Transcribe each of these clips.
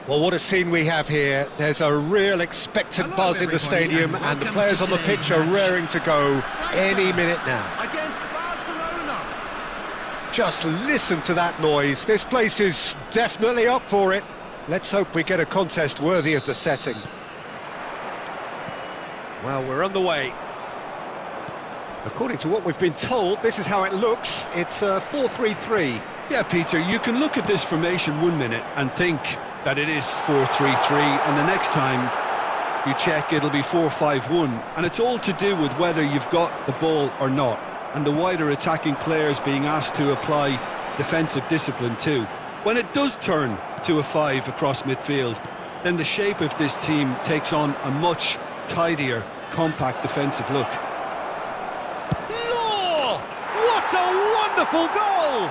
Well, what a scene we have here. There's a real expectant buzz in the stadium, and the players on the pitch are raring to go any minute now. Against Barcelona. Just listen to that noise. This place is definitely up for it. Let's hope we get a contest worthy of the setting. Well, we're on the way. According to what we've been told, this is how it looks. It's 4-3-3. Yeah, Peter, you can look at this formation 1 minute and think that it is 4-3-3, and the next time you check it'll be 4-5-1, and it's all to do with whether you've got the ball or not, and the wider attacking players being asked to apply defensive discipline too. When it does turn to a 5 across midfield, then the shape of this team takes on a much tidier, compact defensive look. Law! What a wonderful goal!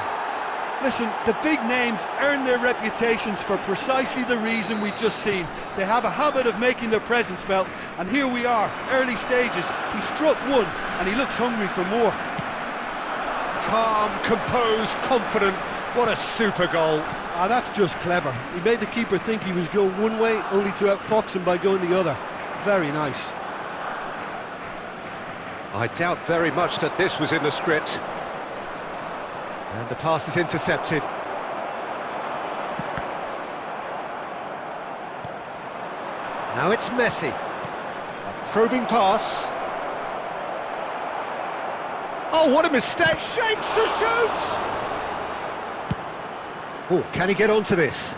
Listen, the big names earn their reputations for precisely the reason we've just seen. They have a habit of making their presence felt, and here we are, early stages. He struck one, and he looks hungry for more. Calm, composed, confident. What a super goal. Ah, that's just clever. He made the keeper think he was going one way, only to outfox him by going the other. Very nice. I doubt very much that this was in the script. And the pass is intercepted. Now it's Messi. A probing pass. Oh, what a mistake! Shapes to shoot! Oh, can he get onto this?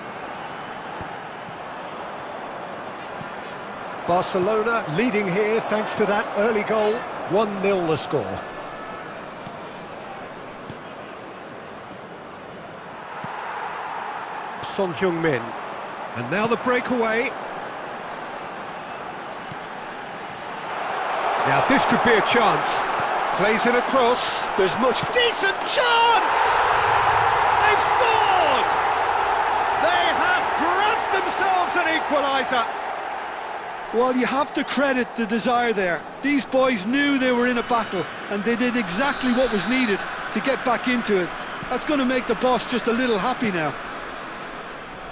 Barcelona leading here thanks to that early goal. 1-0 the score. Son Heung-min, and now the breakaway. Now this could be a chance. Plays it across. There's much... Decent chance! They've scored! They have grabbed themselves an equaliser. Well, you have to credit the desire there. These boys knew they were in a battle, and they did exactly what was needed to get back into it. That's going to make the boss just a little happy now.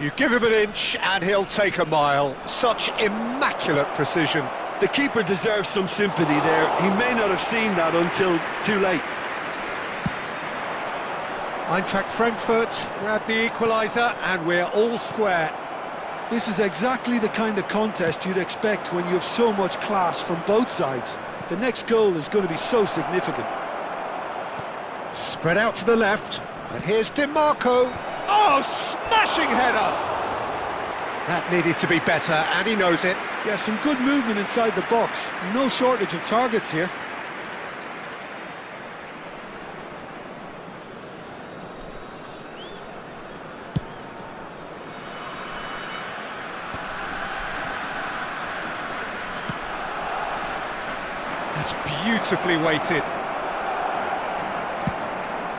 You give him an inch and he'll take a mile. Such immaculate precision. The keeper deserves some sympathy there. He may not have seen that until too late. Eintracht Frankfurt grab the equaliser and we're all square. This is exactly the kind of contest you'd expect when you have so much class from both sides. The next goal is going to be so significant. Spread out to the left, and here's DiMarco. Oh, smashing header! That needed to be better, and he knows it. Yeah, some good movement inside the box. No shortage of targets here. That's beautifully weighted.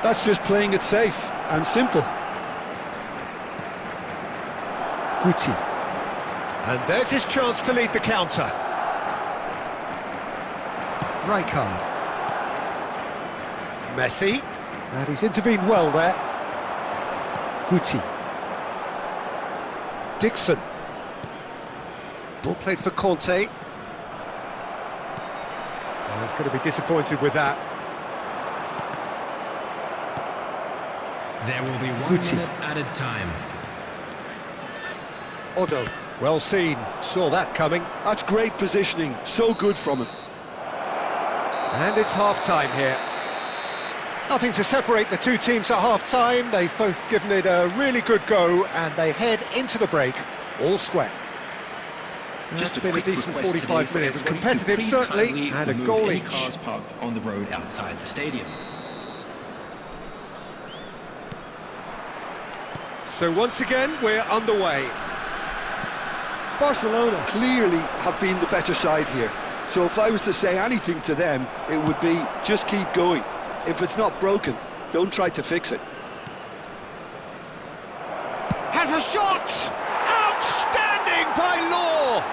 That's just playing it safe and simple. Guti. And there's his chance to lead the counter. Rijkaard. Messi. And he's intervened well there. Guti. Dixon. Ball played for Conte. Well, he's going to be disappointed with that. There will be 1 minute added time. Odo, well seen, saw that coming. That's great positioning, so good from him. And it's half-time here. Nothing to separate the two teams at half-time. They've both given it a really good go, and they head into the break all square. It's been a decent 45 minutes, competitive certainly, and a goal each. Cars parked on the road outside the stadium. So once again, we're underway. Barcelona clearly have been the better side here. So if I was to say anything to them, it would be just keep going. If it's not broken, don't try to fix it. Has a shot! Outstanding by Law!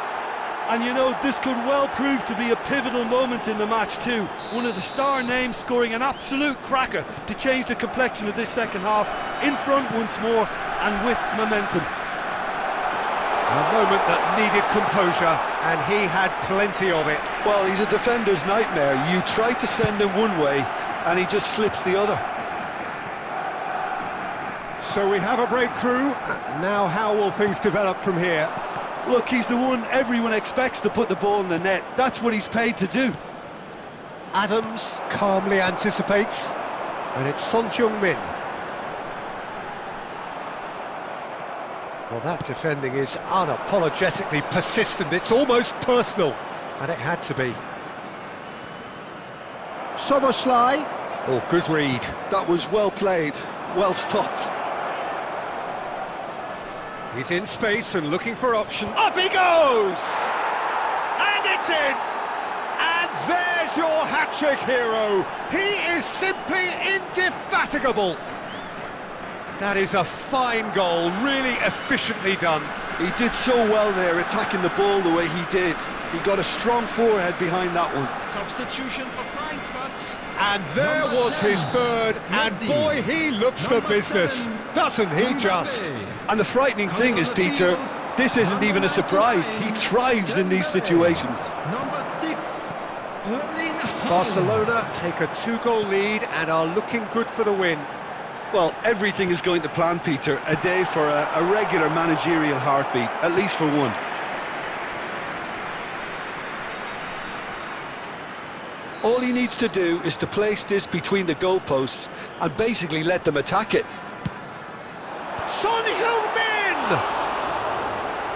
And you know, this could well prove to be a pivotal moment in the match too. One of the star names scoring an absolute cracker to change the complexion of this second half. In front once more and with momentum. A moment that needed composure, and he had plenty of it. Well, he's a defender's nightmare. You try to send him one way, and he just slips the other. So we have a breakthrough. Now how will things develop from here? Look, he's the one everyone expects to put the ball in the net. That's what he's paid to do. Adams calmly anticipates, and it's Son Heung-min. Well, that defending is unapologetically persistent. It's almost personal, and it had to be. Soboslai. Oh, good read. That was well played, well stopped. He's in space and looking for option. Up he goes! And it's in! And there's your hat-trick hero. He is simply indefatigable. That is a fine goal, really efficiently done. He did so well there, attacking the ball the way he did. He got a strong forehead behind that one. Substitution for Frankfurt. And there was his third, and boy, he looks the business, doesn't he just? And the frightening thing is, Peter, this isn't even a surprise. He thrives in these situations. Number 6, Erling Haaland. Barcelona take a 2-goal lead and are looking good for the win. Well, everything is going to plan, Peter. A day for a regular managerial heartbeat, at least for one. All he needs to do is to place this between the goalposts and basically let them attack it. Son Heung-min!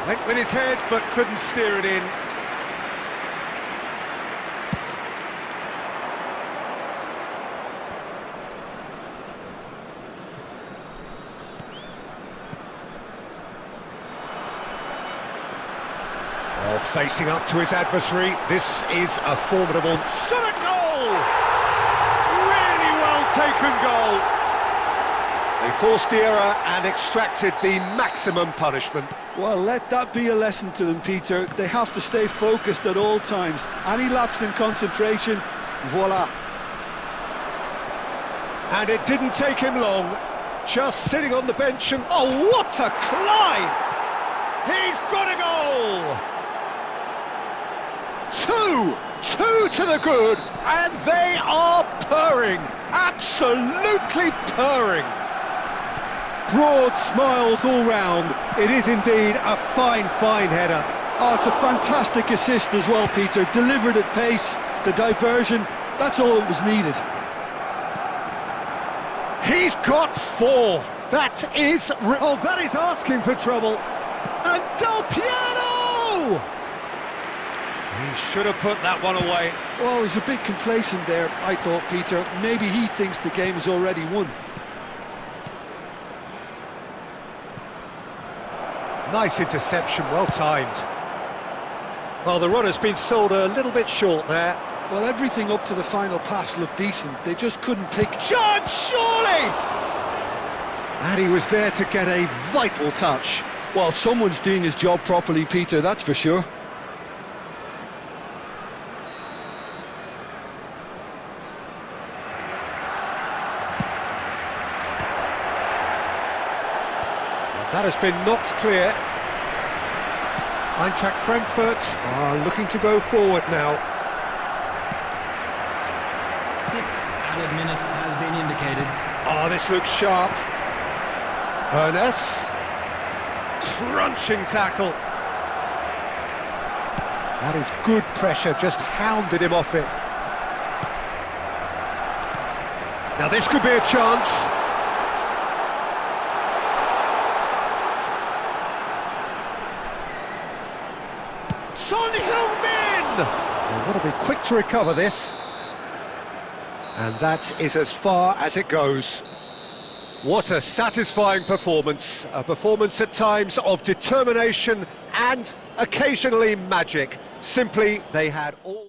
Went with his head but couldn't steer it in. Oh, facing up to his adversary, this is a formidable shot at goal! Really well taken goal. They forced the error and extracted the maximum punishment. Well, let that be a lesson to them, Peter. They have to stay focused at all times. Any lapse in concentration, voila. And it didn't take him long. Just sitting on the bench and... oh, what a climb! He's got a goal! Two to the good, and they are purring, absolutely purring. Broad smiles all round. It is indeed a fine header. Oh, it's a fantastic assist as well, Peter. Delivered at pace, the diversion, that's all that was needed. He's got 4. That is... oh, that is asking for trouble. And Del Piano! He should have put that one away. Well, he's a bit complacent there, I thought, Peter. Maybe he thinks the game is already won. Nice interception, well timed. Well, the runner's been sold a little bit short there. Well, everything up to the final pass looked decent. They just couldn't take... Chance, surely! And he was there to get a vital touch. Well, someone's doing his job properly, Peter, that's for sure. That has been knocked clear. Eintracht Frankfurt are looking to go forward now. 6 added minutes has been indicated. Oh, this looks sharp. Ernest. Crunching tackle. That is good pressure, just hounded him off it. Now this could be a chance. Son Heung-min! They've got to be quick to recover this. And that is as far as it goes. What a satisfying performance. A performance at times of determination and occasionally magic. Simply, they had all...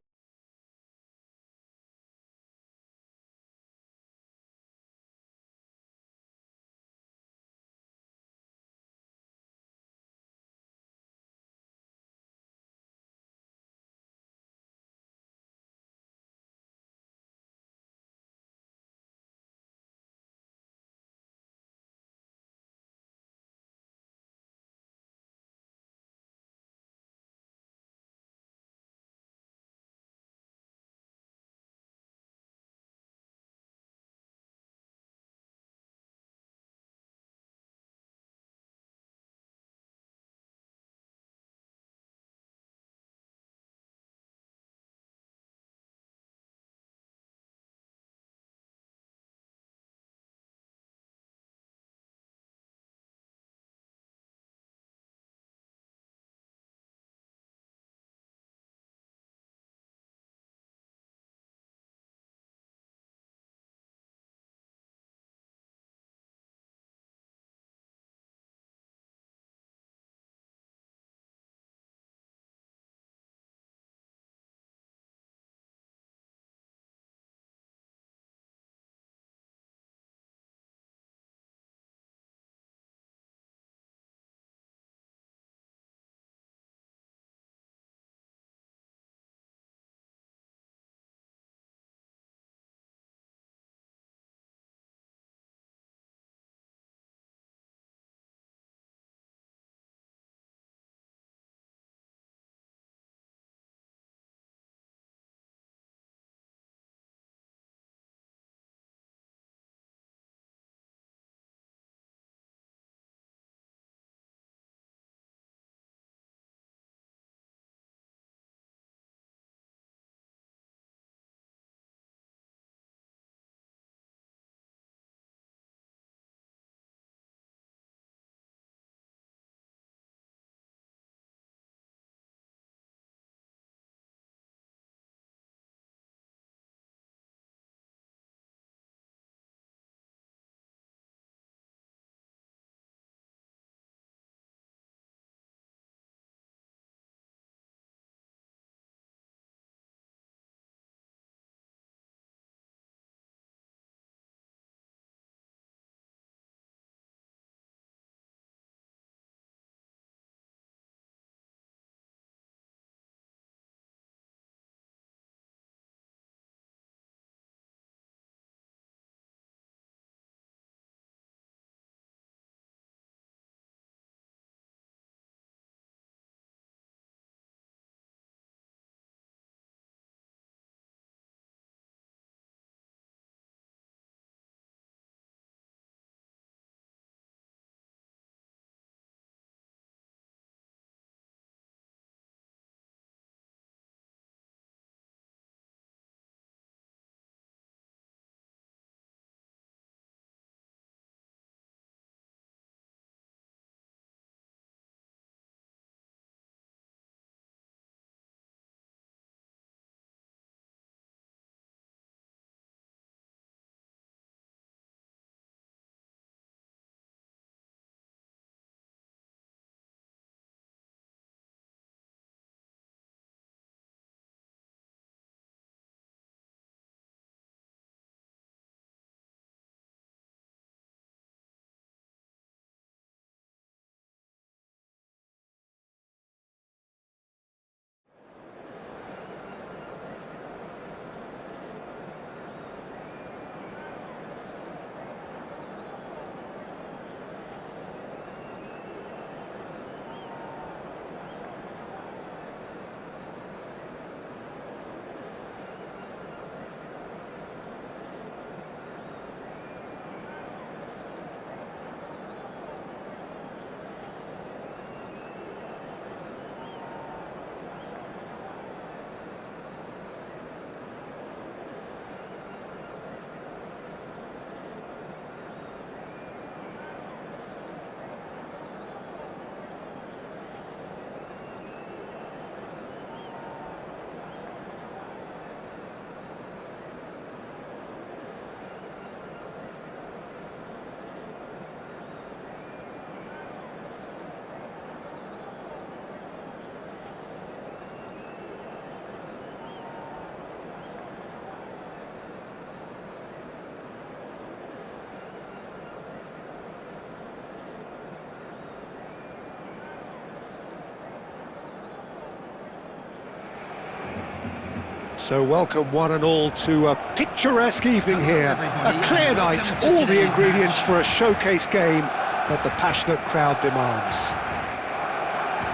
So welcome one and all to a picturesque evening here. A clear night, all the ingredients for a showcase game that the passionate crowd demands.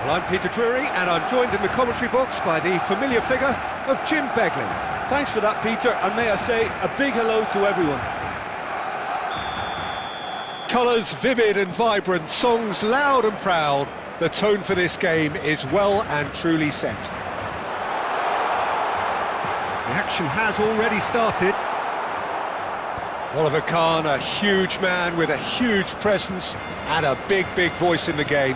Well, I'm Peter Drury, and I'm joined in the commentary box by the familiar figure of Jim Beglin. Thanks for that, Peter, and may I say a big hello to everyone. Colours vivid and vibrant, songs loud and proud. The tone for this game is well and truly set. The action has already started. Oliver Kahn, a huge man with a huge presence and a big voice in the game.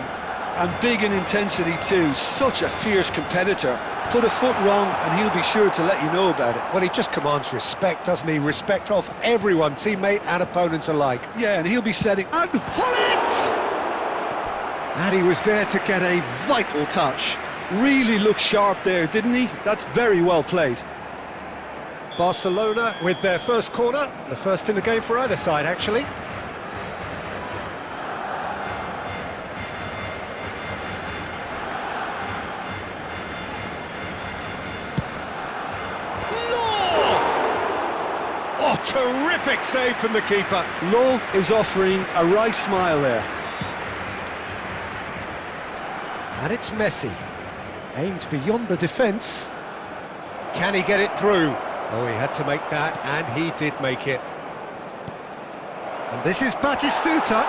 And big in intensity too, such a fierce competitor. Put a foot wrong and he'll be sure to let you know about it. Well, he just commands respect, doesn't he? Respect of everyone, teammate and opponent alike. Yeah, and he'll be setting... And Hullet! And he was there to get a vital touch. Really looked sharp there, didn't he? That's very well played. Barcelona with their first corner, the first in the game for either side, actually. Oh, terrific save from the keeper. Lowe is offering a right smile there. And it's Messi. Aimed beyond the defence. Can he get it through? Oh, he had to make that, and he did make it. And this is Batistuta.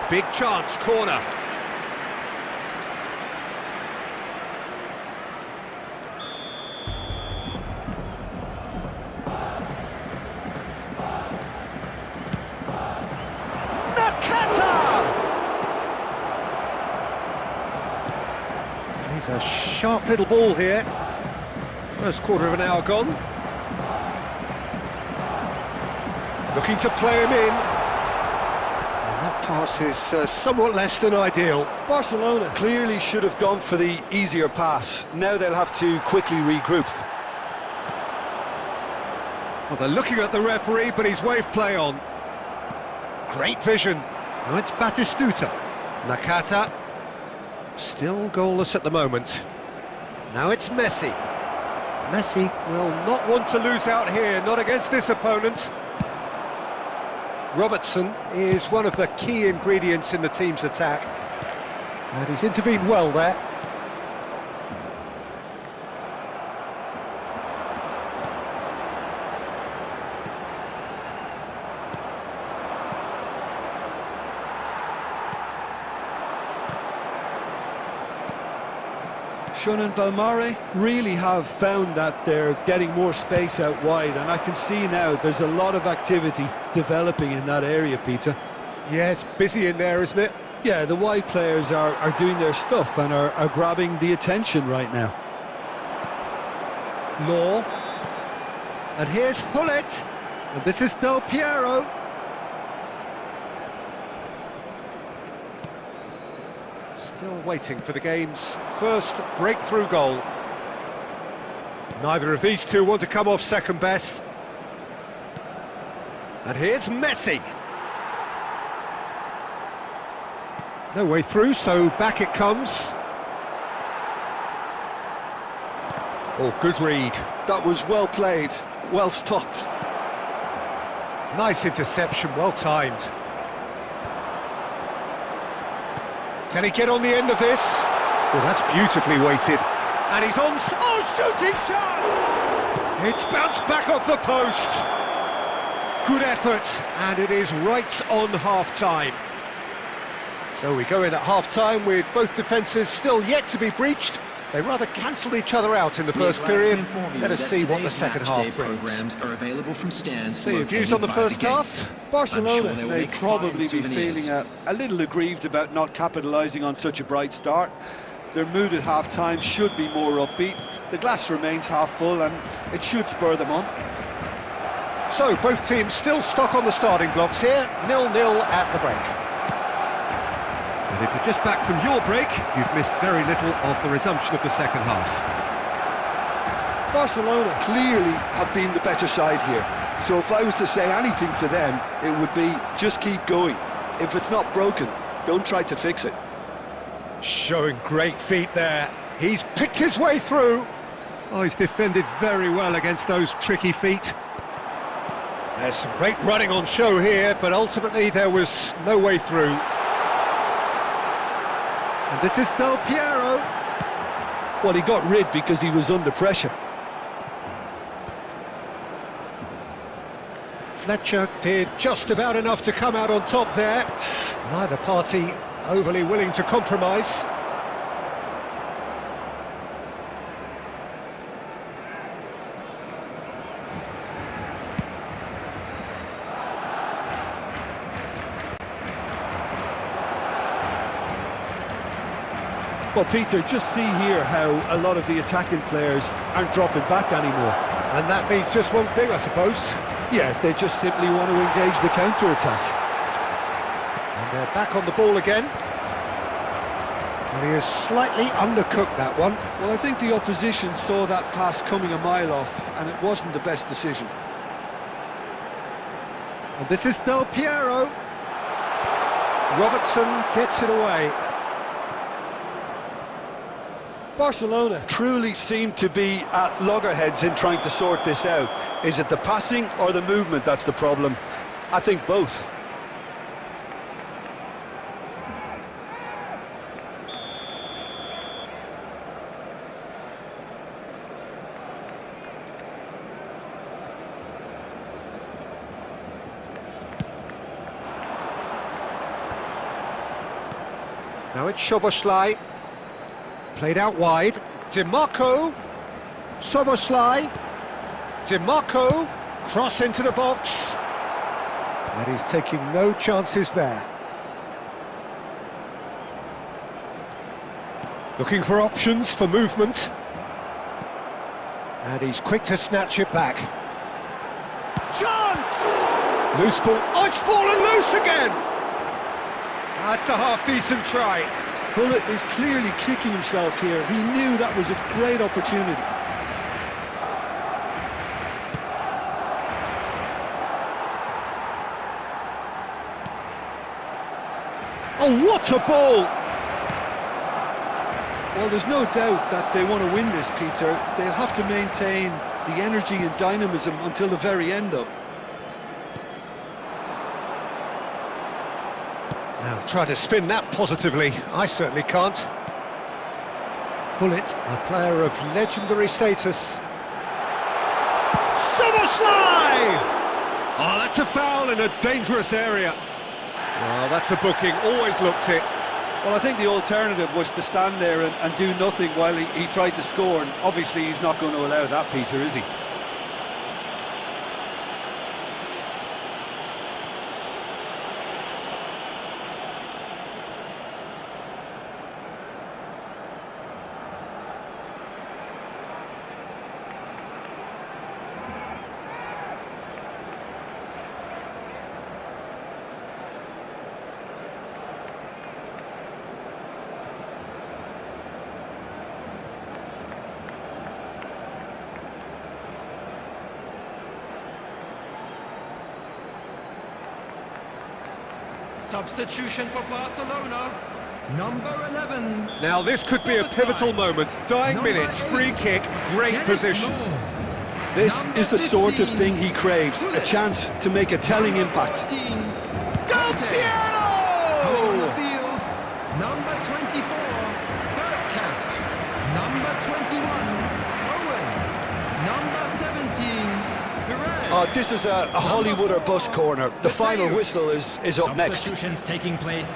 Big chance, corner. He's a sharp little ball here. First quarter of an hour gone. Looking to play him in. And that pass is somewhat less than ideal. Barcelona clearly should have gone for the easier pass. Now they'll have to quickly regroup. Well, they're looking at the referee, but he's waved play on. Great vision. Now it's Batistuta. Nakata. Still goalless at the moment. Now it's Messi. Messi will not want to lose out here, not against this opponent. Robertson is one of the key ingredients in the team's attack. And he's intervened well there. Shun and Belmare really have found that they're getting more space out wide, and I can see now there's a lot of activity developing in that area, Peter. Yeah, it's busy in there, isn't it? Yeah, the wide players are doing their stuff and are grabbing the attention right now. Law. And here's Hullet. And this is Del Piero. Still waiting for the game's first breakthrough goal. Neither of these two want to come off second best. And here's Messi. No way through, so back it comes. Oh, good read. That was well played, well stopped. Nice interception, well timed. Can he get on the end of this? Well, that's beautifully weighted. And he's on... Oh, shooting chance! It's bounced back off the post. Good effort, and it is right on half-time. So we go in at half-time with both defences still yet to be breached. They rather cancelled each other out in the first period. Let us see what the second half brings. So your views on the first half? Barcelona may probably be feeling a little aggrieved about not capitalising on such a bright start. Their mood at half-time should be more upbeat. The glass remains half full and it should spur them on. So both teams still stuck on the starting blocks here, 0-0 at the break. And if you're just back from your break, you've missed very little of the resumption of the second half. Barcelona clearly have been the better side here. So if I was to say anything to them, it would be just keep going. If it's not broken, don't try to fix it. Showing great feet there. He's picked his way through. Oh, he's defended very well against those tricky feet. There's some great running on show here, but ultimately there was no way through. And this is Del Piero. Well, he got rid because he was under pressure. Fletcher did just about enough to come out on top there. Neither party overly willing to compromise. Well, Peter, just see here how a lot of the attacking players aren't dropping back anymore. And that means just one thing, I suppose. Yeah, they just simply want to engage the counter-attack. And they're back on the ball again. And he has slightly undercooked that one. Well, I think the opposition saw that pass coming a mile off, and it wasn't the best decision. And this is Del Piero. Robertson gets it away. Barcelona truly seem to be at loggerheads in trying to sort this out. Is it the passing or the movement that's the problem? I think both. Now it's Szoboszlai. Played out wide. DiMarco. Szoboszlai. DiMarco. Cross into the box. And he's taking no chances there. Looking for options for movement. And he's quick to snatch it back. Chance! Loose ball. Oh, it's fallen loose again! That's a half-decent try. Bullet is clearly kicking himself here. He knew that was a great opportunity. Oh, what a ball! Well, there's no doubt that they want to win this, Peter. They'll have to maintain the energy and dynamism until the very end, though. Now, try to spin that positively. I certainly can't. Bullet, a player of legendary status. Szoboszlai! Oh, that's a foul in a dangerous area. Well, that's a booking, always looked it. Well, I think the alternative was to stand there and do nothing while he tried to score, and obviously he's not going to allow that, Peter, is he? Substitution for Barcelona, number 11. Now this could be a pivotal moment. Dying minutes, free kick, great position. This is the sort of thing he craves, a chance to make a telling impact. Del Piero! On the field, number 24, Bergkamp, number 21, Owen, number 17, Perez. This is a Hollywood or bust corner. The final whistle is up next. Substitutions taking place.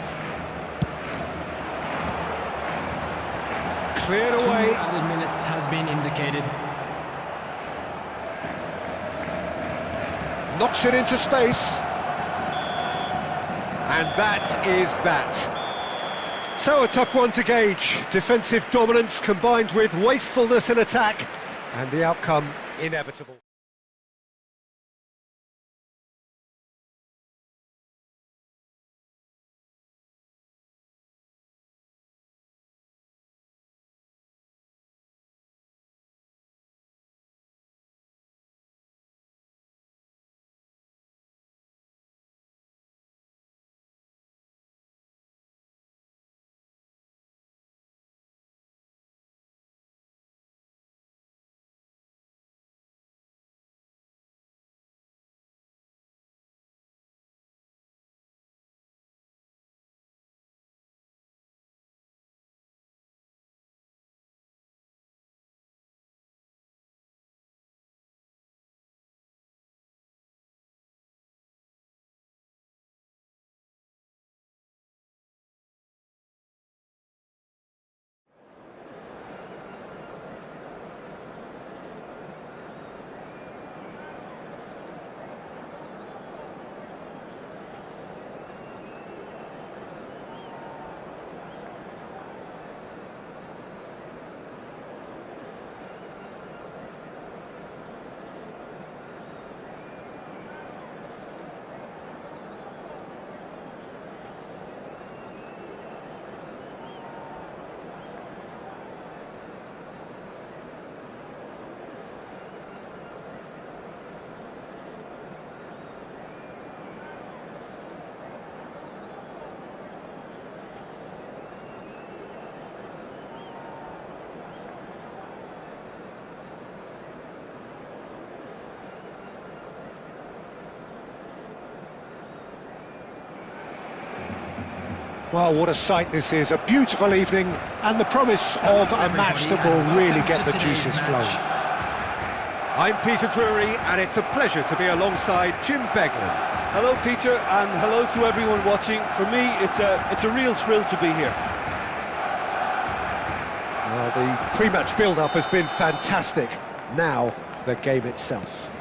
Cleared away. 2 added minutes has been indicated. Knocks it into space. And that is that. So a tough one to gauge. Defensive dominance combined with wastefulness in attack. And the outcome inevitable. Well, what a sight this is, a beautiful evening, and the promise of a match that will really get the juices flowing. I'm Peter Drury, and it's a pleasure to be alongside Jim Beglin. Hello, Peter, and hello to everyone watching. For me, it's a real thrill to be here. Well, the pre-match build-up has been fantastic. Now, the game itself.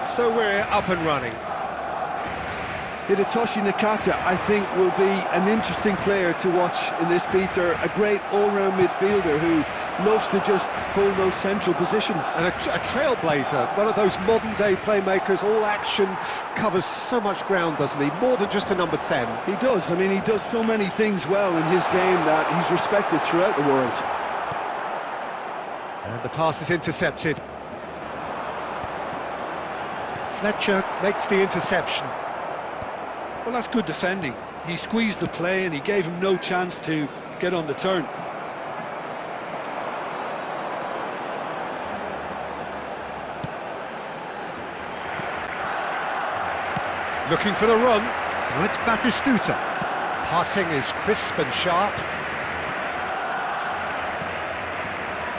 So we're up and running. Hidetoshi Nakata, I think, will be an interesting player to watch in this, Peter. A great all-round midfielder who loves to just hold those central positions. And a trailblazer, one of those modern-day playmakers, all action, covers so much ground, doesn't he? More than just a number 10. He does. I mean, he does so many things well in his game that he's respected throughout the world. And the pass is intercepted. Fletcher makes the interception. Well, that's good defending. He squeezed the play and he gave him no chance to get on the turn. Looking for the run. Now it's Batistuta. Passing is crisp and sharp.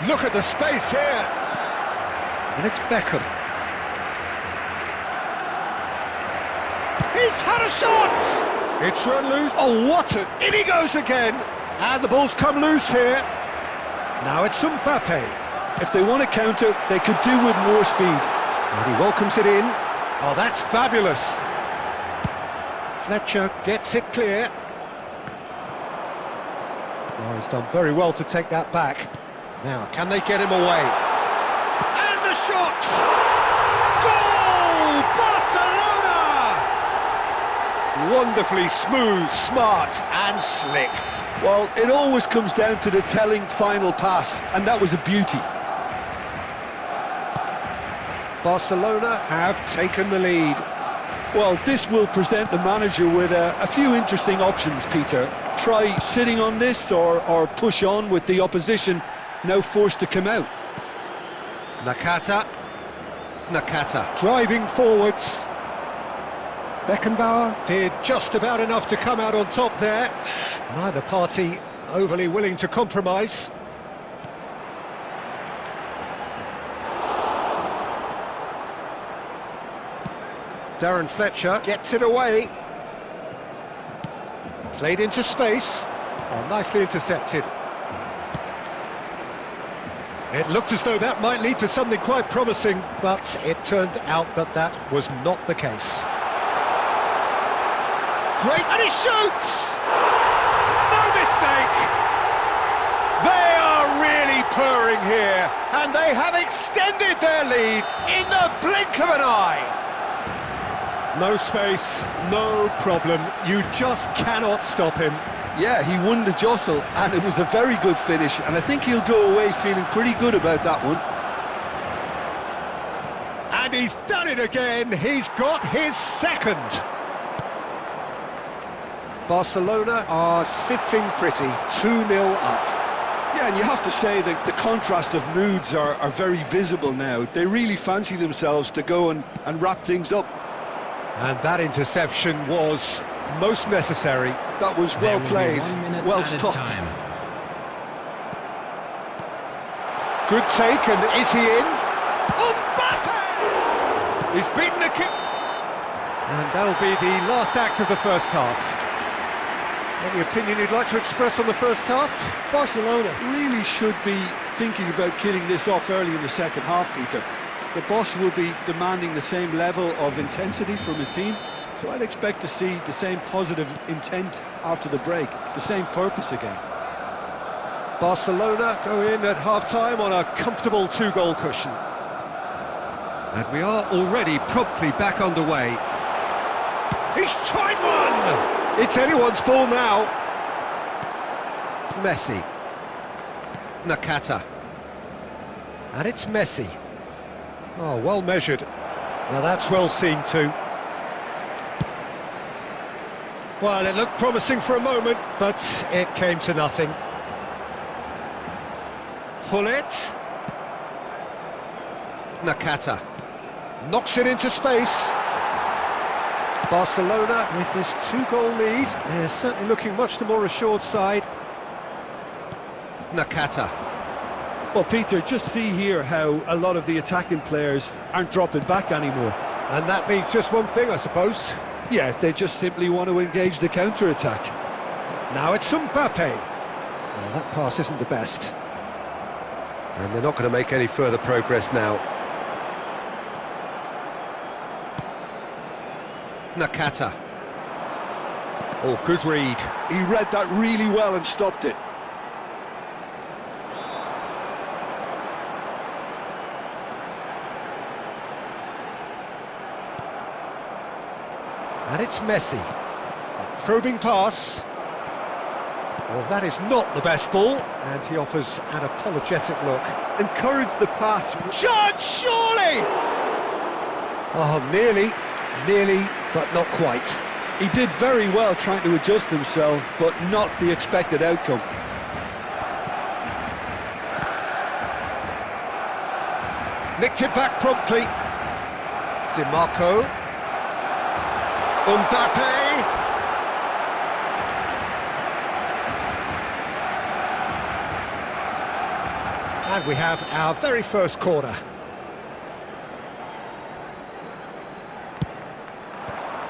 Look at the space here. And it's Beckham. He's had a shot! It's run loose. Oh, what a... In he goes again! And the ball's come loose here. Now it's Mbappe. If they want to counter, they could do with more speed. And he welcomes it in. Oh, that's fabulous. Fletcher gets it clear. Oh, he's done very well to take that back. Now, can they get him away? And the shot! Goal! Barcelona! Wonderfully smooth, smart and slick. Well, it always comes down to the telling final pass, and that was a beauty. Barcelona have taken the lead. Well, this will present the manager with a few interesting options, Peter. Try sitting on this or push on with the opposition now forced to come out. Nakata driving forwards. Beckenbauer did just about enough to come out on top there. Neither party overly willing to compromise. Darren Fletcher gets it away. Played into space. Oh, nicely intercepted. It looked as though that might lead to something quite promising, but it turned out that that was not the case. Great, and he shoots! No mistake! They are really purring here, and they have extended their lead in the blink of an eye. No space, no problem. You just cannot stop him. Yeah, he won the jostle, and it was a very good finish, and I think he'll go away feeling pretty good about that one. And he's done it again. He's got his second. Barcelona are sitting pretty, 2-0 up. Yeah, and you have to say that the contrast of moods are very visible now. They really fancy themselves to go and wrap things up. And that interception was most necessary. That was well played, well stopped. Good take, and is he in? Mbappe! He's beaten the kick. And that'll be the last act of the first half. Any opinion you'd like to express on the first half? Barcelona really should be thinking about killing this off early in the second half, Peter. The boss will be demanding the same level of intensity from his team, so I'd expect to see the same positive intent after the break, the same purpose again. Barcelona go in at half-time on a comfortable 2-goal cushion. And we are already promptly back underway. He's tried one! It's anyone's ball now. Messi. Nakata. And it's Messi. Oh, well measured. Now that's well seen too. Well, it looked promising for a moment, but it came to nothing. Hullet. Nakata. Knocks it into space. Barcelona with this 2-goal lead. They're certainly looking much the more assured side. Nakata. Well, Peter, just see here how a lot of the attacking players aren't dropping back anymore. And that means just one thing, I suppose. Yeah, they just simply want to engage the counter-attack. Now it's Mbappe. Well, that pass isn't the best. And they're not going to make any further progress now. Nakata. Oh, good read. He read that really well and stopped it. And it's Messi. A probing pass. Well, that is not the best ball, and he offers an apologetic look. Encourage the pass. Chance, surely! Oh, nearly, but not quite. He did very well trying to adjust himself, but not the expected outcome. Nicked it back promptly. DiMarco. Mbappe. And we have our very first corner.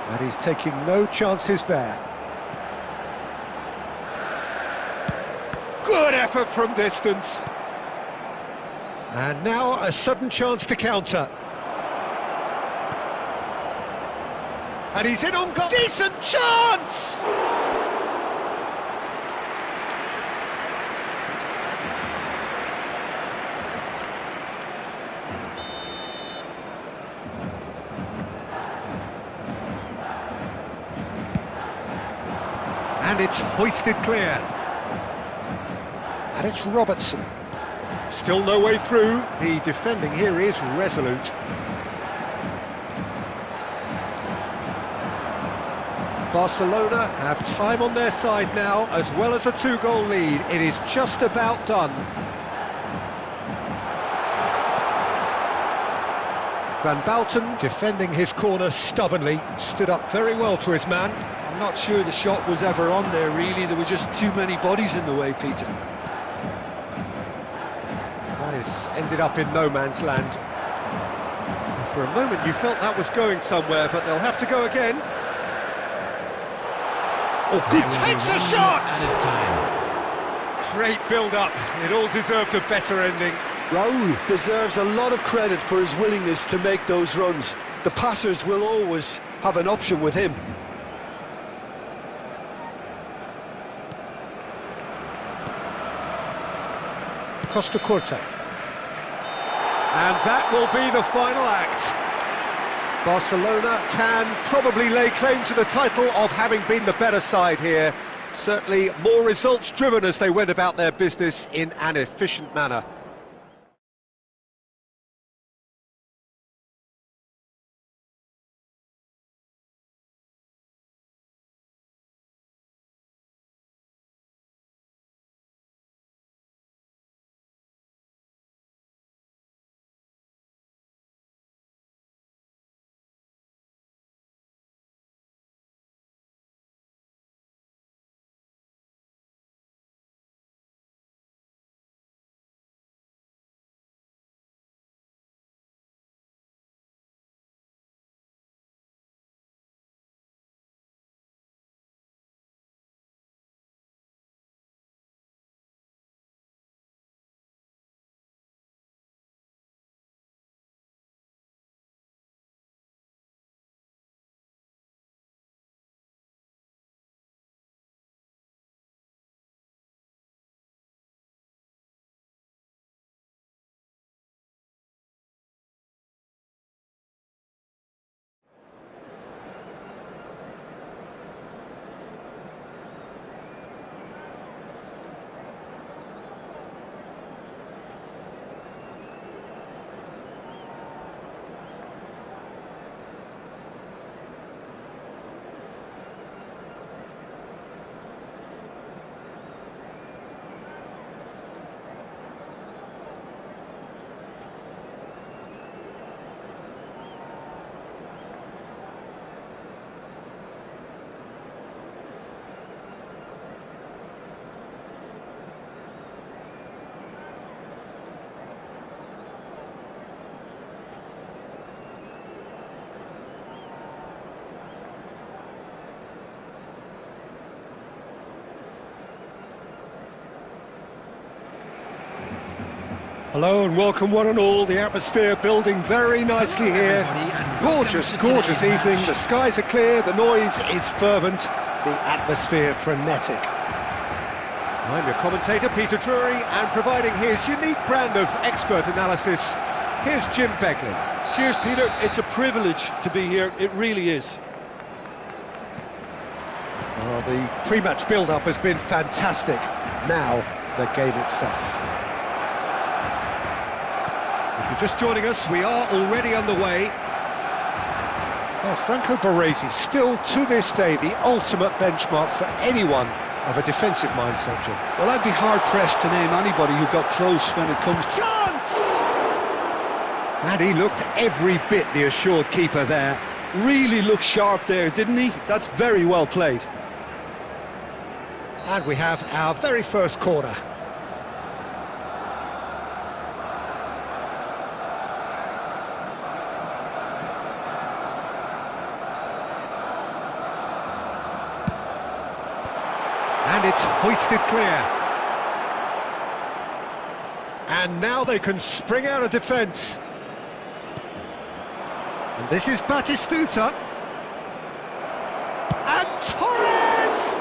And he's taking no chances there. Good effort from distance. And now a sudden chance to counter. And he's in on goal. Decent chance! And it's hoisted clear. And it's Robertson. Still no way through. The defending here is resolute. Barcelona have time on their side now, as well as a 2-goal lead. It is just about done. Van Bouten, defending his corner stubbornly, stood up very well to his man. I'm not sure the shot was ever on there, really. There were just too many bodies in the way, Peter. That has ended up in no man's land. For a moment you felt that was going somewhere, but they'll have to go again. Oh, good, takes a shot! Great build-up, it all deserved a better ending. Raul deserves a lot of credit for his willingness to make those runs. The passers will always have an option with him. Costa Curta. And that will be the final act. Barcelona can probably lay claim to the title of having been the better side here. Certainly more results driven as they went about their business in an efficient manner. Hello and welcome one and all. The atmosphere building very nicely here. Gorgeous, gorgeous evening. The skies are clear, the noise is fervent, the atmosphere frenetic. I'm your commentator, Peter Drury, and providing his unique brand of expert analysis, here's Jim Beglin. Cheers, Peter. It's a privilege to be here. It really is. Well, the pre-match build-up has been fantastic. Now, the game itself. If you're just joining us, we are already underway. Well, Franco Baresi, still to this day, the ultimate benchmark for anyone of a defensive mindset, Jim. Well, I'd be hard-pressed to name anybody who got close when it comes to... Chance! And he looked every bit the assured keeper there. Really looked sharp there, didn't he? That's very well played. And we have our very first corner. And it's hoisted clear. And now they can spring out of defence. And this is Batistuta. And Torres!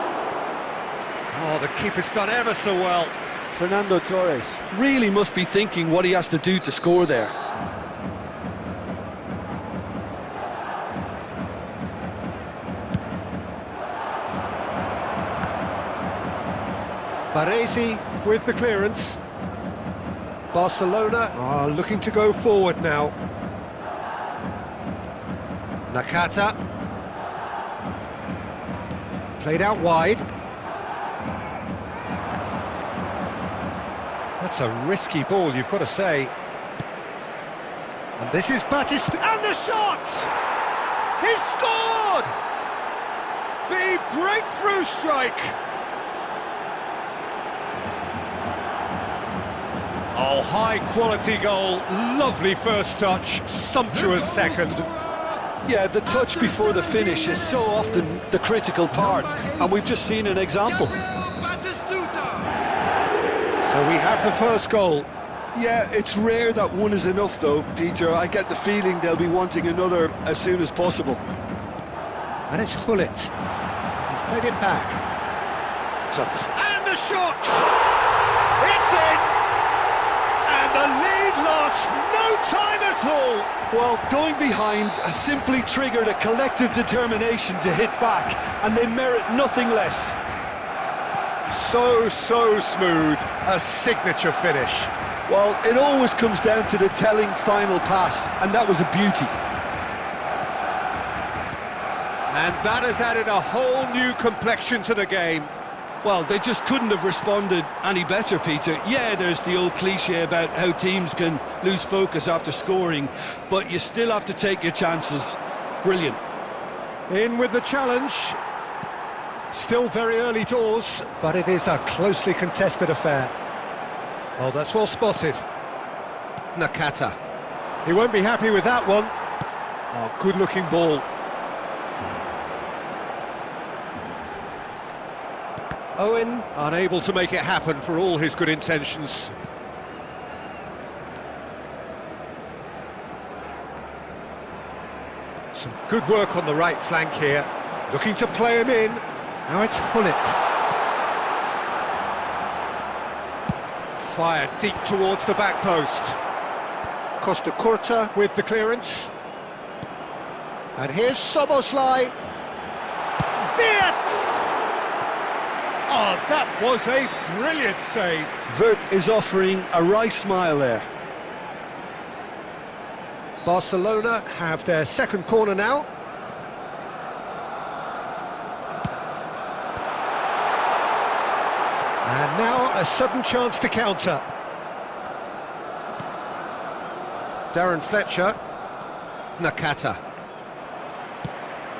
Oh, the keeper's done ever so well. Fernando Torres really must be thinking what he has to do to score there. Baresi with the clearance. Barcelona are looking to go forward now. Nakata. Played out wide. That's a risky ball, you've got to say. And this is Batista, and the shot! He scored! The breakthrough strike! Oh, high-quality goal, lovely first touch, sumptuous second. Yeah, the touch before the finish is so often the critical part, and we've just seen an example. So we have the first goal. Yeah, it's rare that one is enough though, Peter. I get the feeling they'll be wanting another as soon as possible. And it's Hullet. He's played it back. And the shot! It's in! And the lead lost no time at all! Well, going behind has simply triggered a collective determination to hit back, and they merit nothing less. So smooth, a signature finish. Well, it always comes down to the telling final pass, and that was a beauty. And that has added a whole new complexion to the game. Well, they just couldn't have responded any better, Peter. Yeah, there's the old cliche about how teams can lose focus after scoring, but you still have to take your chances. Brilliant. In with the challenge. Still very early doors, but it is a closely contested affair. Oh, that's well spotted. Nakata. He won't be happy with that one. Oh, good-looking ball. Owen, unable to make it happen for all his good intentions. Some good work on the right flank here. Looking to play him in. Now it's Hullet. Fired deep towards the back post. Costa Curta with the clearance. And here's Soboslai. Wirtz! Oh, that was a brilliant save. Wirtz is offering a wry smile there. Barcelona have their second corner now. And now a sudden chance to counter. Darren Fletcher. Nakata.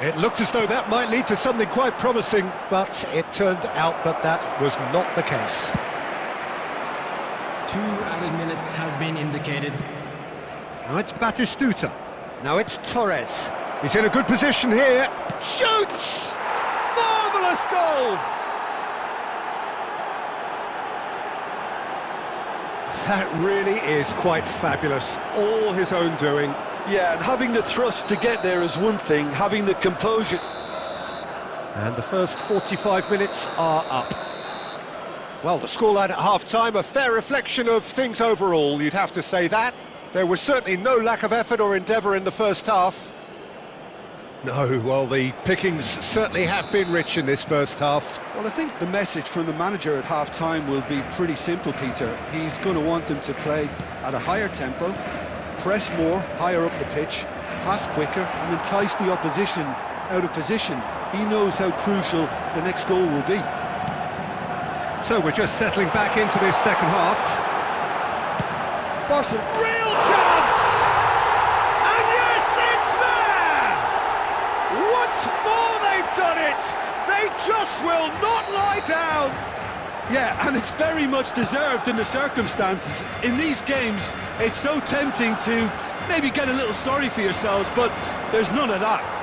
It looked as though that might lead to something quite promising, but it turned out that that was not the case. 2 added minutes has been indicated. Now it's Batistuta. Now it's Torres. He's in a good position here. Shoots! Marvellous goal! That really is quite fabulous. All his own doing. Yeah, and having the thrust to get there is one thing, having the composure... And the first 45 minutes are up. Well, the scoreline at half-time, a fair reflection of things overall, you'd have to say that. There was certainly no lack of effort or endeavour in the first half. No, well, the pickings certainly have been rich in this first half. Well, I think the message from the manager at half-time will be pretty simple, Peter. He's going to want them to play at a higher tempo, press more, higher up the pitch, pass quicker, and entice the opposition out of position. He knows how crucial the next goal will be. So we're just settling back into this second half. Barcelona. Real chance! And yes, it's there! Once more they've done it! They just will not lie down! Yeah, and it's very much deserved in the circumstances. In these games, it's so tempting to maybe get a little sorry for yourselves, but there's none of that.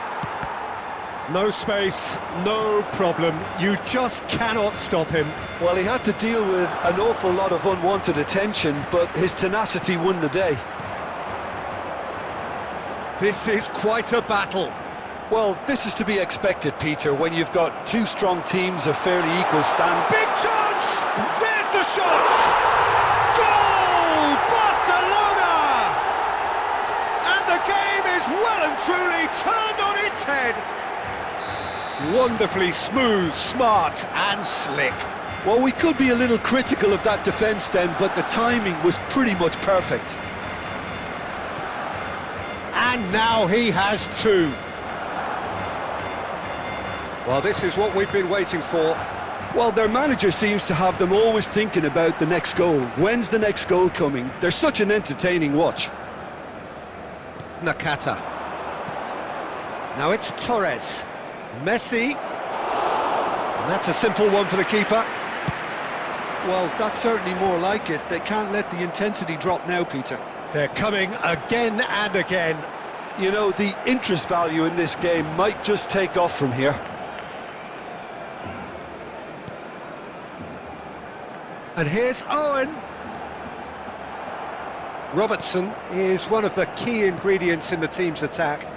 No space, no problem. You just cannot stop him. Well, he had to deal with an awful lot of unwanted attention, but his tenacity won the day. This is quite a battle. Well, this is to be expected, Peter, when you've got two strong teams of fairly equal stand. Big chance! There's the shot! Goal! Barcelona! And the game is well and truly turned on its head. Wonderfully smooth, smart and slick. Well, we could be a little critical of that defence then, but the timing was pretty much perfect. And now he has two. Well, this is what we've been waiting for. Well, their manager seems to have them always thinking about the next goal. When's the next goal coming? They're such an entertaining watch. Nakata. Now it's Torres. Messi. And that's a simple one for the keeper. Well, that's certainly more like it. They can't let the intensity drop now, Peter. They're coming again and again. You know, the interest value in this game might just take off from here. And here's Owen. Robertson is one of the key ingredients in the team's attack.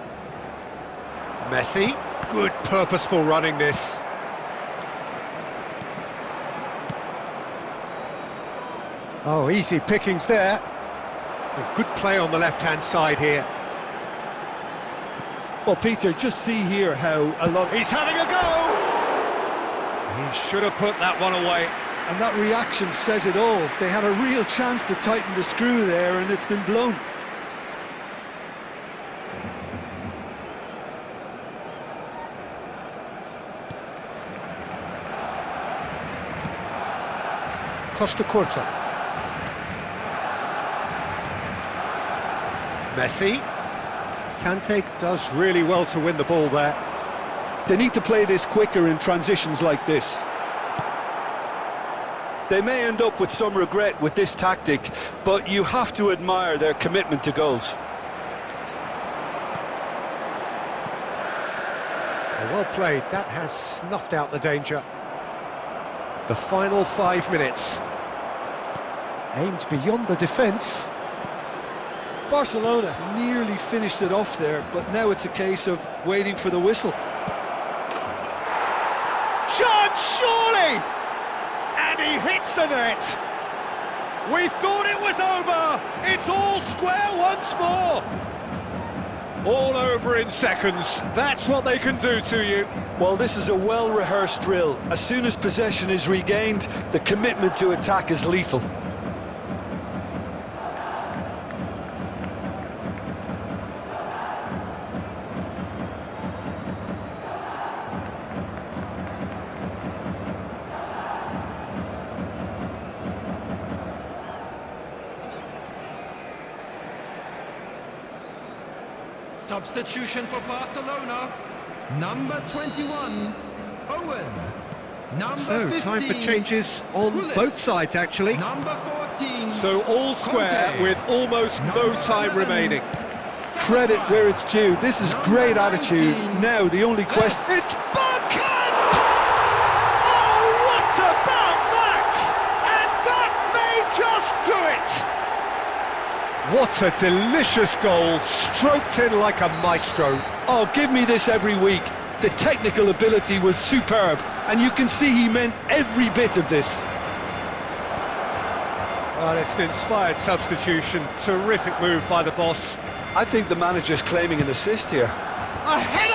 Messi, good purposeful running this. Oh, easy pickings there. A good play on the left-hand side here. Well, Peter, just see here how a lot... He's having a go! He should have put that one away. And that reaction says it all. They had a real chance to tighten the screw there, and it's been blown. Costa Curta. Messi. Kante does really well to win the ball there. They need to play this quicker in transitions like this. They may end up with some regret with this tactic, but you have to admire their commitment to goals. Well played, that has snuffed out the danger. The final 5 minutes. Aimed beyond the defence. Barcelona nearly finished it off there, but now it's a case of waiting for the whistle. Chance, surely! And he hits the net. We thought it was over. It's all square once more. All over in seconds. That's what they can do to you. Well, this is a well-rehearsed drill. As soon as possession is regained, the commitment to attack is lethal. Substitution for Barcelona, number 21, Owen. Number So, 15, time for changes on Willis. both sides, actually. Number 14, So all square Conte. with almost no time 11, remaining. Credit where it's due. This is great attitude. Now, the only question... It's Bergkamp! Oh, what about that? And that may just do it! What a delicious goal, stroked in like a maestro. Oh, give me this every week. The technical ability was superb, and you can see he meant every bit of this. Well, it's an inspired substitution, terrific move by the boss. I think the manager's claiming an assist here. A header!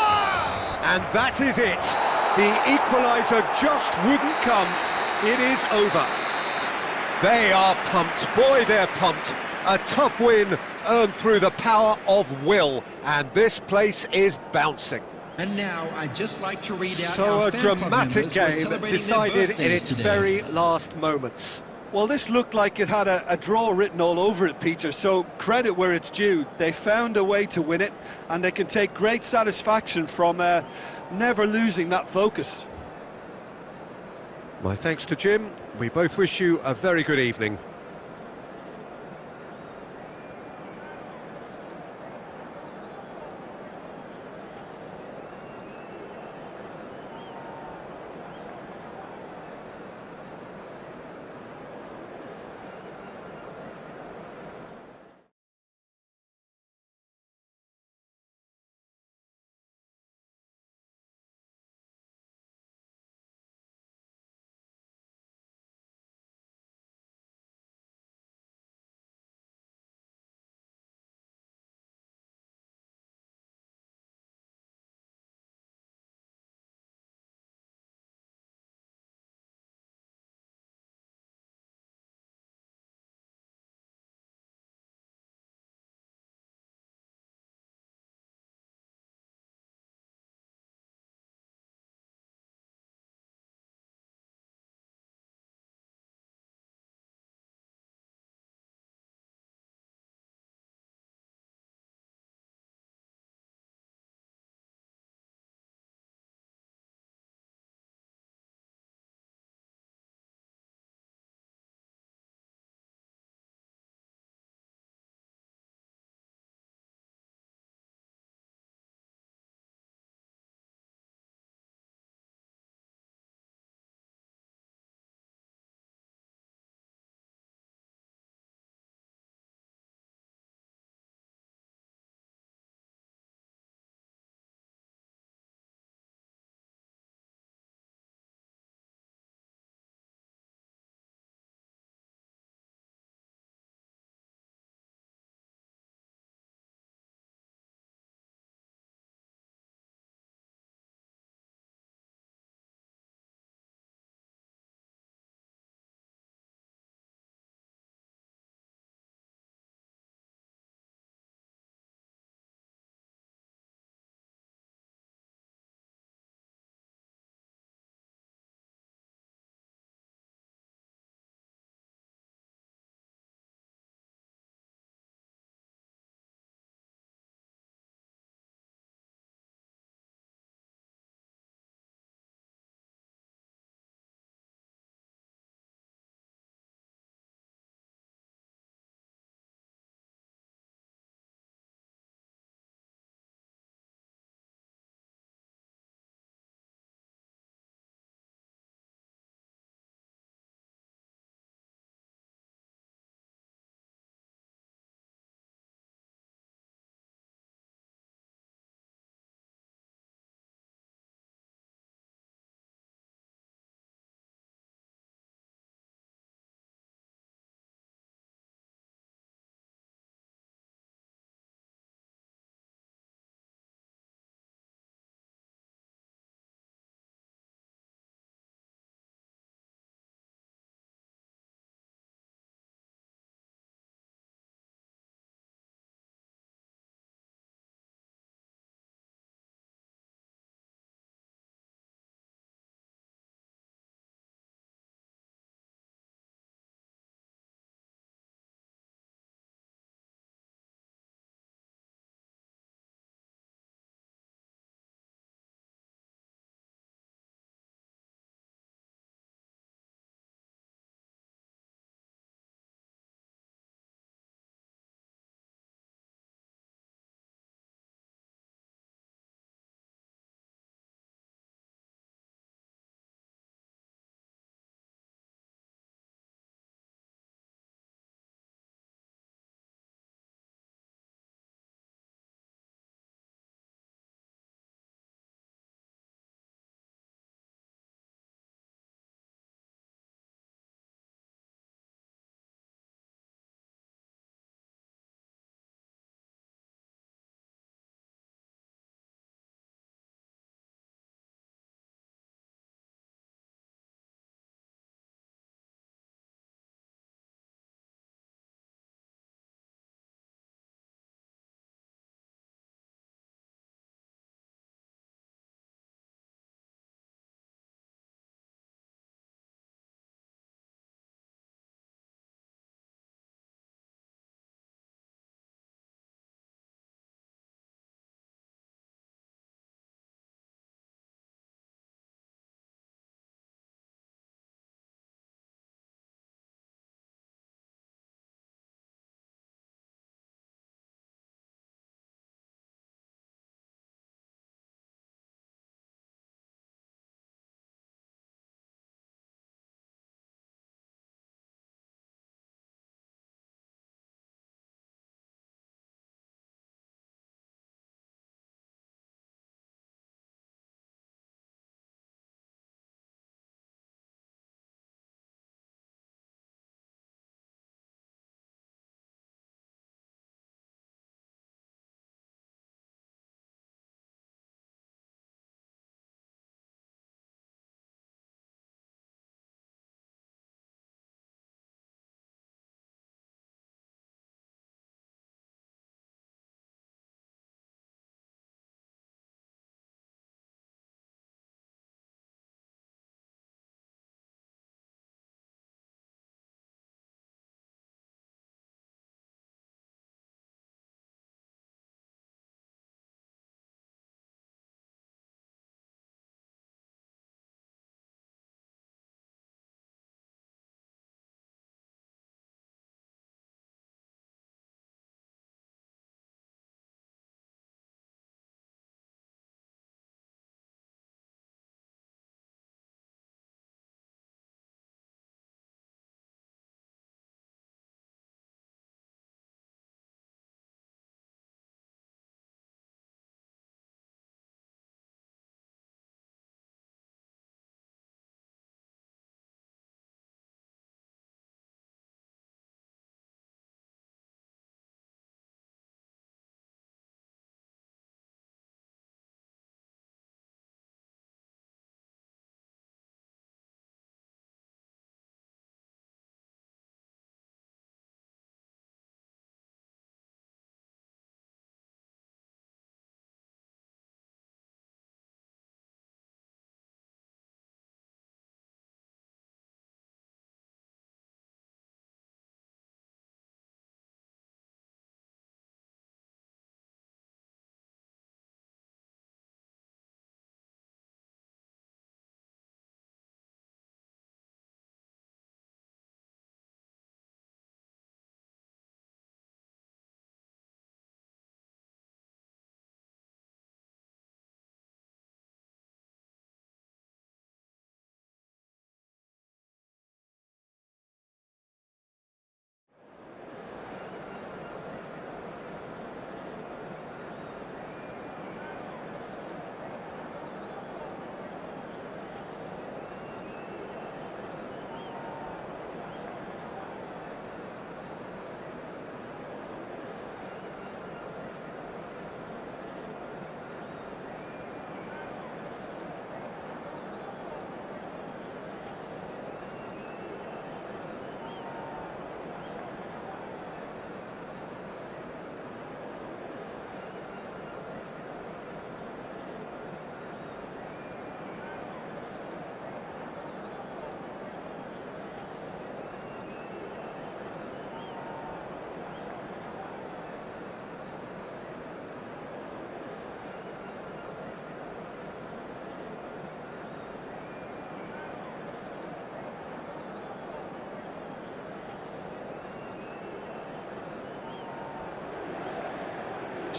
And that is it. The equaliser just wouldn't come. It is over. They are pumped. Boy, they're pumped. A tough win earned through the power of will. And this place is bouncing. And now I'd just like to read out So our a fan club dramatic members who are game celebrating their decided in birthdays its today. very last moments. Well, this looked like it had a draw written all over it, Peter, so credit where it's due. They found a way to win it, and they can take great satisfaction from never losing that focus. My thanks to Jim. We both wish you a very good evening.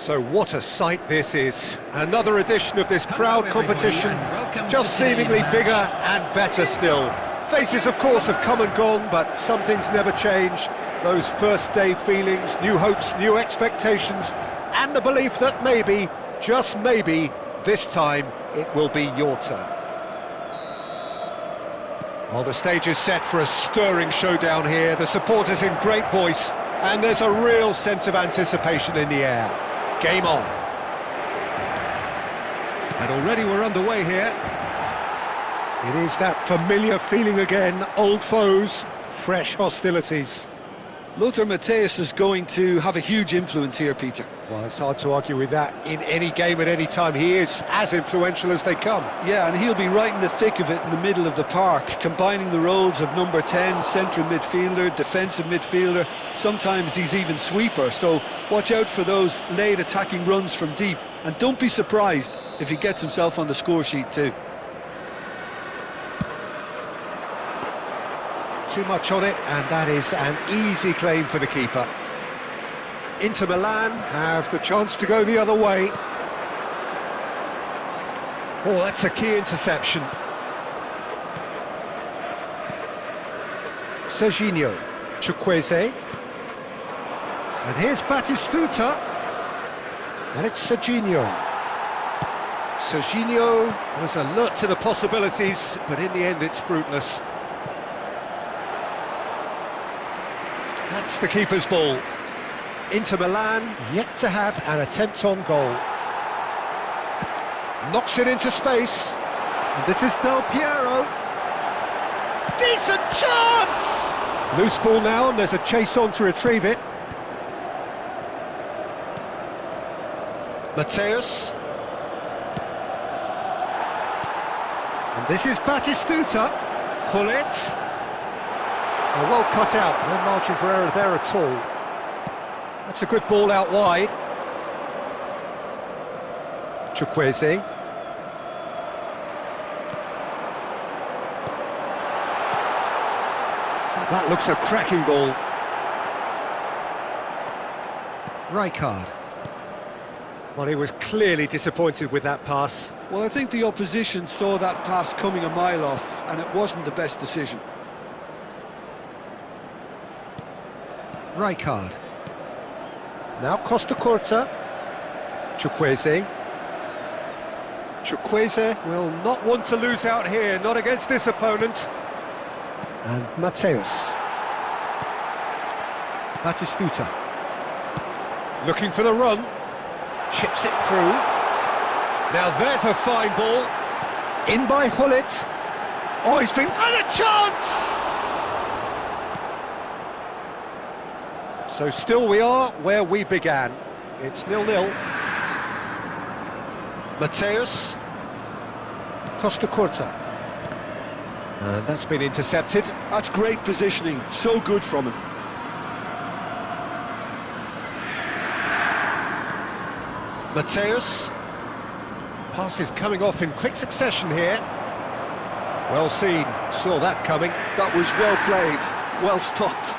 So what a sight this is. Another edition of this crowd Hello, everybody, competition, and welcome just to today's seemingly match. bigger and better still. Faces, of course, have come and gone, but some things never change. Those first day feelings, new hopes, new expectations, and the belief that maybe, just maybe, this time it will be your turn. Well, the stage is set for a stirring showdown here. The supporters in great voice, and there's a real sense of anticipation in the air. Game on. And already we're underway here. It is that familiar feeling again, old foes, fresh hostilities. Lothar Matthäus is going to have a huge influence here, Peter. Well, it's hard to argue with that. In any game at any time, he is as influential as they come. Yeah, and he'll be right in the thick of it in the middle of the park, combining the roles of number 10, central midfielder, defensive midfielder. Sometimes he's even sweeper, so watch out for those late attacking runs from deep. And don't be surprised if he gets himself on the score sheet too. Too much on it, and that is an easy claim for the keeper. Inter Milan have the chance to go the other way. Oh, that's a key interception. Serginho, Chukwueze. And here's Batistuta. And it's Serginho. Serginho was alert to the possibilities, but in the end it's fruitless. That's the keeper's ball. Inter Milan yet to have an attempt on goal. Knocks it into space. And this is Del Piero. Decent chance! Loose ball now, and there's a chase on to retrieve it. Matthäus. And this is Batistuta. Hullet. Oh, well cut out, no margin for error there at all. That's a good ball out wide. Chukwueze. Oh, that looks a cracking ball. Rijkaard. Well, he was clearly disappointed with that pass. Well, I think the opposition saw that pass coming a mile off, and it wasn't the best decision. Rijkaard. Now Costa Curta. Chukwueze. Chukwueze will not want to lose out here, not against this opponent. And Matthäus. Batistuta. Looking for the run. Chips it through. Now there's a fine ball. In by Hullet. Oh, he's been got a chance! So still we are where we began. It's 0-0. Matthäus. Costa Curta. And that's been intercepted. That's great positioning, so good from him. Matthäus. Passes coming off in quick succession here. Well seen, saw that coming. That was well played, well stopped.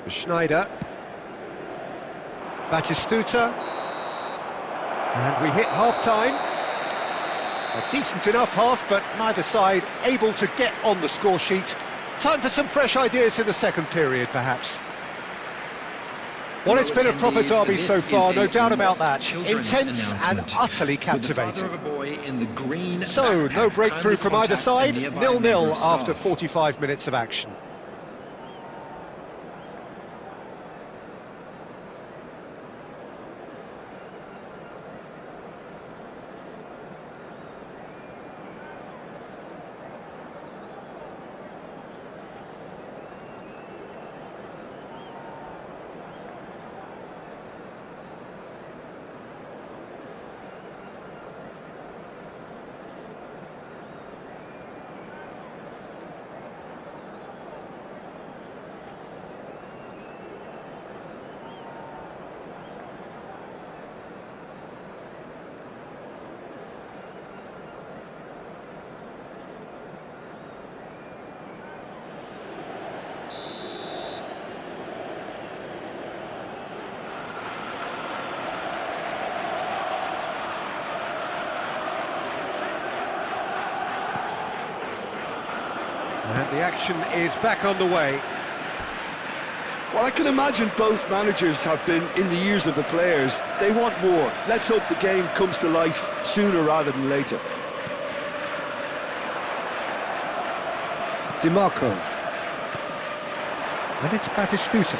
Schneider. Batistuta. And we hit half-time. A decent enough half, but neither side able to get on the score sheet. Time for some fresh ideas in the second period, perhaps. Well, it's been a proper derby so far, no doubt about that. Intense and utterly captivating. So, no breakthrough from either side, 0-0 after 45 minutes of action. And the action is back on the way. Well, I can imagine both managers have been in the ears of the players. They want more. Let's hope the game comes to life sooner rather than later. DiMarco. And it's Batistuta.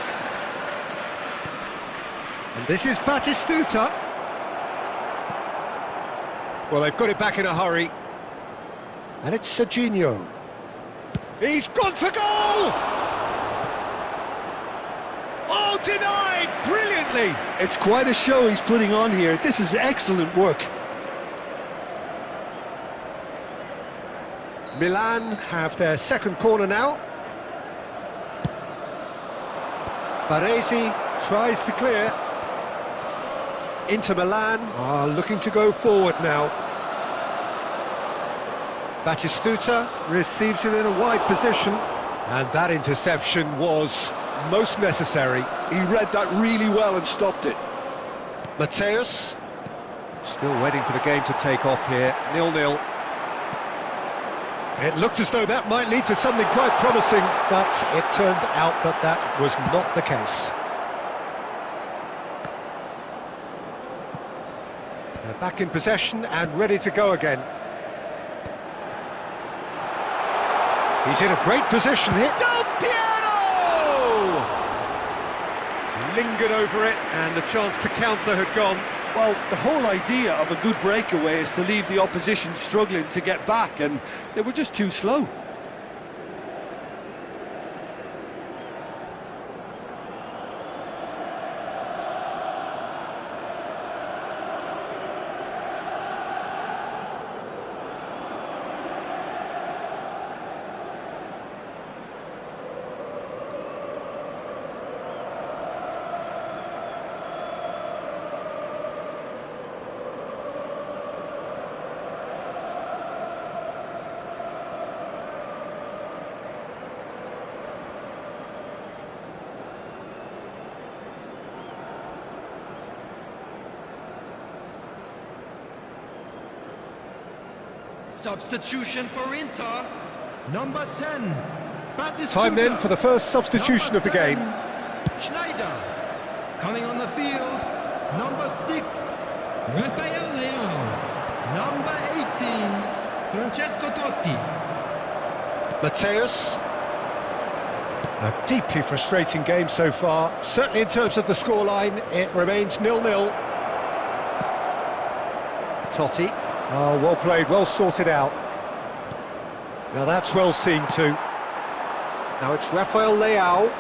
And this is Batistuta. Well, they've got it back in a hurry. And it's Serginho. He's gone for goal! Oh, denied! Brilliantly! It's quite a show he's putting on here. This is excellent work. Milan have their second corner now. Baresi tries to clear. Inter Milan are looking to go forward now. Batistuta receives it in a wide position, and that interception was most necessary. He read that really well and stopped it. Mateus still waiting for the game to take off here. 0-0. It looked as though that might lead to something quite promising, but it turned out that that was not the case. They're back in possession and ready to go again. He's in a great position here. Del Piero! Lingered over it, and the chance to counter had gone. Well, the whole idea of a good breakaway is to leave the opposition struggling to get back, and they were just too slow. Substitution for Inter, number 10. Batistuta. Time then for the first substitution of the game. Schneider. Coming on the field, number 6. Rafael Leão. Number 18. Francesco Totti. Mateus. A deeply frustrating game so far. Certainly in terms of the scoreline, it remains 0-0. Totti. Oh, well played, well sorted out. Now that's well seen too. Now it's Rafael Leão.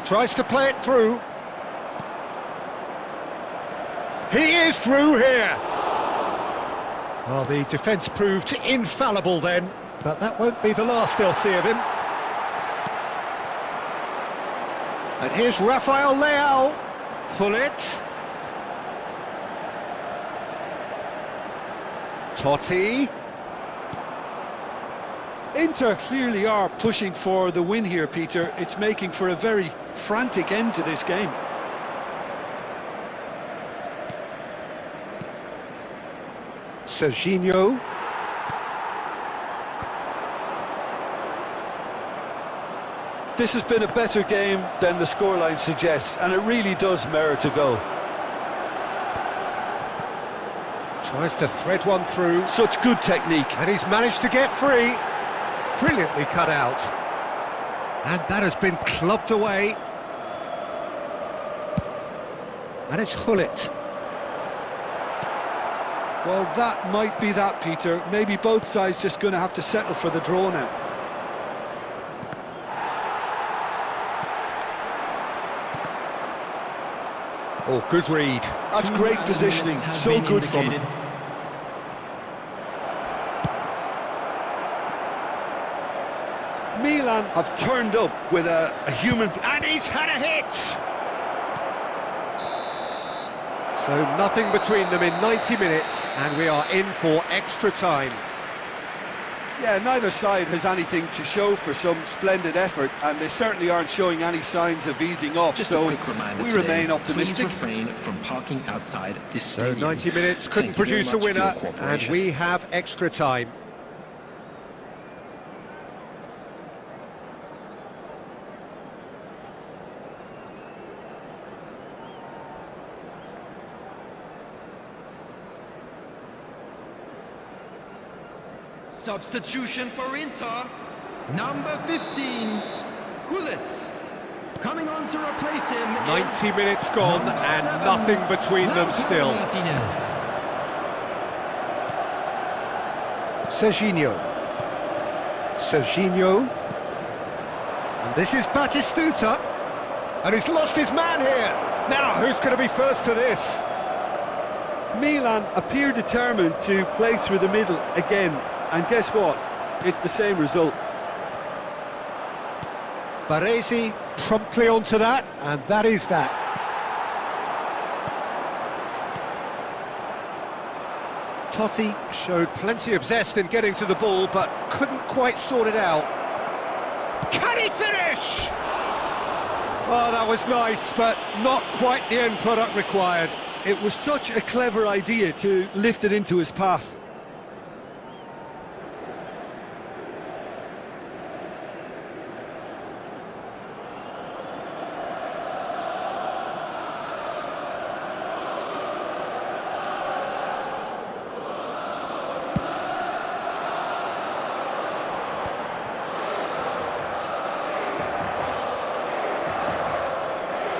Tries to play it through. He is through here. Well, the defence proved infallible then, but that won't be the last they'll see of him. And here's Rafael Leão. Hullet. Totti. Inter clearly are pushing for the win here, Peter. It's making for a very frantic end to this game. Serginho. This has been a better game than the scoreline suggests, and it really does merit a goal. Tries to thread one through. Such good technique. And he's managed to get free. Brilliantly cut out. And that has been clubbed away. And it's Hullet. Well, that might be that, Peter. Maybe both sides just going to have to settle for the draw now. Oh, good read. That's great positioning. So good from him. Milan have turned up with a human... And he's had a hit! So nothing between them in 90 minutes, and we are in for extra time. Yeah, neither side has anything to show for some splendid effort, and they certainly aren't showing any signs of easing off, Just so a quick reminder we today, remain optimistic. Please refrain from parking outside this So stadium. 90 minutes couldn't Thank you very produce a much for your winner, and cooperation. we have extra time. Substitution for Inter. Number 15, Gullit. Coming on to replace him. 90 minutes gone and 11, nothing between them still. Martinez. Serginho. And this is Batistuta. And he's lost his man here. Now, who's going to be first to this? Milan appear determined to play through the middle again, and guess what? It's the same result. Baresi promptly onto that, and that is that. Totti showed plenty of zest in getting to the ball, but couldn't quite sort it out. Can he finish? Oh, that was nice, but not quite the end product required. It was such a clever idea to lift it into his path.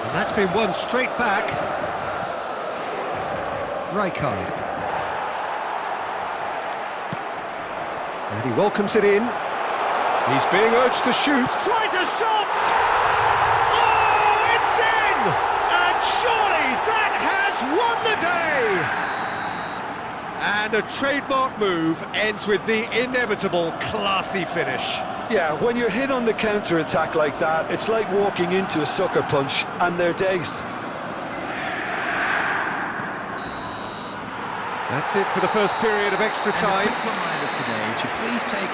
And that's been won straight back. Rijkaard. And he welcomes it in. He's being urged to shoot. Tries a shot! Oh, it's in! And surely that has won the day! And a trademark move ends with the inevitable classy finish. Yeah, when you're hit on the counter-attack like that, it's like walking into a sucker punch, and they're dazed. That's it for the first period of extra time.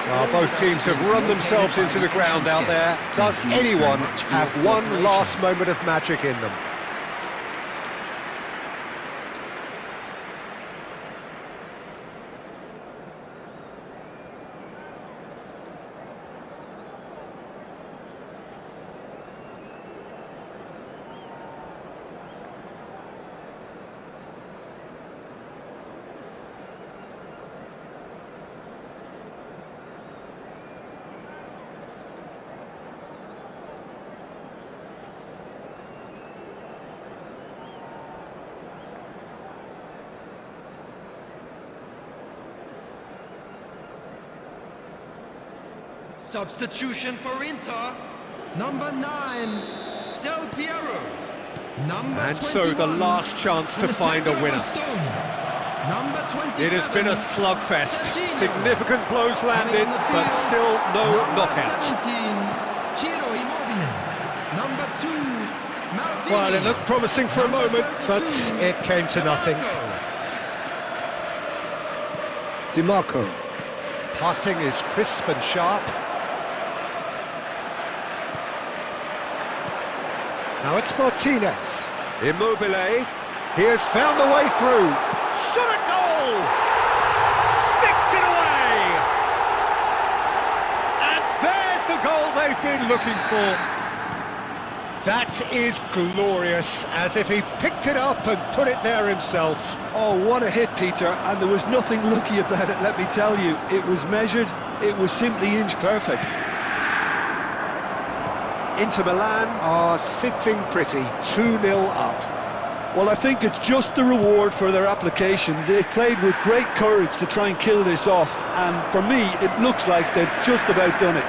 Well, both teams have run themselves into the ground out there. Does anyone have one last moment of magic in them? Substitution for Inter. Number 9, Del Piero. Number And so the last chance to find a winner. Number 27, It has been a slugfest. Significant blows landed, but still no knockout. 17, Ciro Immobile. Number 2, Maldini. Well, it looked promising for a moment, but it came to nothing. DiMarco. Passing is crisp and sharp. Now it's Martinez. Immobile. He has found the way through. Shot a goal! Sticks it away! And there's the goal they've been looking for. That is glorious, as if he picked it up and put it there himself. Oh, what a hit, Peter, and there was nothing lucky about it, let me tell you. It was measured, it was simply inch perfect. Inter Milan are sitting pretty, 2-0 up. Well, I think it's just the reward for their application. They've played with great courage to try and kill this off, and for me, it looks like they've just about done it.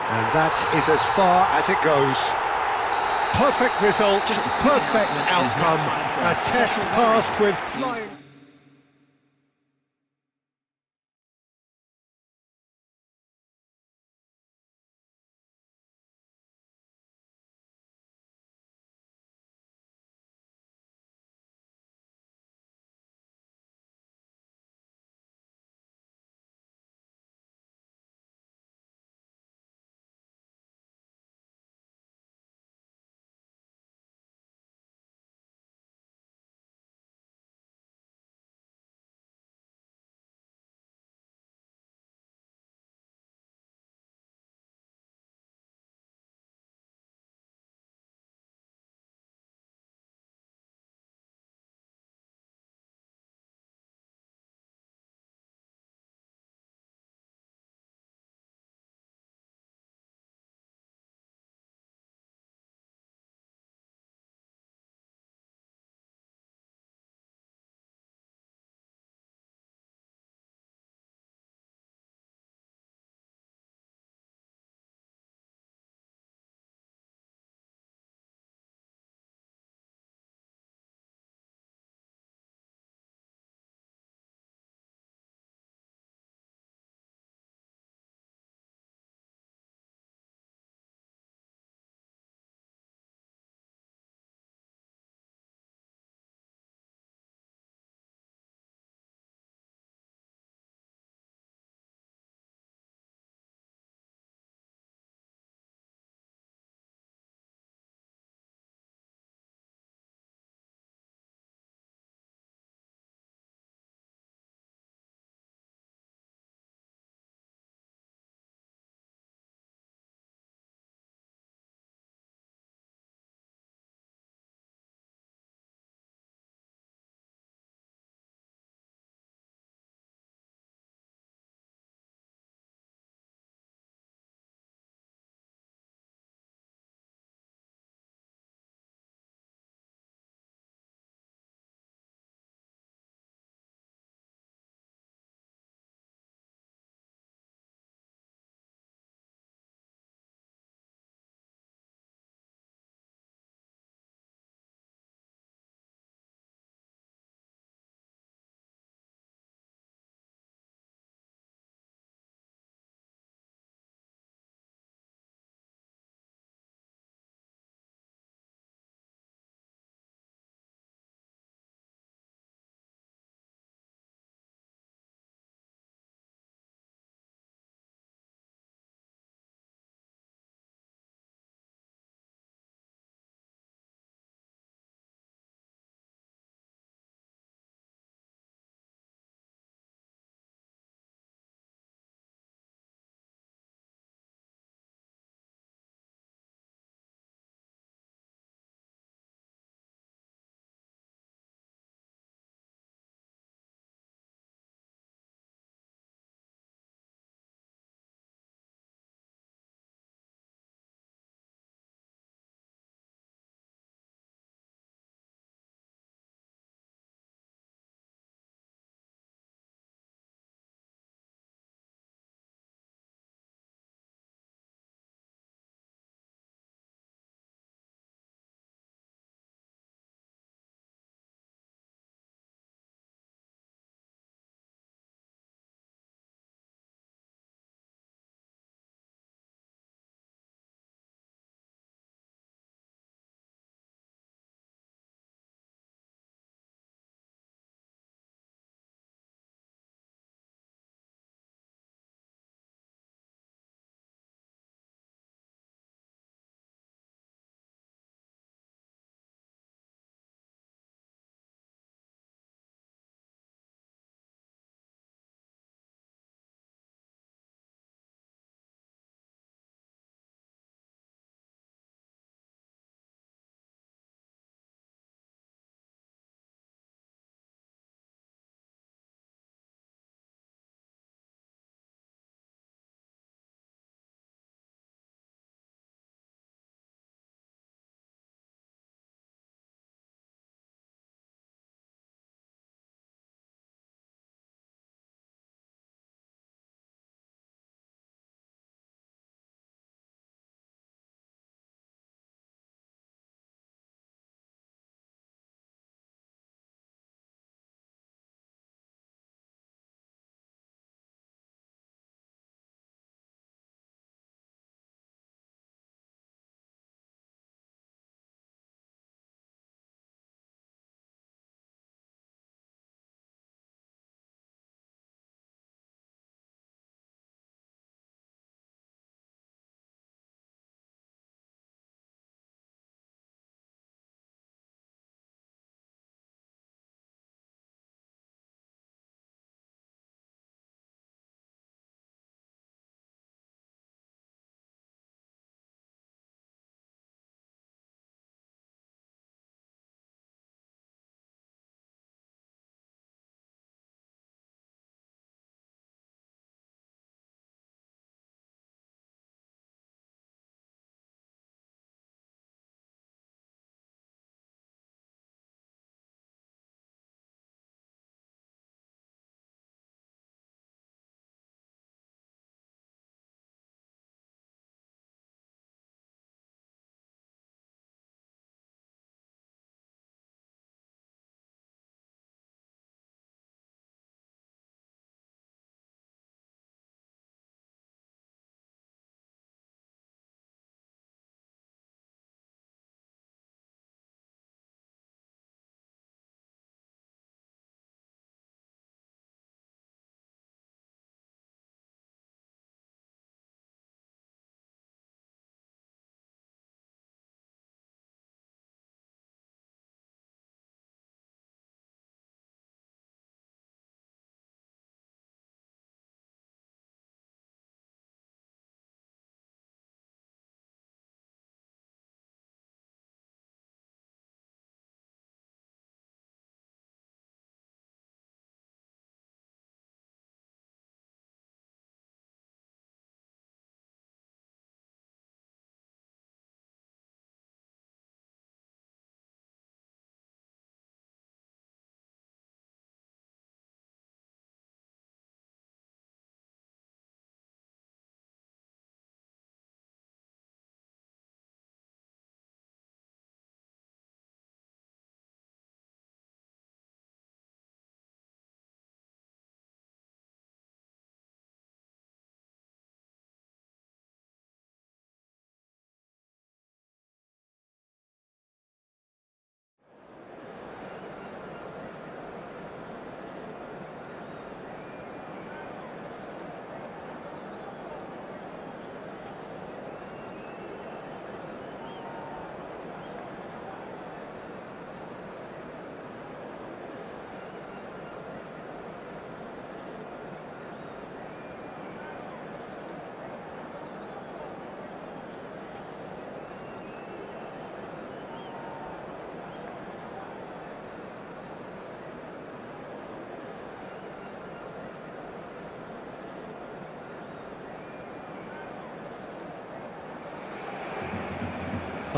And that is as far as it goes. Perfect result, perfect outcome, a test passed with flying...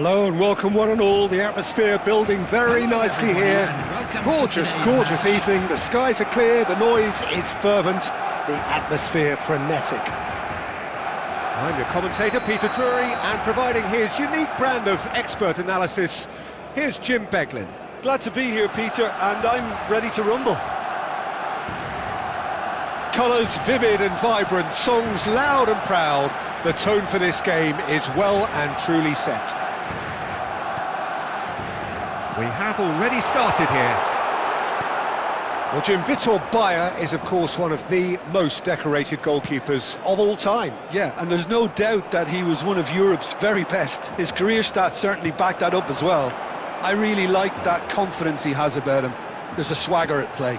Hello and welcome one and all. The atmosphere building very nicely here. Gorgeous, gorgeous evening. The skies are clear, the noise is fervent, the atmosphere frenetic. I'm your commentator, Peter Drury, and providing his unique brand of expert analysis, here's Jim Beglin. Glad to be here, Peter, and I'm ready to rumble. Colours vivid and vibrant, songs loud and proud. The tone for this game is well and truly set. We have already started here. Well, Jim, Vitor Bayer is, of course, one of the most decorated goalkeepers of all time. Yeah, and there's no doubt that he was one of Europe's very best. His career stats certainly back that up as well. I really like that confidence he has about him. There's a swagger at play.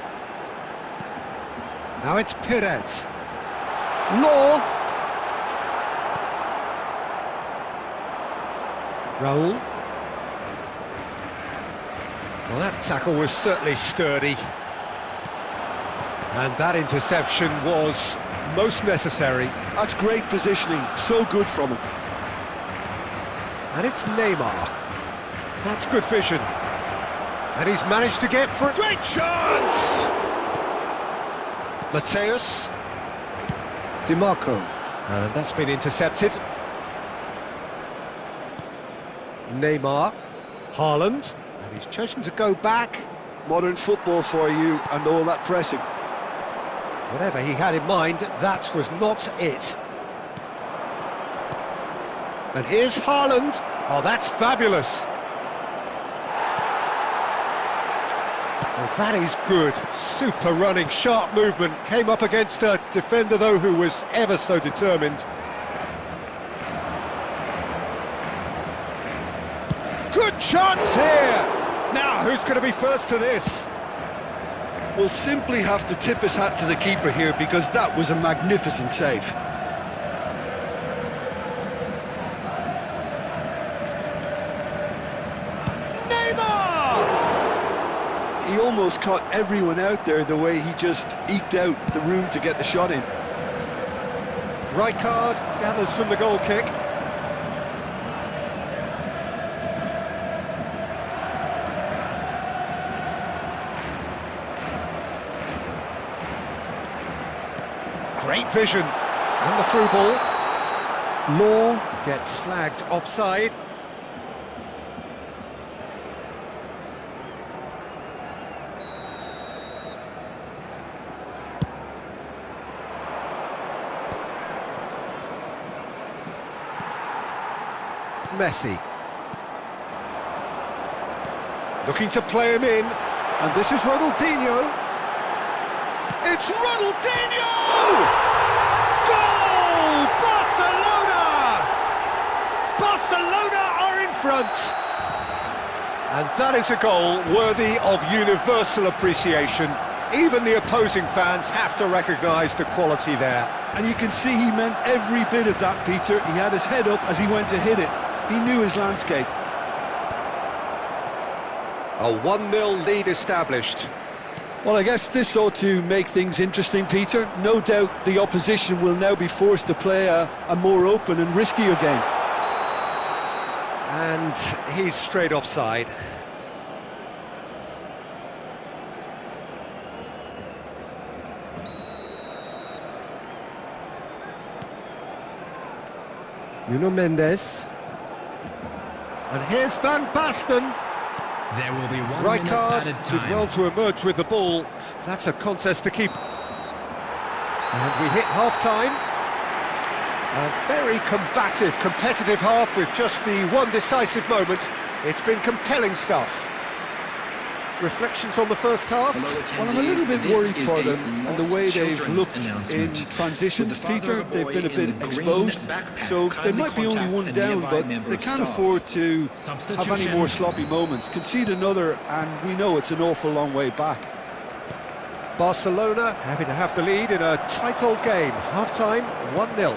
Now it's Perez. Law. Raul. Well, that tackle was certainly sturdy. And that interception was most necessary. That's great positioning, so good from him. And it's Neymar. That's good vision. And he's managed to get for a great chance! Mateus. DiMarco. And that's been intercepted. Neymar. Haaland. And he's chosen to go back. Modern football for you and all that pressing. Whatever he had in mind, that was not it. And here's Haaland. Oh, that's fabulous. Well, that is good. Super running, sharp movement. Came up against a defender, though, who was ever so determined. Good chance here! Now, who's going to be first to this? We'll simply have to tip his hat to the keeper here because that was a magnificent save. He almost caught everyone out there the way he just eked out the room to get the shot in. Rijkaard gathers from the goal kick. Great vision. And the through ball. Law gets flagged offside. Messi. Looking to play him in, and this is Ronaldinho. It's Ronaldinho! Goal! Barcelona! Barcelona are in front. And that is a goal worthy of universal appreciation. Even the opposing fans have to recognise the quality there. And you can see he meant every bit of that, Peter. He had his head up as he went to hit it. He knew his landscape. A 1-0 lead established. Well, I guess this ought to make things interesting, Peter. No doubt the opposition will now be forced to play a more open and riskier game. And he's straight offside. Nuno Mendes. And here's Van Basten. There will be 1 Rijkaard minute added did time. well to emerge with the ball. That's a contest to keep. And we hit half-time. A very combative, competitive half with just the one decisive moment. It's been compelling stuff. Reflections on the first half? Well, I'm a little bit worried for them and the way they've looked in transitions, Peter. They've been a bit exposed, so they might be only one down, but they can't afford to have any more sloppy moments. Concede another, and we know it's an awful long way back. Barcelona having to have the lead in a tight old game. Half-time, 1-0.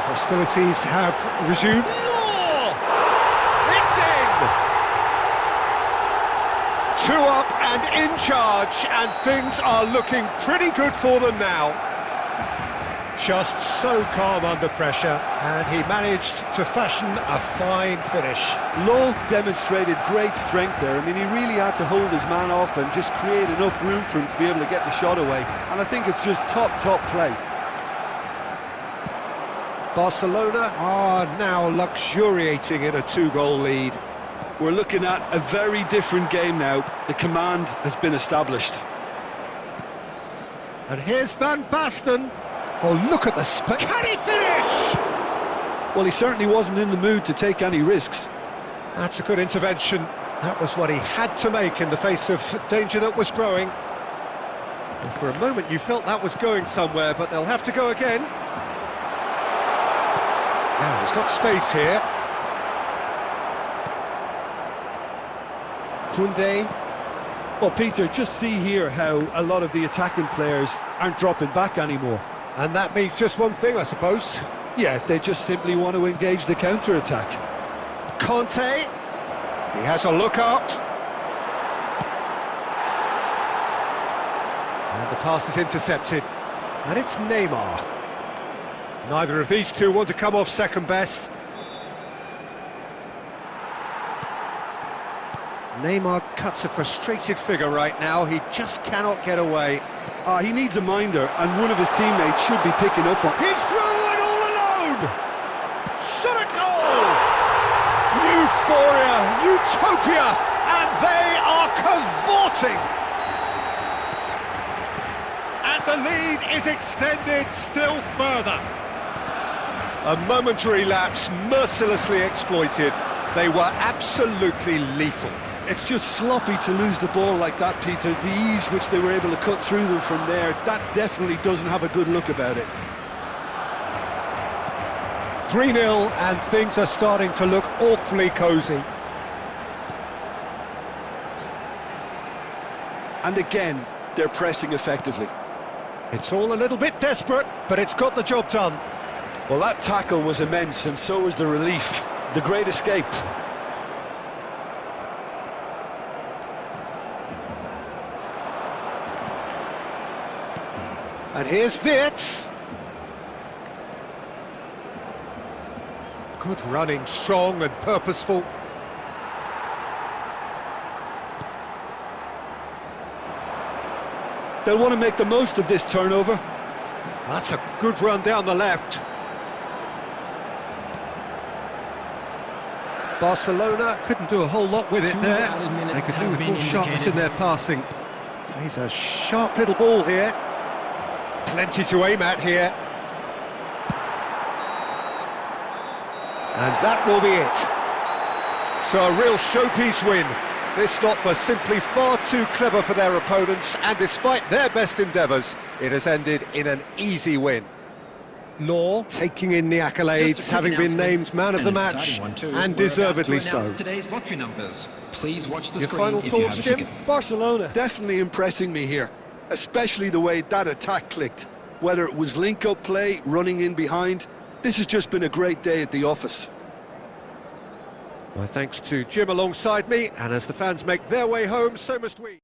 Hostilities have resumed. It's in! 2 up and in charge, and things are looking pretty good for them now. Just so calm under pressure, and he managed to fashion a fine finish. Law demonstrated great strength there. I mean, he really had to hold his man off and just create enough room for him to be able to get the shot away. And I think it's just top play. Barcelona are now luxuriating in a 2-goal lead. We're looking at a very different game now. The command has been established. And here's Van Basten. Oh, look at the space. Can he finish? Well, he certainly wasn't in the mood to take any risks. That's a good intervention. That was what he had to make in the face of danger that was growing. And for a moment you felt that was going somewhere, but they'll have to go again. Now he's got space here. Koundé. Well, Peter, just see here how a lot of the attacking players aren't dropping back anymore. And that means just one thing, I suppose. Yeah, they just simply want to engage the counter-attack. Conte. He has a look up. And the pass is intercepted. And it's Neymar. Neither of these two want to come off second best. Neymar cuts a frustrated figure right now. He just cannot get away. He needs a minder, and one of his teammates should be picking up on. He's through and all alone! Shot at goal! Euphoria, utopia, and they are cavorting! And the lead is extended still further. A momentary lapse mercilessly exploited. They were absolutely lethal. It's just sloppy to lose the ball like that, Peter. The ease which they were able to cut through them from there, that definitely doesn't have a good look about it. 3-0, and things are starting to look awfully cosy. And again, they're pressing effectively. It's all a little bit desperate, but it's got the job done. Well, that tackle was immense, and so was the relief. The great escape. And here's Wirtz. Good running, strong and purposeful. They'll want to make the most of this turnover. That's a good run down the left. Barcelona couldn't do a whole lot with it there. They could do with more sharpness in their passing. Plays a sharp little ball here. Plenty to aim at here. And that will be it. So a real showpiece win. This lot was simply far too clever for their opponents, and despite their best endeavours, it has ended in an easy win. Law taking in the accolades, having been named man of the match, and deservedly so. Today's lottery numbers. Please watch the Your screen final if you thoughts, have a Jim? ticket. Barcelona definitely impressing me here, especially the way that attack clicked. Whether it was link-up play, running in behind, this has just been a great day at the office. My thanks to Jim alongside me, and as the fans make their way home, so must we.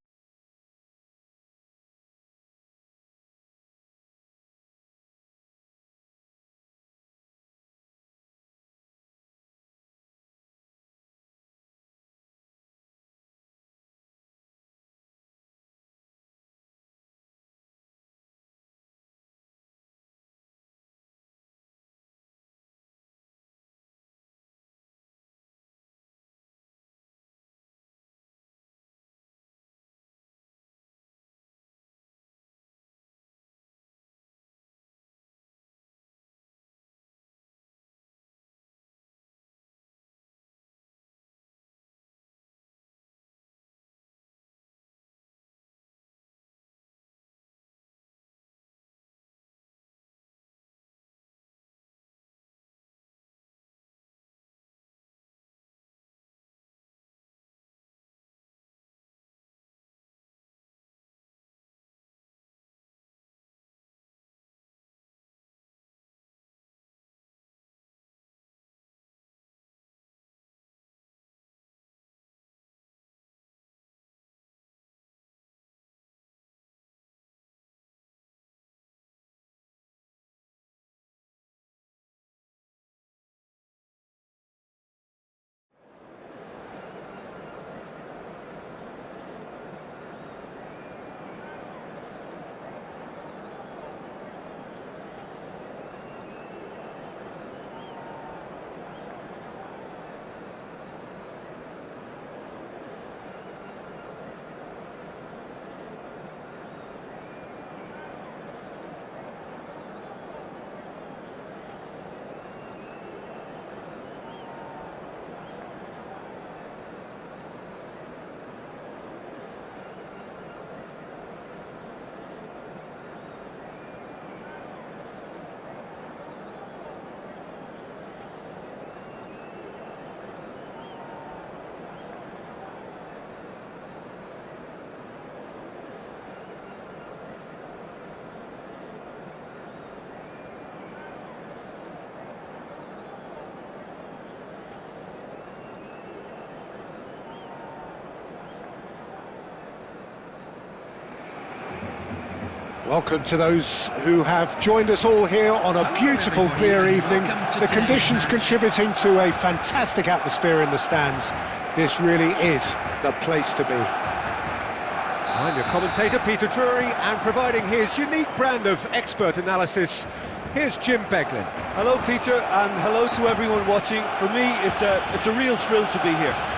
Welcome to those who have joined us all here on a beautiful, clear evening. The conditions contributing to a fantastic atmosphere in the stands. This really is the place to be. I'm your commentator, Peter Drury, and providing his unique brand of expert analysis, here's Jim Beglin. Hello, Peter, and hello to everyone watching. For me, it's a real thrill to be here.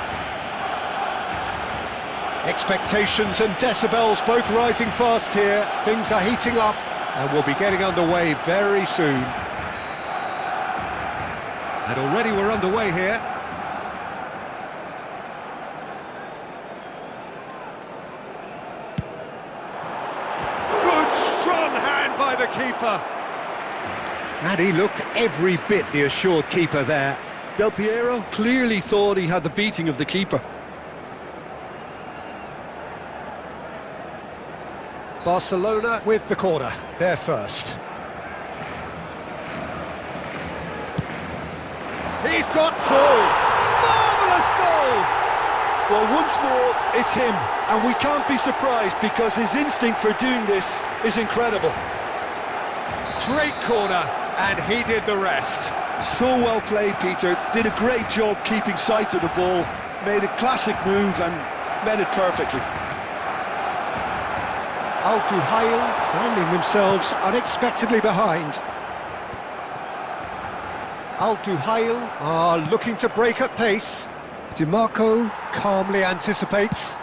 Expectations and decibels both rising fast here. Things are heating up and we'll be getting underway very soon. And already we're underway here. Good strong hand by the keeper. And he looked every bit the assured keeper there. Del Piero clearly thought he had the beating of the keeper. Barcelona with the corner, they're first. He's got full! Marvellous goal! Well, once more, it's him, and we can't be surprised because his instinct for doing this is incredible. Great corner, and he did the rest. So well played, Peter. Did a great job keeping sight of the ball, made a classic move and met it perfectly. Al Duhail finding themselves unexpectedly behind. Al Duhail are looking to break at pace. DiMarco calmly anticipates.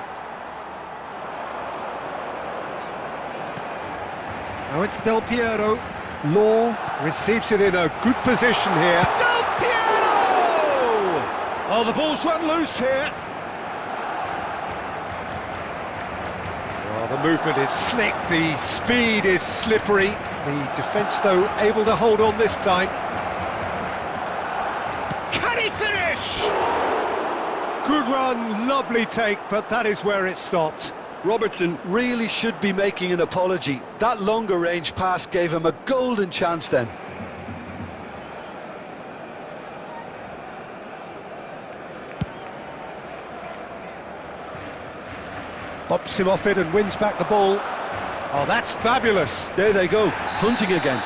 Now it's Del Piero. Law receives it in a good position here. Del Piero! Oh, the ball's run loose here. The movement is slick, the speed is slippery. The defence, though, able to hold on this time. Can he finish? Good run, lovely take, but that is where it stopped. Robertson really should be making an apology. That longer range pass gave him a golden chance then. Bops him off it and wins back the ball. Oh, that's fabulous. There they go, hunting again.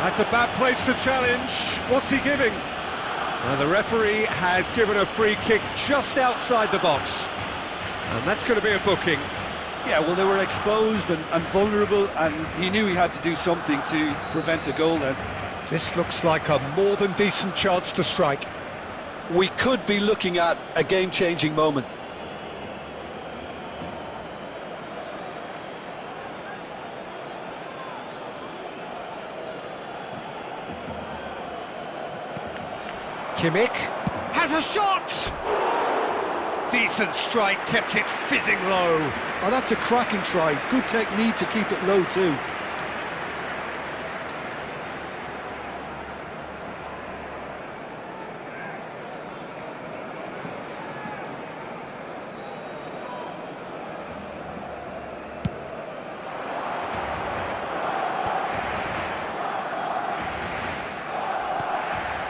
That's a bad place to challenge. What's he giving? Well, the referee has given a free kick just outside the box. And that's going to be a booking. Yeah, well, they were exposed and vulnerable, and he knew he had to do something to prevent a goal then. This looks like a more than decent chance to strike. We could be looking at a game-changing moment. Kimmich has a shot! Decent strike, kept it fizzing low. Oh, that's a cracking try. Good technique to keep it low too.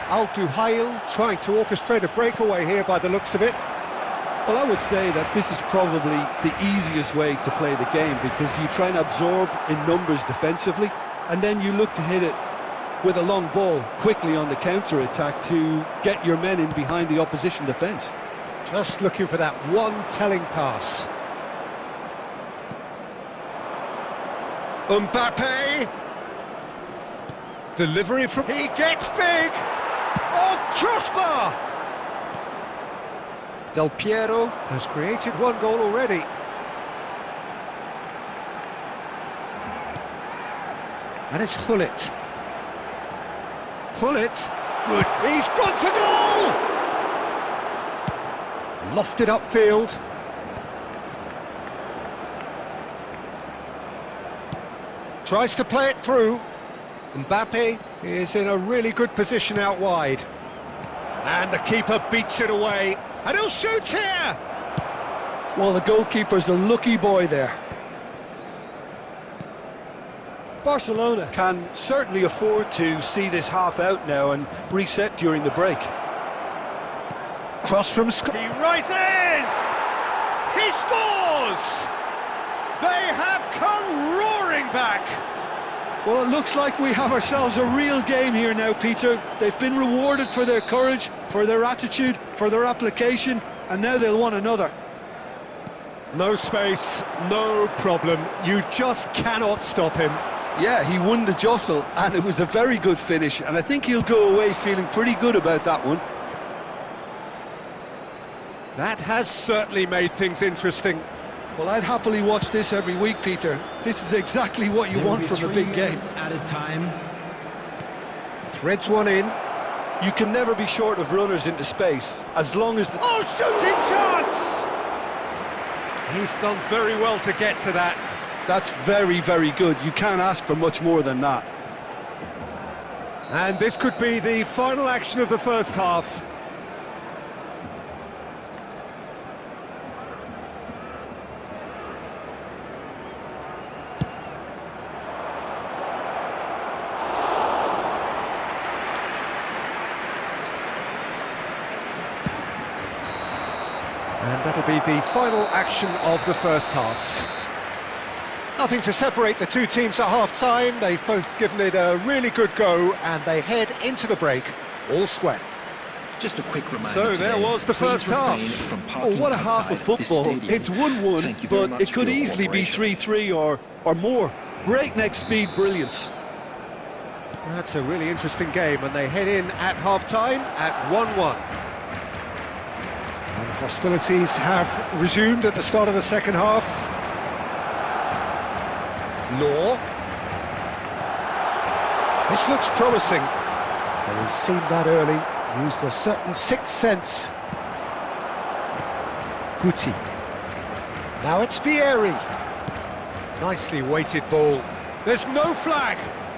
Al Duhail trying to orchestrate a breakaway here by the looks of it. Well, I would say that this is probably the easiest way to play the game because you try and absorb in numbers defensively and then you look to hit it with a long ball quickly on the counter-attack to get your men in behind the opposition defence. Just looking for that one telling pass. Mbappe! Delivery from... He gets big! Oh, crossbar! Del Piero has created one goal already. And it's Gullit. Gullit, good, he's gone for goal! Lofted upfield. Tries to play it through. Mbappe is in a really good position out wide. And the keeper beats it away. And he'll shoot here! Well, the goalkeeper's a lucky boy there. Barcelona can certainly afford to see this half out now and reset during the break. Cross from Scott. He rises! He scores! They have come roaring back. Well, it looks like we have ourselves a real game here now, Peter. They've been rewarded for their courage, for their attitude, for their application, and now they'll want another. No space, no problem. You just cannot stop him. Yeah, he won the jostle, and it was a very good finish, and I think he'll go away feeling pretty good about that one. That has certainly made things interesting. Well, I'd happily watch this every week, Peter. This is exactly what you want from a big game. At a time. Threads one in. You can never be short of runners into space, as long as the... Oh, shooting chance! He's done very well to get to that. That's very, very good. You can't ask for much more than that. And this could be the final action of the first half. And that'll be the final action of the first half. Nothing to separate the two teams at half-time. They've both given it a really good go, and they head into the break all square. Just a quick reminder. So there was the first half. Oh, what a half of football. It's 1-1, but it could easily be 3-3 or more. Breakneck speed brilliance. That's a really interesting game, and they head in at half-time at 1-1. And hostilities have resumed at the start of the second half. Law. This looks promising. And he's seen that early, used a certain sixth sense. Guti. Now it's Vieri. Nicely weighted ball. There's no flag.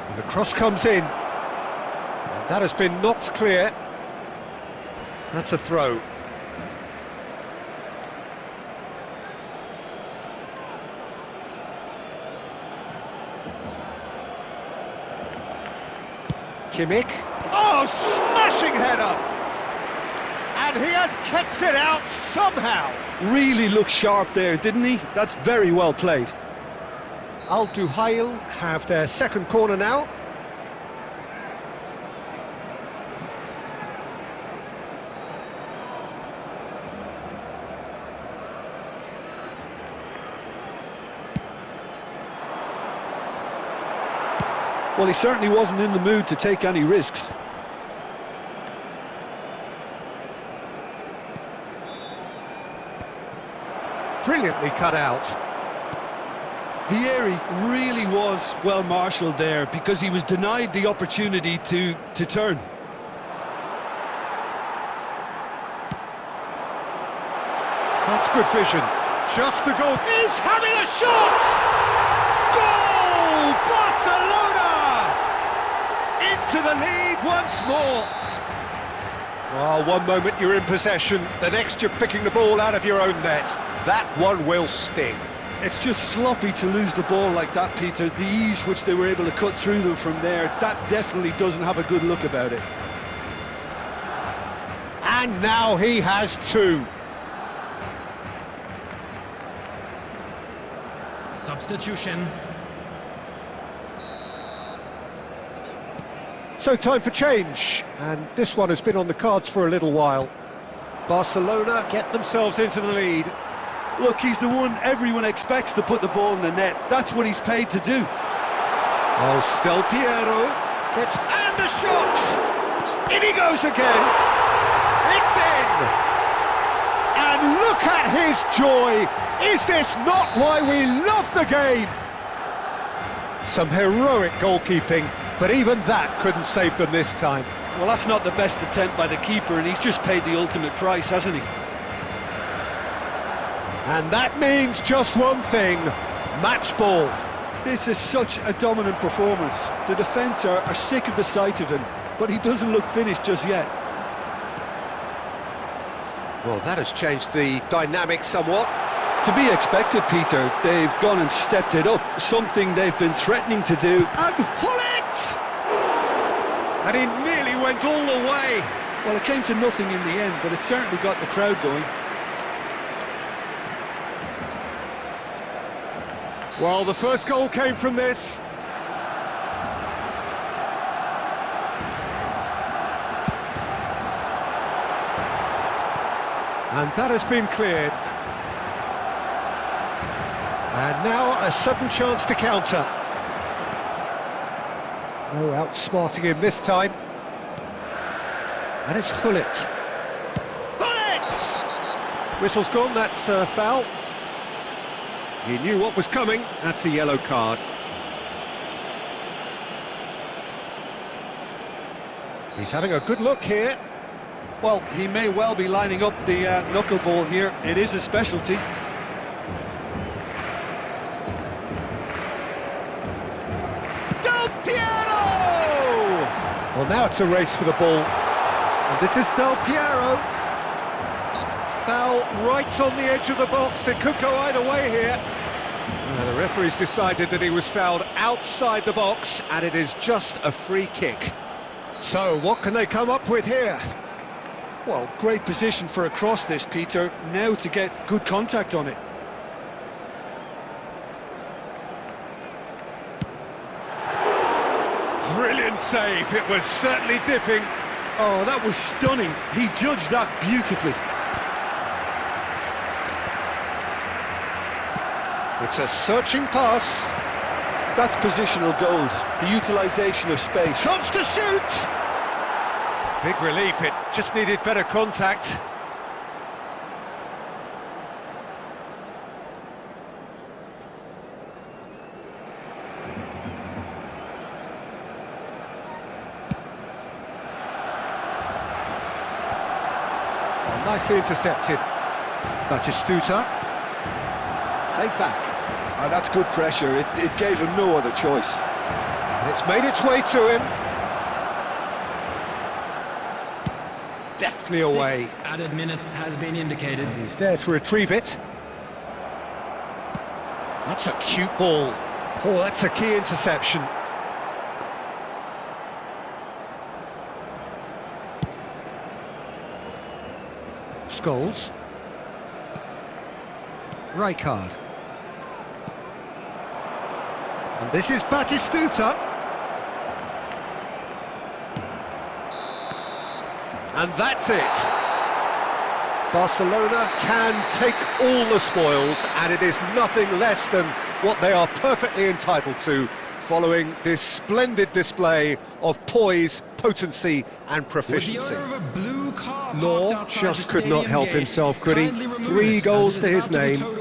And the cross comes in. And that has been knocked clear. That's a throw. Kimmich. Oh, smashing header! And he has kept it out somehow. Really looked sharp there, didn't he? That's very well played. Al Duhail have their second corner now. Well, he certainly wasn't in the mood to take any risks. Brilliantly cut out. Vieri really was well marshalled there because he was denied the opportunity to turn. That's good vision. Just the goal. He's having a shot! Goal! Barcelona! Into the lead once more. Well, one moment you're in possession, the next you're picking the ball out of your own net. That one will sting. It's just sloppy to lose the ball like that, Peter. The ease which they were able to cut through them from there, that definitely doesn't have a good look about it. And now he has two. Substitution. So time for change, and this one has been on the cards for a little while. Barcelona get themselves into the lead. Look, he's the one everyone expects to put the ball in the net. That's what he's paid to do. Oh, still Piero gets, and the shot! In he goes again. It's in! And look at his joy! Is this not why we love the game? Some heroic goalkeeping, but even that couldn't save them this time. Well, that's not the best attempt by the keeper, and he's just paid the ultimate price, hasn't he? And that means just one thing, match ball. This is such a dominant performance. The defence are sick of the sight of him, but he doesn't look finished just yet. Well, that has changed the dynamic somewhat. To be expected, Peter. They've gone and stepped it up, something they've been threatening to do. And Hullet! And he nearly went all the way. Well, it came to nothing in the end, but it certainly got the crowd going. Well, the first goal came from this. And that has been cleared. And now a sudden chance to counter. No outsmarting him this time. And it's Gullit. Gullit! Whistle's gone, that's a foul. He knew what was coming, that's a yellow card. He's having a good look here. Well, he may well be lining up the knuckleball here. It is a specialty. Del Piero! Well, now it's a race for the ball. And this is Del Piero. Foul right on the edge of the box. It could go either way here. The referee's decided that he was fouled outside the box, and it is just a free kick. So, what can they come up with here? Well, great position for a cross this, Peter. Now to get good contact on it. Brilliant save. It was certainly dipping. Oh, that was stunning. He judged that beautifully. It's a searching pass. That's positional gold, the utilisation of space. Chance to shoot! Big relief, it just needed better contact. Well, nicely intercepted. Batistuta. Take back. That's good pressure. It gave him no other choice. And it's made its way to him. Deftly away. 6 added minutes has been indicated. And he's there to retrieve it. That's a cute ball. Oh, that's a key interception. Scholes. Rijkaard. And this is Batistuta. And that's it. Barcelona can take all the spoils, and it is nothing less than what they are perfectly entitled to, following this splendid display of poise, potency and proficiency. Law just could not help himself, could he? 3 goals to his name.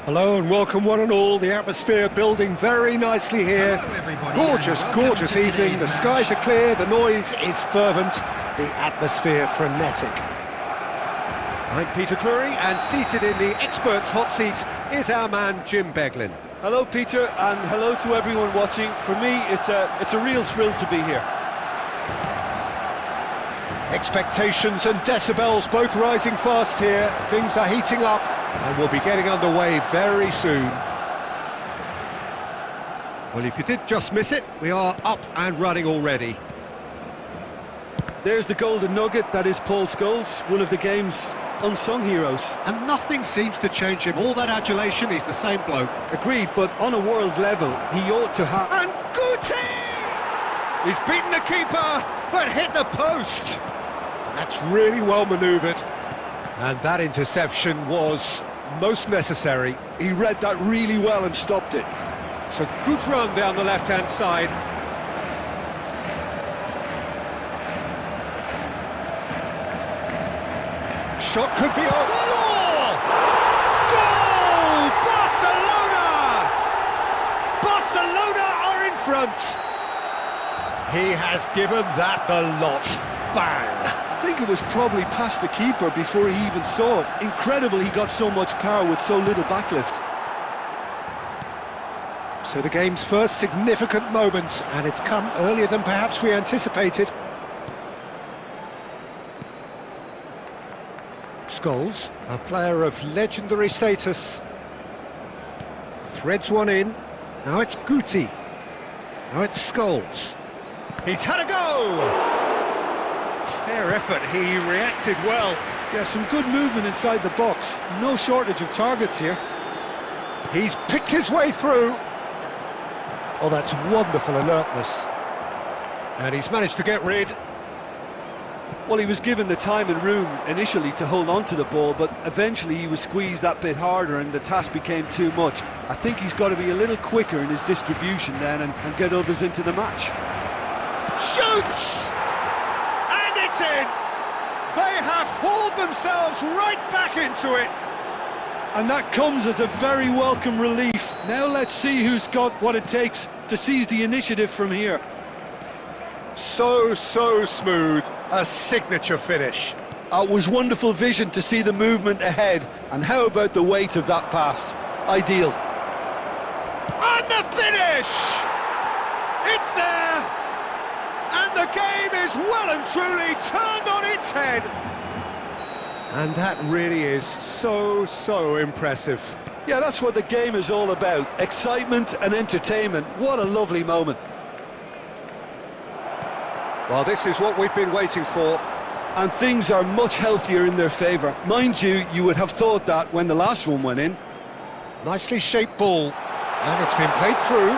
Hello and welcome one and all. The atmosphere building very nicely here. Hello, everybody, Gorgeous, and welcome gorgeous to evening. today's The match. skies are clear, the noise is fervent, the atmosphere frenetic. I'm Peter Drury, and seated in the experts' hot seat is our man Jim Beglin. Hello, Peter, and hello to everyone watching. For me, it's a real thrill to be here. Expectations and decibels both rising fast here. Things are heating up and we'll be getting underway very soon. Well, if you did just miss it, we are up and running already. There's the golden nugget, that is Paul Scholes, one of the game's unsung heroes. And nothing seems to change him. All that adulation, he's the same bloke. Agreed, but on a world level, he ought to have... And Guti! He's beaten the keeper, but hit the post. That's really well manoeuvred. And that interception was most necessary. He read that really well and stopped it. It's a good run down the left-hand side. Shot could be on. Oh! Goal! Barcelona! Barcelona are in front. He has given that the lot. Bang! I think it was probably past the keeper before he even saw it. Incredible he got so much power with so little backlift. So the game's first significant moment, and it's come earlier than perhaps we anticipated. Scholes, a player of legendary status, threads one in. Now it's Guti. Now it's Scholes. He's had a go! Fair effort, he reacted well. Yeah, some good movement inside the box. No shortage of targets here. He's picked his way through. Oh, that's wonderful alertness. And he's managed to get rid. Well, he was given the time and room initially to hold on to the ball, but eventually he was squeezed that bit harder and the task became too much. I think he's got to be a little quicker in his distribution then and get others into the match. Shoots! And it's in! They have hauled themselves right back into it. And that comes as a very welcome relief. Now let's see who's got what it takes to seize the initiative from here. So smooth. A signature finish. It was wonderful vision to see the movement ahead. And how about the weight of that pass? Ideal. And the finish! It's there! And the game is well and truly turned on its head. And that really is so impressive. Yeah, that's what the game is all about. Excitement and entertainment. What a lovely moment. Well, this is what we've been waiting for. And things are much healthier in their favour. Mind you, you would have thought that when the last one went in. Nicely shaped ball. And it's been played through.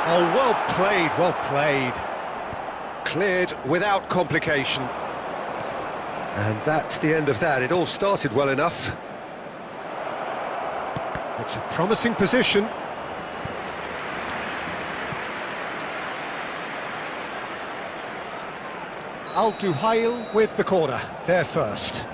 Oh, well played, well played. Cleared without complication. And that's the end of that. It all started well enough. It's a promising position. Al-Duhail with the corner, there first.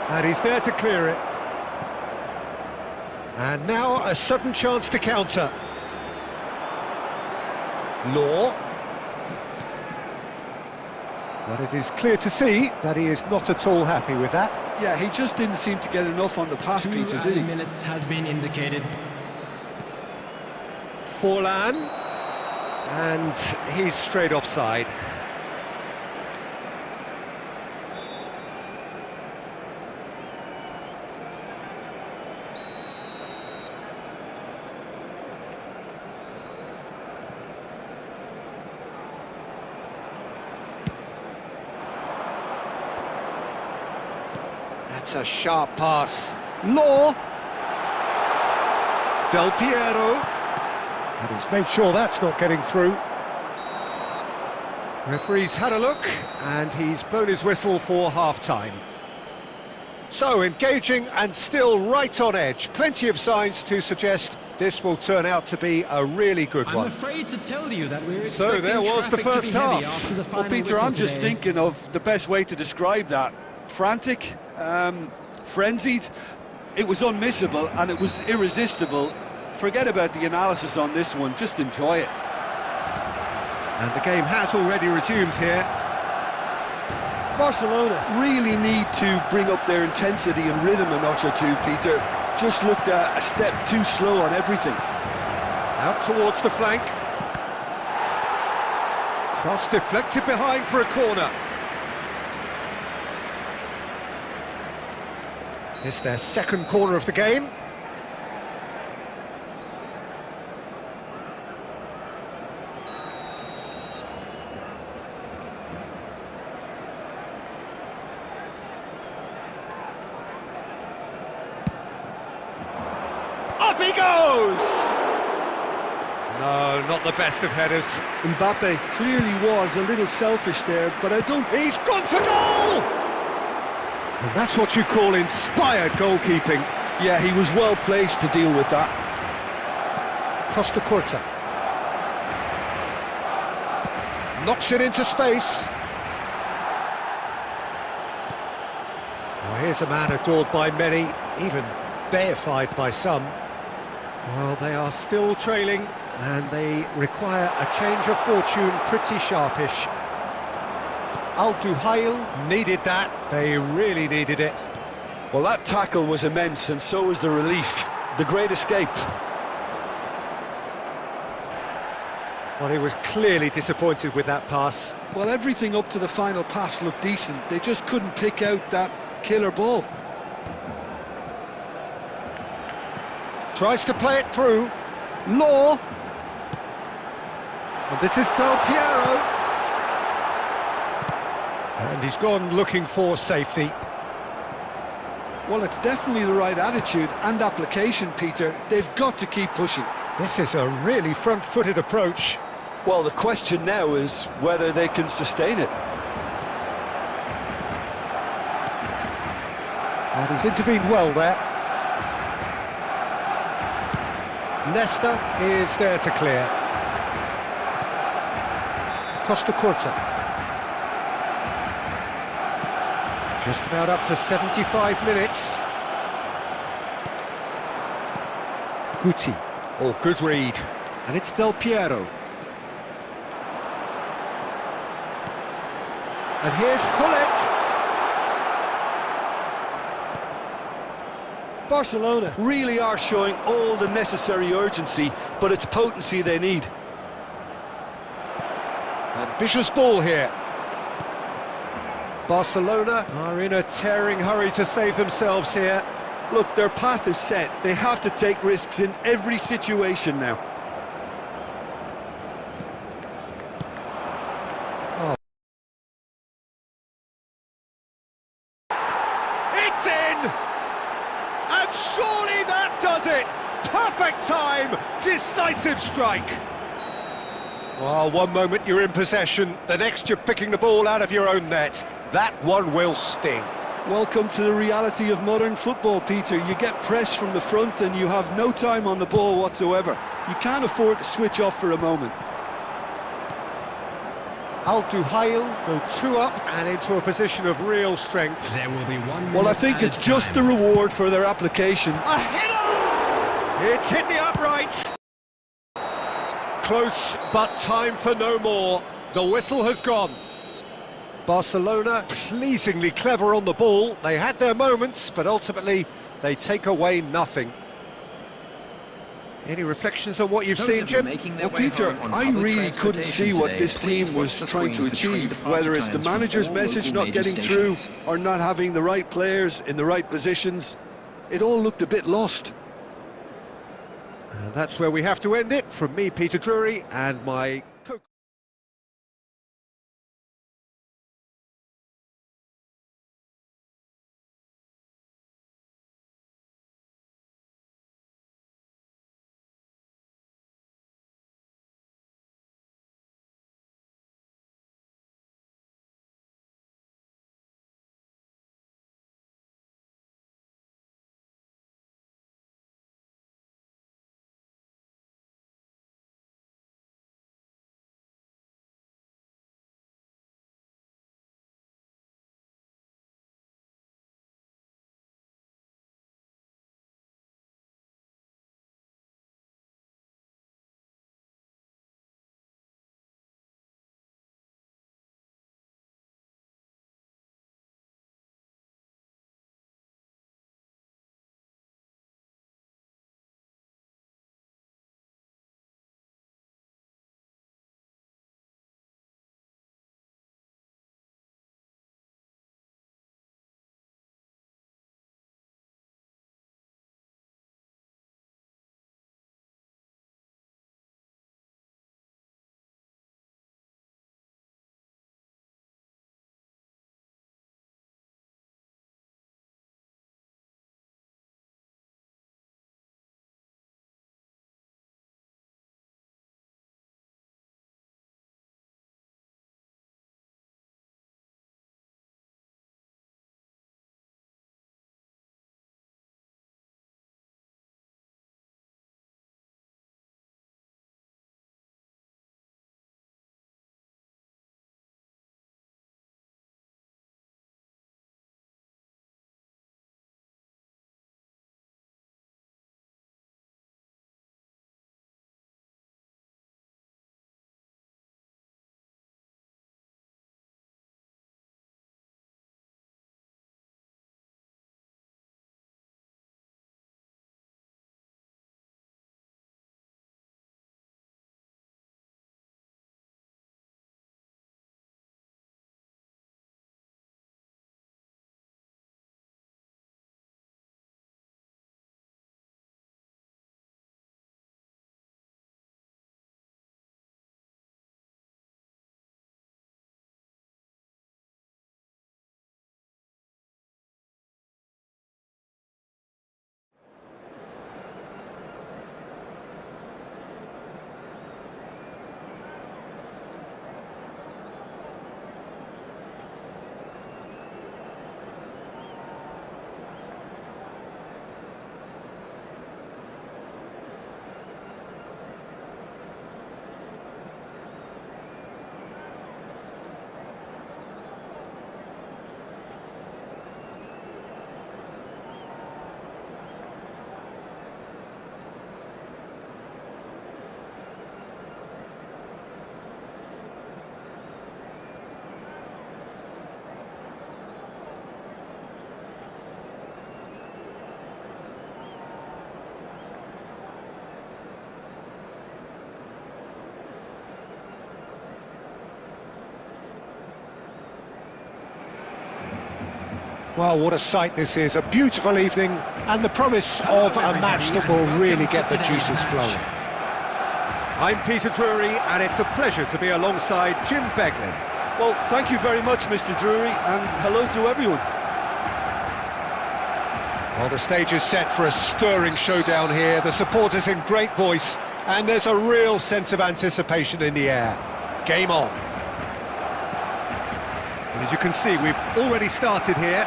And he's there to clear it. And now a sudden chance to counter. Law. But it is clear to see that he is not at all happy with that. Yeah, he just didn't seem to get enough on the pass, Peter, did he? 2 minutes has been indicated. Forlan. And he's straight offside. That's a sharp pass. Law. Del Piero. And he's made sure that's not getting through. Referee's had a look, and he's blown his whistle for half-time. So, engaging and still right on edge. Plenty of signs to suggest This will turn out to be a really good I'm one. afraid to tell you that we're So expecting there was the traffic to first be heavy half. after the final Well, Peter, whistle I'm just today. thinking of the best way to describe that. Frantic, frenzied. It was unmissable and it was irresistible. Forget about the analysis on this one, just enjoy it. And the game has already resumed here. Barcelona really need to bring up their intensity and rhythm a notch or two, Peter. Just looked a step too slow on everything. Out towards the flank. Cross deflected behind for a corner. It's their second corner of the game. Up he goes! No, not the best of headers. Mbappe clearly was a little selfish there, but I don't... He's gone for goal! And that's what you call inspired goalkeeping. Yeah, he was well placed to deal with that. Costa Curta. Knocks it into space. Well, here's a man adored by many, even deified by some. Well, they are still trailing, and they require a change of fortune pretty sharpish. Al Duhail needed that, they really needed it. Well, that tackle was immense, and so was the relief. The great escape. Well, he was clearly disappointed with that pass. Well, everything up to the final pass looked decent. They just couldn't pick out that killer ball. Tries to play it through. Law. And this is Del Piero. And he's gone looking for safety. Well, it's definitely the right attitude and application, Peter. They've got to keep pushing. This is a really front-footed approach. Well, the question now is whether they can sustain it. And he's intervened well there. Nesta is there to clear. Costa Curta. Just about up to 75 minutes. Guti. Oh, good read. And it's Del Piero. And here's Hullet. Barcelona really are showing all the necessary urgency, but it's potency they need. Ambitious ball here. Barcelona are in a tearing hurry to save themselves here. Look, their path is set. They have to take risks in every situation now. It's in! And surely that does it! Perfect time! Decisive strike! Well, one moment you're in possession, the next you're picking the ball out of your own net. That one will sting. Welcome to the reality of modern football, Peter. You get pressed from the front and you have no time on the ball whatsoever. You can't afford to switch off for a moment. Al Duhail go two up and into a position of real strength. There will be 1 minute. Well, I think it's just the reward for their application. A header! It's hit the upright. Close, but time for no more. The whistle has gone. Barcelona pleasingly clever on the ball. They had their moments, but ultimately they take away nothing. Any reflections on what you've seen, Jim? Well, Peter, I really couldn't see what this team was trying to achieve, whether it's the manager's message not getting through or not having the right players in the right positions. It all looked a bit lost. And that's where we have to end it. From me, Peter Drury, and my Well, what a sight this is, a beautiful evening, and the promise of a match that will really get the juices flowing. I'm Peter Drury, and it's a pleasure to be alongside Jim Beglin. Well, thank you very much, Mr. Drury, and hello to everyone. Well, the stage is set for a stirring showdown here, the supporters in great voice, and there's a real sense of anticipation in the air. Game on. And as you can see, we've already started here.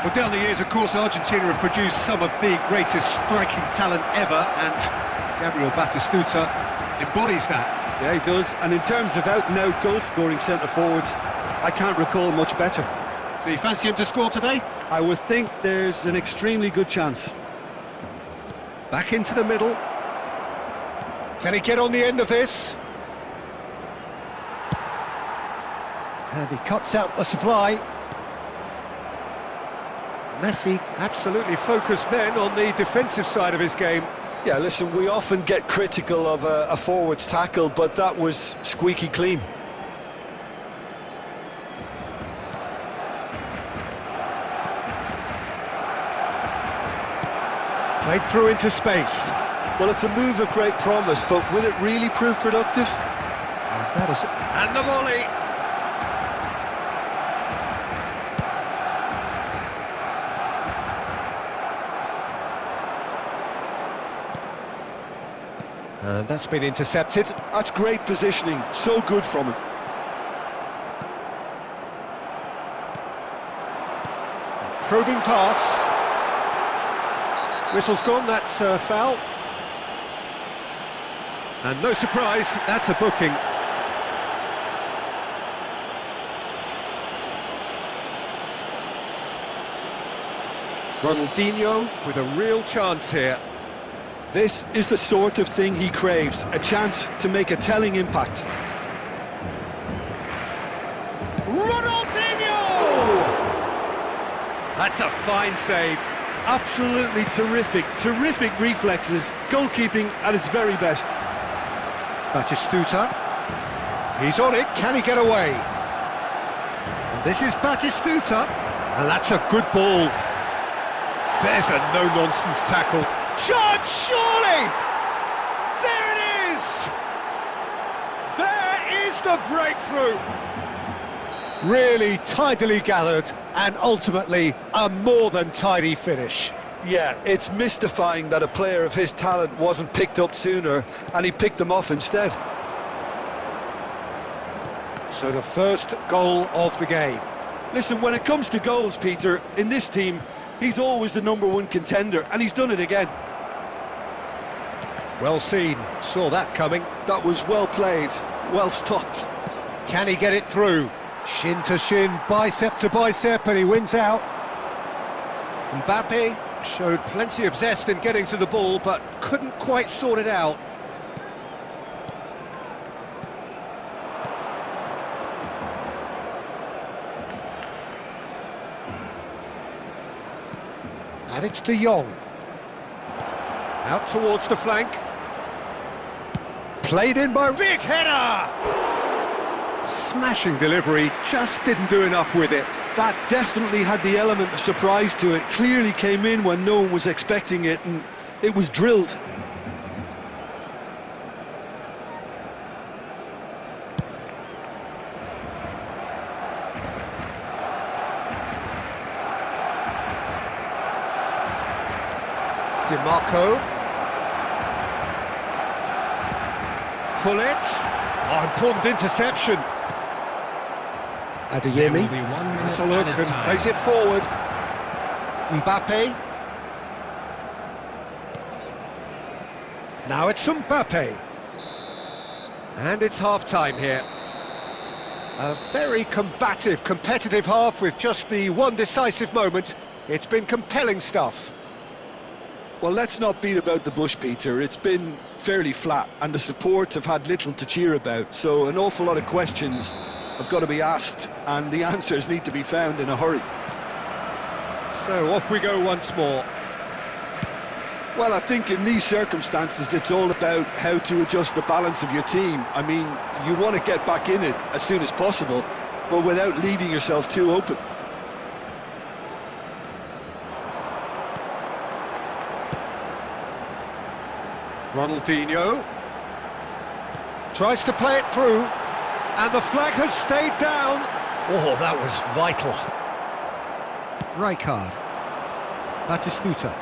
Well, down the years, of course, Argentina have produced some of the greatest striking talent ever, and Gabriel Batistuta embodies that. Yeah, he does, and in terms of out-and-out goal-scoring centre-forwards, I can't recall much better. So you fancy him to score today? I would think there's an extremely good chance. Back into the middle. Can he get on the end of this? And he cuts out the supply. Messi absolutely focused then on the defensive side of his game. Yeah, listen, we often get critical of a forward's tackle, but that was squeaky clean. Played through into space. Well, it's a move of great promise, but will it really prove productive? And the volley. And that's been intercepted. That's great positioning, so good from him. Probing pass. Whistle's gone, that's a foul. And no surprise, that's a booking. Ronaldinho with a real chance here. This is the sort of thing he craves, a chance to make a telling impact. Ronaldinho! That's a fine save. Absolutely terrific reflexes, goalkeeping at its very best. Batistuta. He's on it, can he get away? And this is Batistuta, and that's a good ball. There's a no-nonsense tackle. Shot, surely! There it is! There is the breakthrough! Really tidily gathered, and ultimately a more than tidy finish. Yeah, it's mystifying that a player of his talent wasn't picked up sooner, and he picked them off instead. So the first goal of the game. Listen, when it comes to goals, Peter, in this team, he's always the #1 contender, and he's done it again. Well seen, saw that coming. That was well played, well stopped. Can he get it through? Shin to shin, bicep to bicep, and he wins out. Mbappe showed plenty of zest in getting to the ball, but couldn't quite sort it out. And it's De Jong. Out towards the flank. Played in by big header! Smashing delivery, just didn't do enough with it. That definitely had the element of surprise to it. Clearly came in when no one was expecting it, and it was drilled. DiMarco. Hullet. Oh, important interception. Adeyemi. Has a look and plays it forward. Mbappe. Now it's Mbappe. And it's half-time here. A very combative, competitive half with just the one decisive moment. It's been compelling stuff. Well, let's not beat about the bush, Peter. It's been fairly flat, and the support have had little to cheer about, so an awful lot of questions have got to be asked, and the answers need to be found in a hurry. So off we go once more. Well, I think in these circumstances it's all about how to adjust the balance of your team. I mean, you want to get back in it as soon as possible, but without leaving yourself too open. Ronaldinho tries to play it through, and the flag has stayed down. Oh, that was vital. Rijkaard, Batistuta.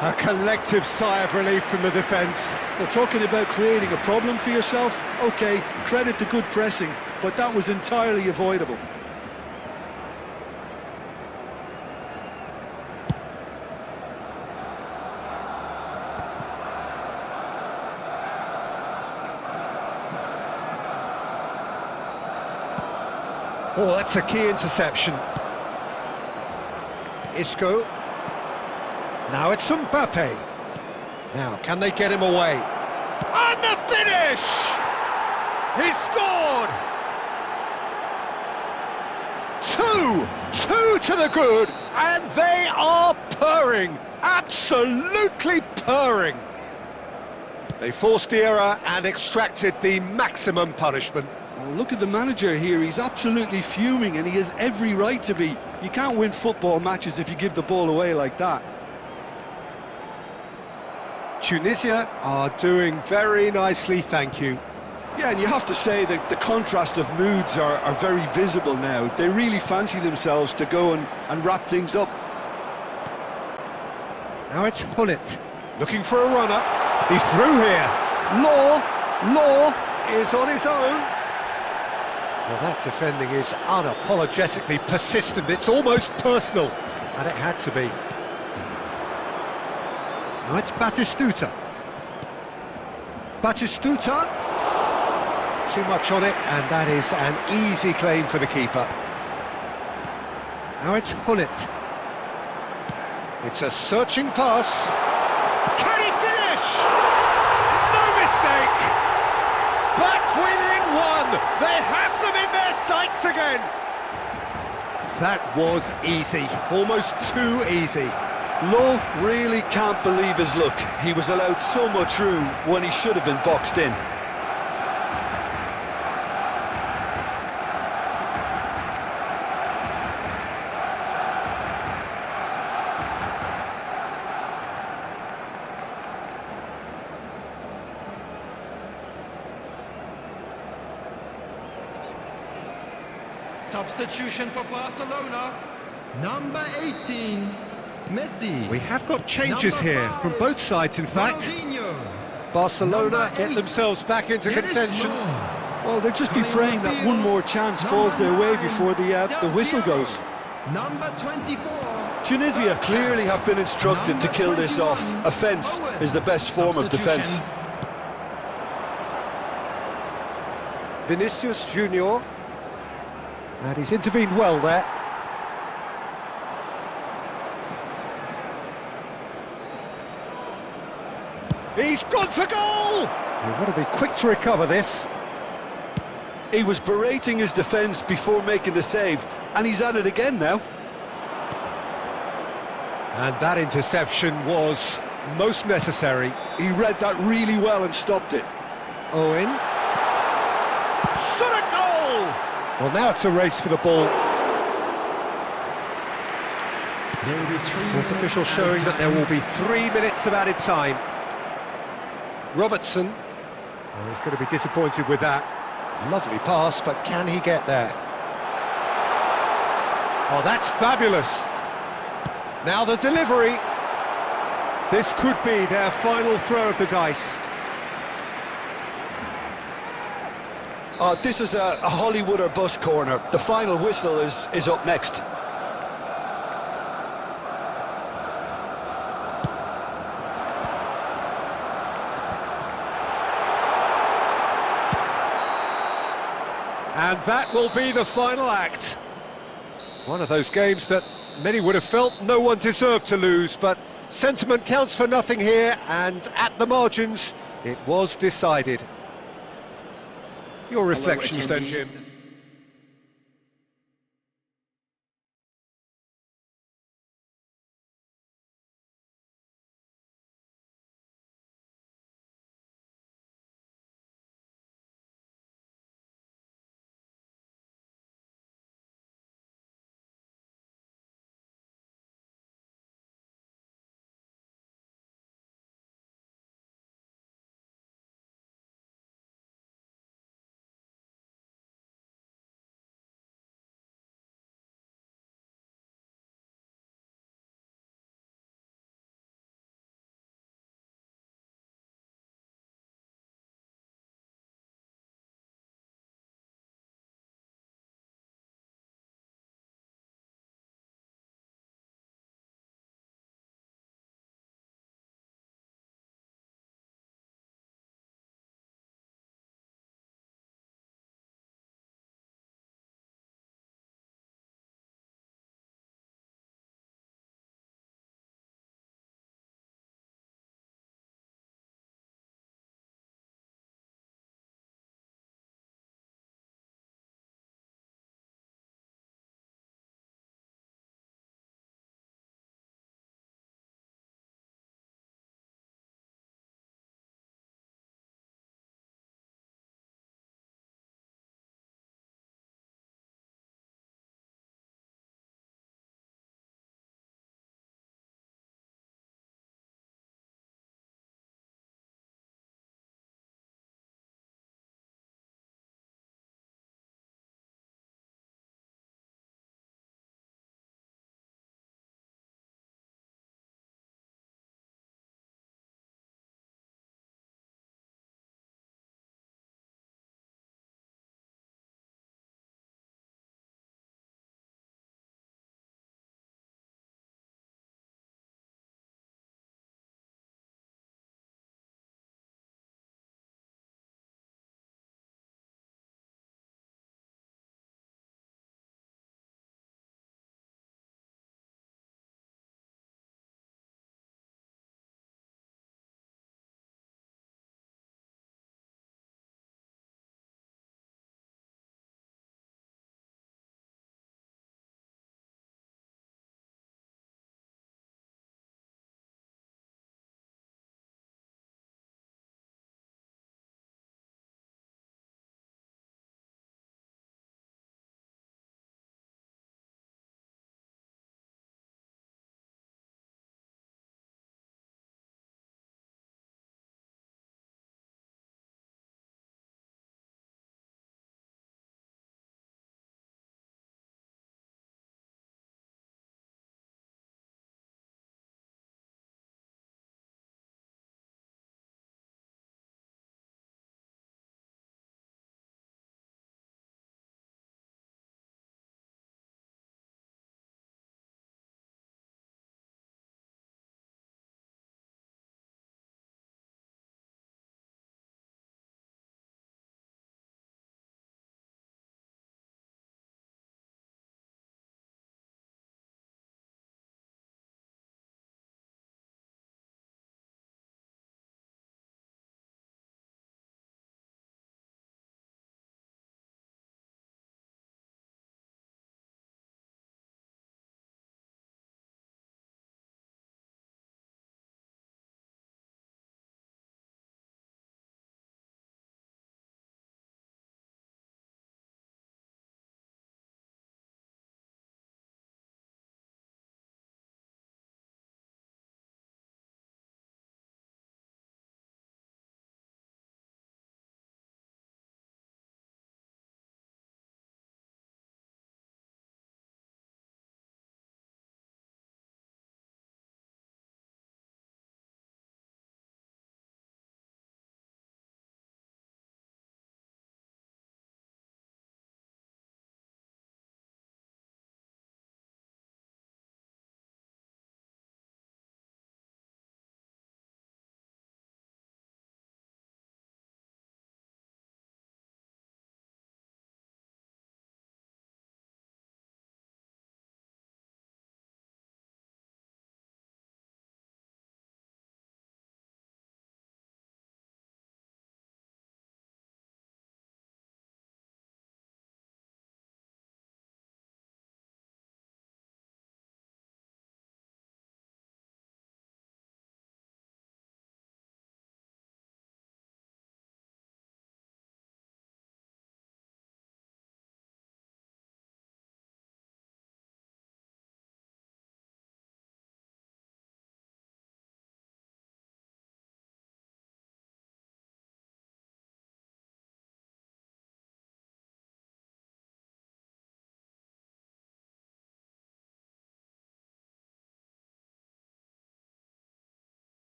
A collective sigh of relief from the defence. Well, talking about creating a problem for yourself, OK, credit to good pressing, but that was entirely avoidable. Oh, that's a key interception. Isco. Now it's Mbappe. Now, can they get him away? And the finish! He scored! Two to the good, and they are purring, absolutely purring. They forced the error and extracted the maximum punishment. Well, look at the manager here, he's absolutely fuming, and he has every right to be. You can't win football matches if you give the ball away like that. Tunisia are doing very nicely, thank you. Yeah, and you have to say that the contrast of moods are very visible now. They really fancy themselves to go and wrap things up. Now it's Hullet, looking for a runner. He's through here. Law is on his own. Well, that defending is unapologetically persistent. It's almost personal, and it had to be. Now it's Batistuta. Batistuta. Too much on it, and that is an easy claim for the keeper. Now it's Hullet. It's a searching pass. Can he finish? No mistake! Back within one! They have them in their sights again! That was easy, almost too easy. Lowe really can't believe his luck. He was allowed so much room when he should have been boxed in. Substitution for Barcelona, number 18, Messi. We have got changes Number here 5, from both sides, in fact. Ronaldinho. Barcelona Number get 8, themselves back into it is contention. Long. Well, they'll just be Coming on praying the that field, one more chance falls their way before the whistle goes. Number 24. Tunisia clearly have been instructed to kill this off. Offence is the best form of defence. Vinicius Junior. And he's intervened well there. He's gone for goal! You've got to be quick to recover this. He was berating his defence before making the save, and he's at it again now. And that interception was most necessary. He read that really well and stopped it. Owen. Shot a goal! Well, now it's a race for the ball. Fourth official showing that there will be 3 minutes of added time. Robertson. Well, he's going to be disappointed with that. Lovely pass, but can he get there? Oh, that's fabulous. Now the delivery. This could be their final throw of the dice. This is a Hollywood or bust corner. The final whistle is up next. And that will be the final act. One of those games that many would have felt no one deserved to lose, but sentiment counts for nothing here, and at the margins, it was decided. Your reflections then, Jim?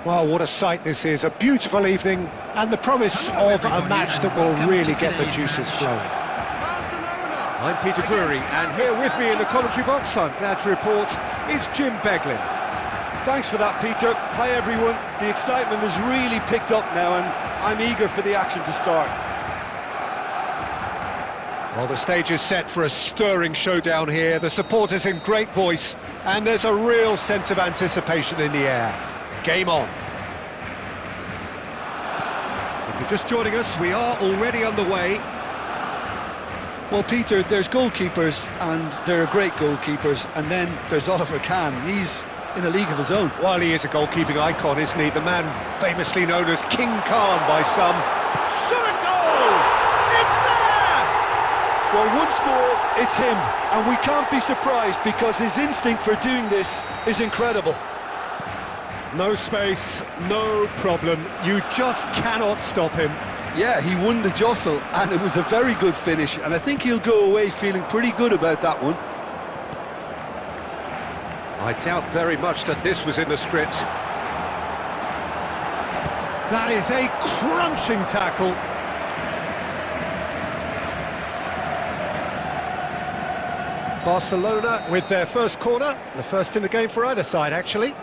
Well, what a sight this is, a beautiful evening, and the promise of a match that will really get the juices flowing. I'm Peter Drury, and here with me in the commentary box, I'm glad to report, is Jim Beglin. Thanks for that, Peter. Hi, everyone. The excitement has really picked up now, and I'm eager for the action to start. Well, the stage is set for a stirring showdown here, the supporters in great voice, and there's a real sense of anticipation in the air. Game on. If you're just joining us, we are already underway. Well, Peter, there's goalkeepers, and there are great goalkeepers, and then there's Oliver Kahn. He's in a league of his own. Well, he is a goalkeeping icon, isn't he? The man famously known as King Khan by some. Shot a goal! It's there! Well, one score, it's him, and we can't be surprised because his instinct for doing this is incredible. No space, no problem. You just cannot stop him. Yeah, he won the jostle, and it was a very good finish, and I think he'll go away feeling pretty good about that one. I doubt very much that this was in the script. That is a crunching tackle. Barcelona with their first corner, the first in the game for either side, actually.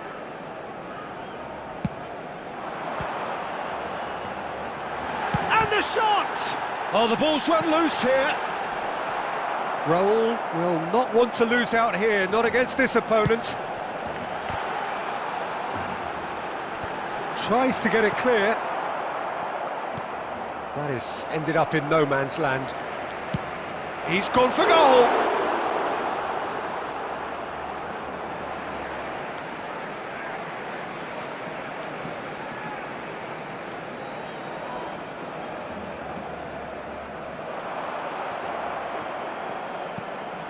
And the shot! Oh, the ball's run loose here. Raul will not want to lose out here, not against this opponent. Tries to get it clear. That is ended up in no man's land. He's gone for goal!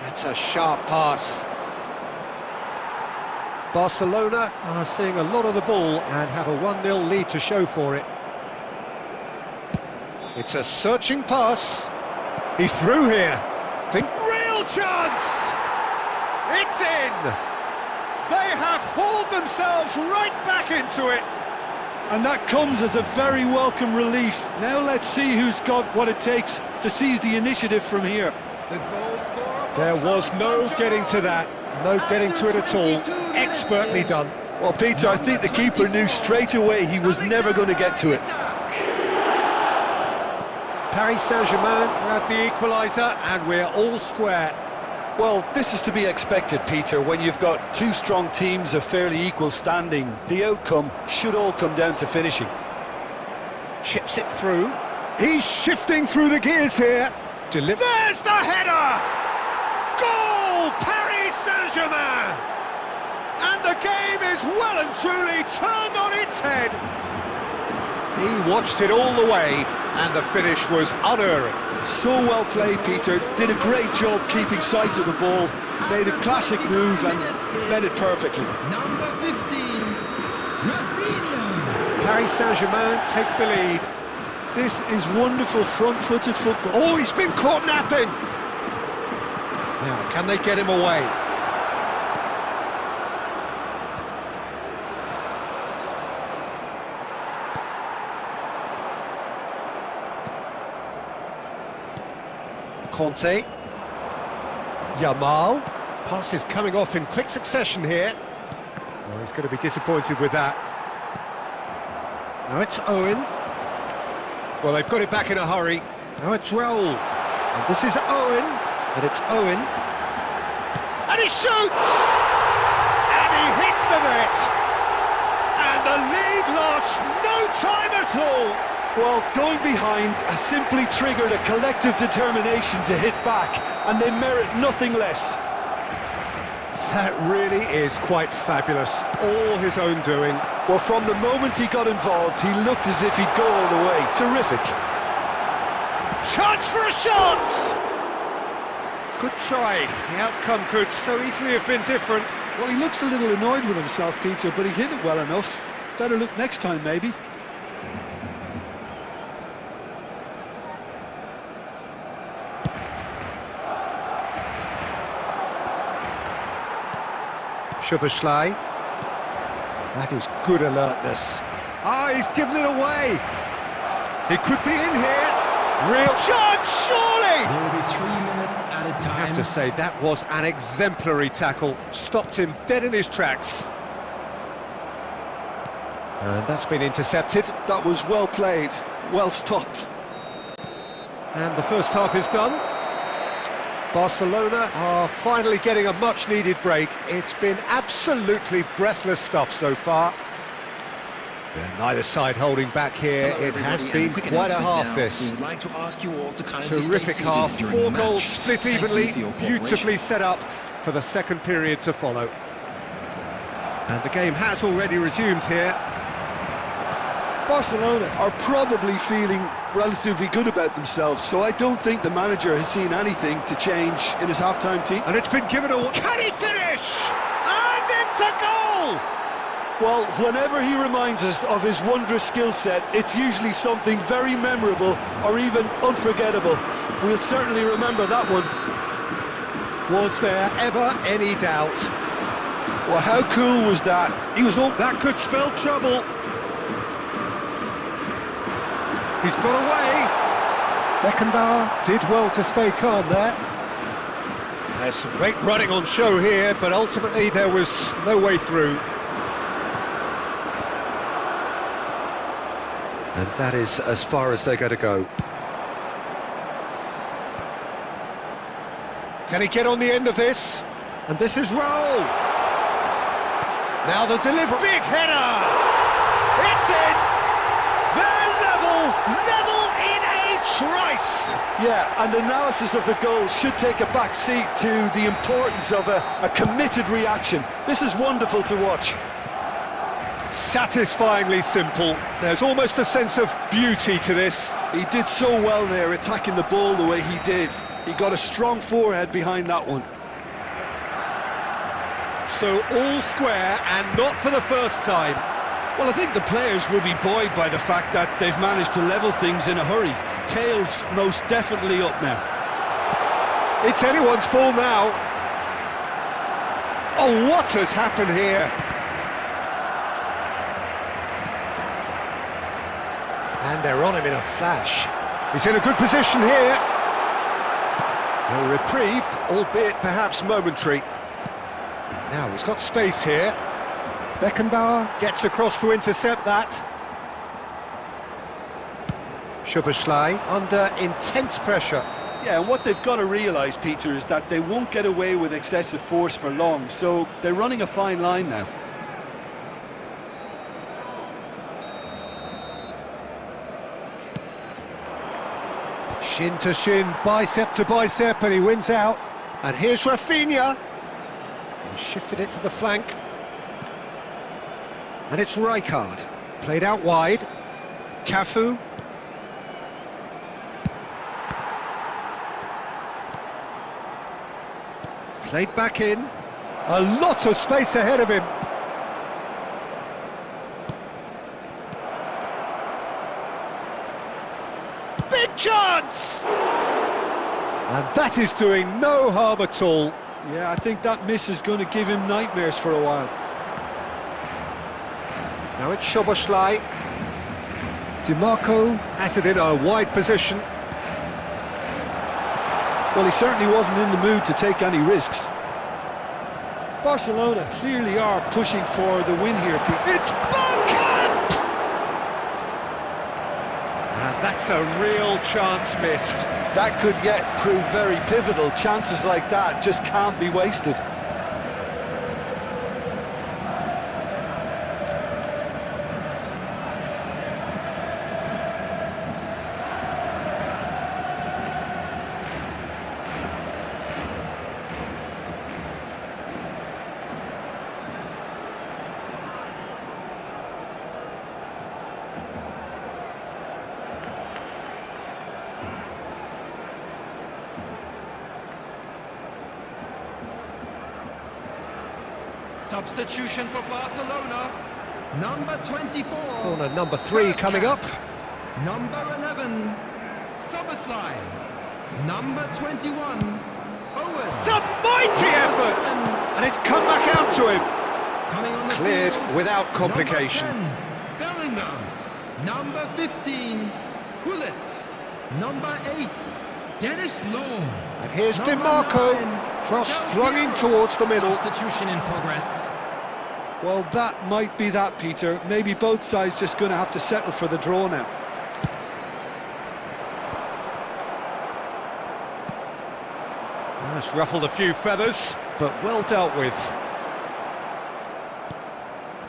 It's a sharp pass. Barcelona are seeing a lot of the ball and have a 1-0 lead to show for it. It's a searching pass. He's through here. Real chance! It's in! They have hauled themselves right back into it. And that comes as a very welcome relief. Now let's see who's got what it takes to seize the initiative from here. There was no getting to that, no getting to it at all. Expertly done. Well, Peter, I think the keeper knew straight away he was never going to get to it. Paris Saint-Germain grab the equaliser and we're all square. Well, this is to be expected, Peter, when you've got two strong teams of fairly equal standing. The outcome should all come down to finishing. Chips it through. He's shifting through the gears here. There's the header! Goal! Paris Saint-Germain! And the game is well and truly turned on its head. He watched it all the way, and the finish was unerring. So well played, Peter. Did a great job keeping sight of the ball. Made a classic move and met it perfectly. Number 15, Rafinha. Paris Saint-Germain take the lead. This is wonderful front-footed football. Oh, he's been caught napping. Now, can they get him away? Conte. Yamal. Pass is coming off in quick succession here. Oh, he's going to be disappointed with that. Now it's Owen. Well, they've got it back in a hurry. Now it's Raul. And this is Owen. And it's Owen. And he shoots! And he hits the net! And the lead lasts no time at all! Well, going behind has simply triggered a collective determination to hit back, and they merit nothing less. That really is quite fabulous. All his own doing. Well, from the moment he got involved, he looked as if he'd go all the way. Terrific. Chance for a shot! Good try. The outcome could so easily have been different. Well, he looks a little annoyed with himself, Peter, but he hit it well enough. Better look next time, maybe. Szoboszlai. That is good alertness. Ah, he's given it away. He could be in here. Real chance, surely! There will be 3 minutes at a time. I have to say, that was an exemplary tackle. Stopped him dead in his tracks. And that's been intercepted. That was well played, well stopped. And the first half is done. Barcelona are finally getting a much-needed break. It's been absolutely breathless stuff so far. Neither side holding back here. Hello, it has everybody, been quite a half, this. We would like to ask you all to kindly Terrific stay half, seated during 4 the goals match. split Thank you evenly, for your cooperation. beautifully set up for the second period to follow. And the game has already resumed here. Barcelona are probably feeling relatively good about themselves, so I don't think the manager has seen anything to change in his half-time team. And it's been given away. Can he finish? And it's a goal! Well, whenever he reminds us of his wondrous skill set, it's usually something very memorable or even unforgettable. We'll certainly remember that one. Was there ever any doubt? Well, how cool was that? He was all... That could spell trouble. He's got away. Beckenbauer did well to stay calm there. There's some great running on show here, but ultimately there was no way through. And that is as far as they're going to go. Can he get on the end of this? And this is Raul. Now the delivery. Big header! It's in! They're level in a trice! Yeah, and analysis of the goal should take a back seat to the importance of a committed reaction. This is wonderful to watch. Satisfyingly simple. There's almost a sense of beauty to this. He did so well there, attacking the ball the way he did. He got a strong forehead behind that one. So all square, and not for the first time. Well, I think the players will be buoyed by the fact that they've managed to level things in a hurry. Tails most definitely up now. It's anyone's ball now. Oh, what has happened here? And they're on him in a flash. He's in a good position here. A reprieve, albeit perhaps momentary. Now he's got space here. Beckenbauer gets across to intercept that. Szoboszlai under intense pressure. Yeah, and what they've got to realise, Peter, is that they won't get away with excessive force for long, so they're running a fine line now. Shin to shin, bicep to bicep, and he wins out. And here's Rafinha. He shifted it to the flank. And it's Rijkaard. Played out wide. Cafu. Played back in. A lot of space ahead of him. Big chance! And that is doing no harm at all. Yeah, I think that miss is going to give him nightmares for a while. Now it's Szoboszlai. DiMarco has it in a wide position. Well, he certainly wasn't in the mood to take any risks. Barcelona clearly are pushing for the win here, Pete. It's Bergkamp! And that's a real chance missed. That could yet prove very pivotal. Chances like that just can't be wasted. Substitution for Barcelona. Number 24. Corner number 3 coming up. Number 11. Szoboszlai. Number 21. Owen. It's a mighty effort! And it's come back out to him. Coming on the Cleared field, without complication. Number 10, Bellingham. Number 15, Gullit. Number 8, Dennis Law. And here's Number DiMarco. 9, Cross Del flung in Piero. towards the middle. Substitution in progress. Well, that might be that, Peter. Maybe both sides just going to have to settle for the draw now. That's ruffled a few feathers, but well dealt with.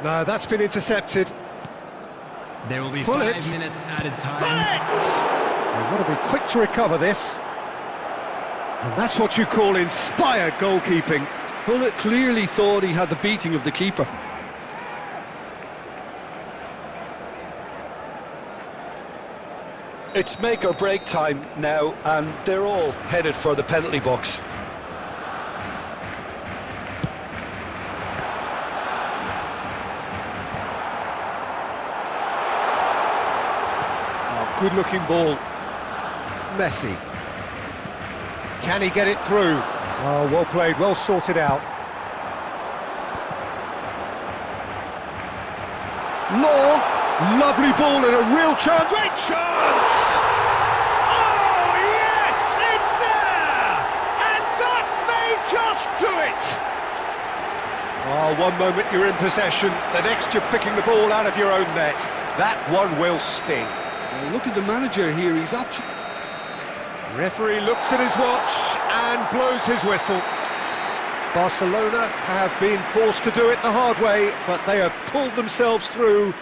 No, that's been intercepted. There will be Gullit. 5 minutes added time. They've got to be quick to recover this. And that's what you call inspired goalkeeping. Gullit clearly thought he had the beating of the keeper. It's make or break time now, and they're all headed for the penalty box. Oh, good-looking ball. Messi. Can he get it through? Oh, well played, well sorted out. Law, lovely ball and a real chance. Great chance! Oh, yes, it's there! And that may just do it! Oh, one moment you're in possession, the next you're picking the ball out of your own net. That one will sting. Well, look at the manager here, he's absolutely... Referee looks at his watch and blows his whistle. Barcelona have been forced to do it the hard way, but they have pulled themselves through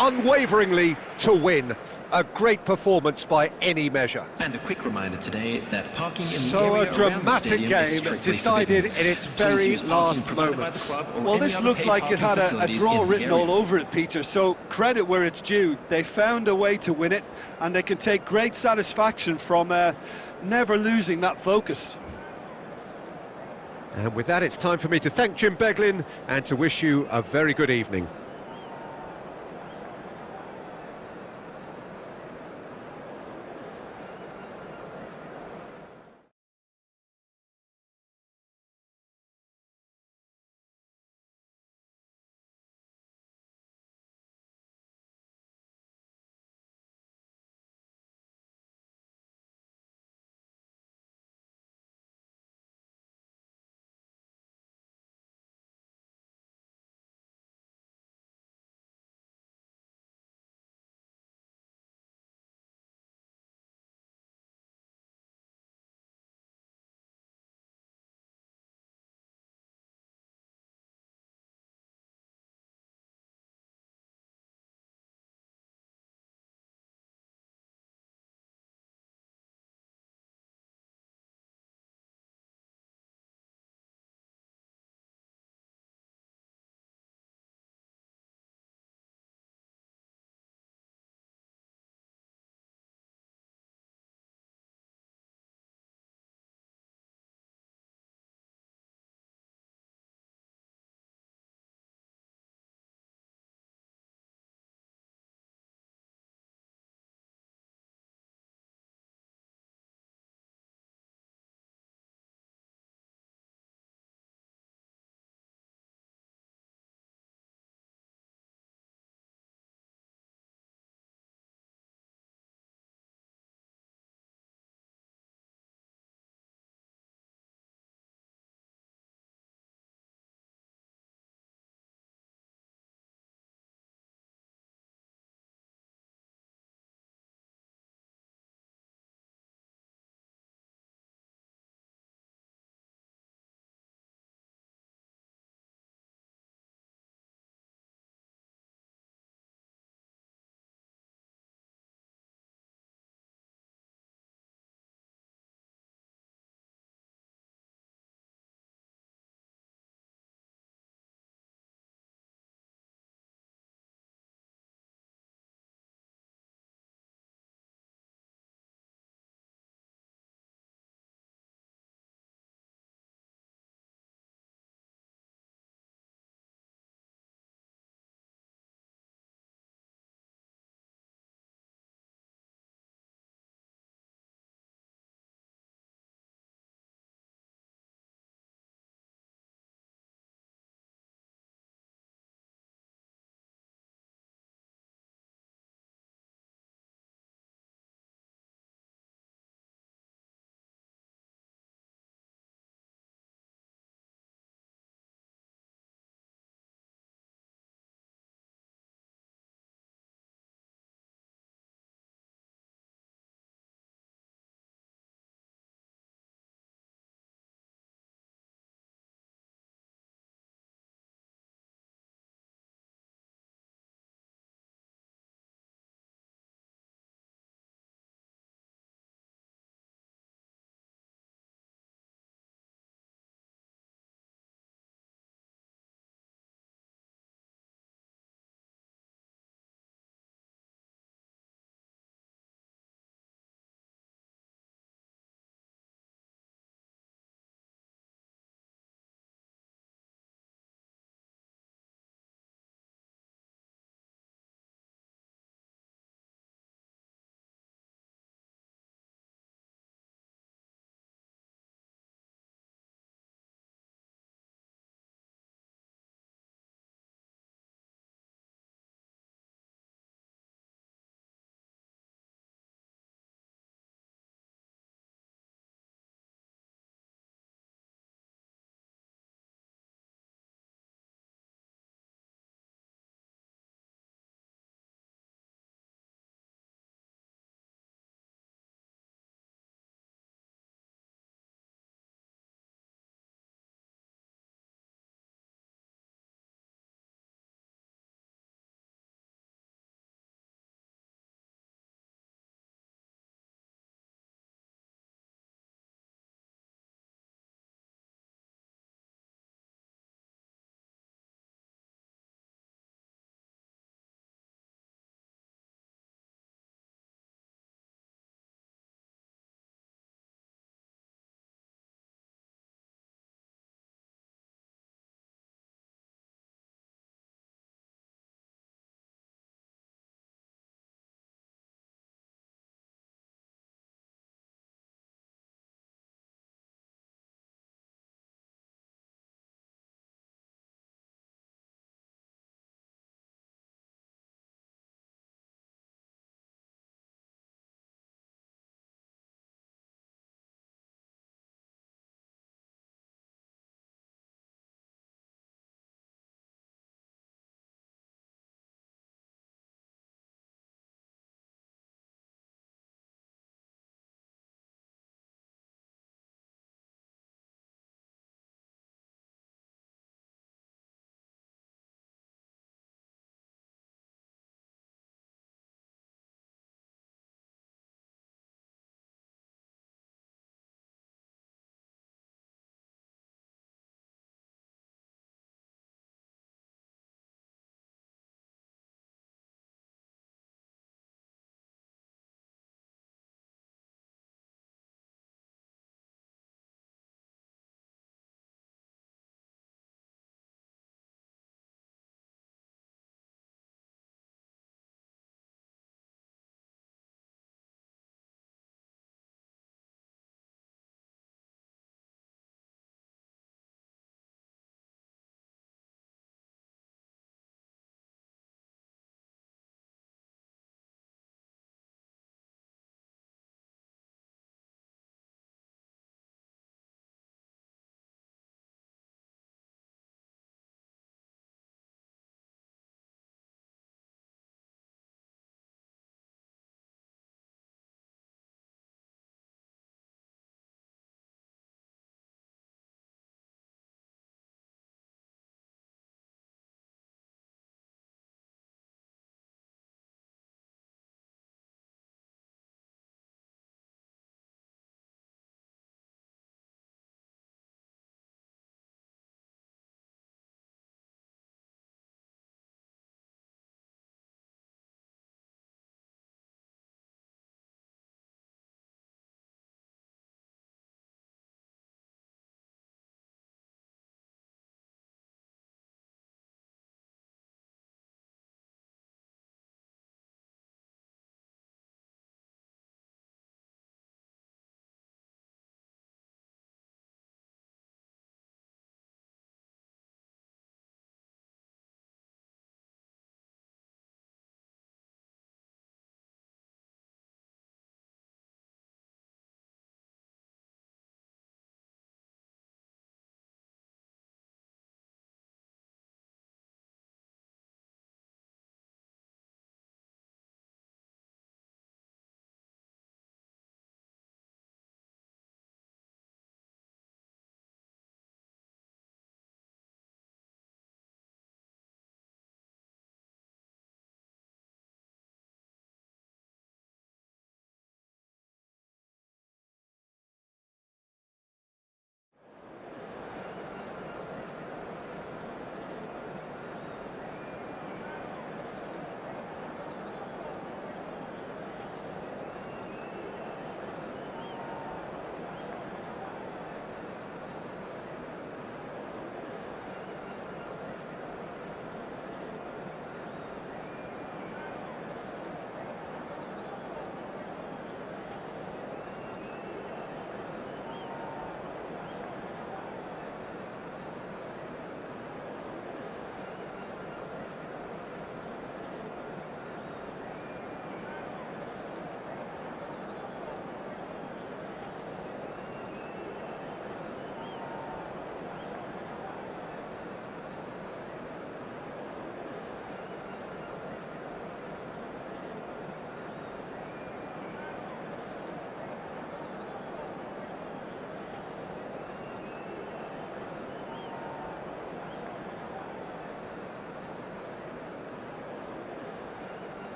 unwaveringly to win. A great performance by any measure. And a quick reminder today that parking in the So area a around the dramatic stadium is game strictly decided forbidden. in its Please very use parking last provided by the moments. club or Well, any this other looked paid like it parking had a facilities draw in the written area. all over it, Peter, so credit where it's due. They found a way to win it, and they can take great satisfaction from never losing that focus. And with that, it's time for me to thank Jim Beglin and to wish you a very good evening.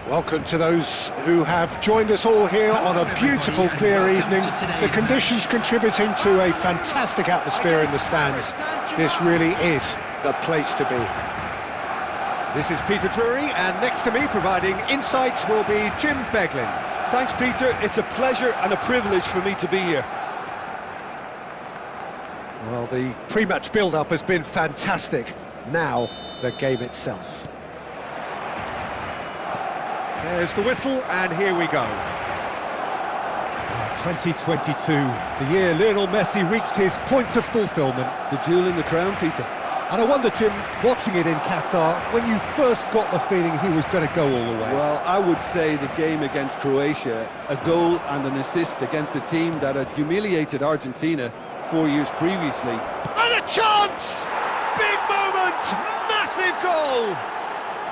Welcome to those who have joined us all here on a beautiful, clear evening. The conditions contributing to a fantastic atmosphere in the stands. This really is the place to be. This is Peter Drury, and next to me providing insights will be Jim Beglin. Thanks, Peter. It's a pleasure and a privilege for me to be here. Well, the pre-match build-up has been fantastic. Now, the game itself. There's the whistle, and here we go. 2022, the year Lionel Messi reached his points of fulfilment. The jewel in the crown, Peter. And I wonder, Jim, watching it in Qatar, when you first got the feeling he was going to go all the way? Well, I would say the game against Croatia, a goal and an assist against a team that had humiliated Argentina 4 years previously. And a chance! Big moment! Massive goal!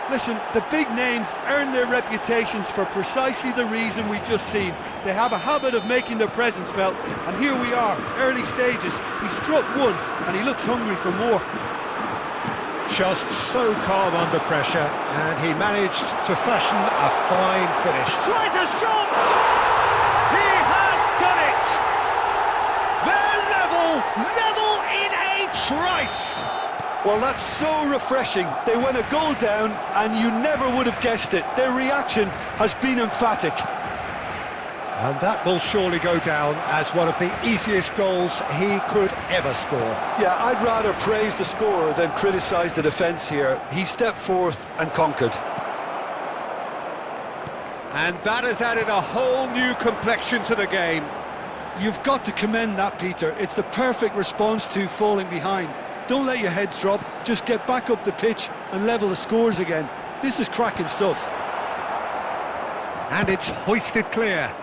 Listen, the big names earn their reputations for precisely the reason we've just seen. They have a habit of making their presence felt, and here we are, early stages. He struck one, and he looks hungry for more. Just so calm under pressure, and he managed to fashion a fine finish. Tries a shot! He has done it! They're level in a trice! Well, that's so refreshing. They went a goal down, and you never would have guessed it. Their reaction has been emphatic. And that will surely go down as one of the easiest goals he could ever score. Yeah, I'd rather praise the scorer than criticise the defence here. He stepped forth and conquered. And that has added a whole new complexion to the game. You've got to commend that, Peter. It's the perfect response to falling behind. Don't let your heads drop, just get back up the pitch and level the scores again. This is cracking stuff. And it's hoisted clear.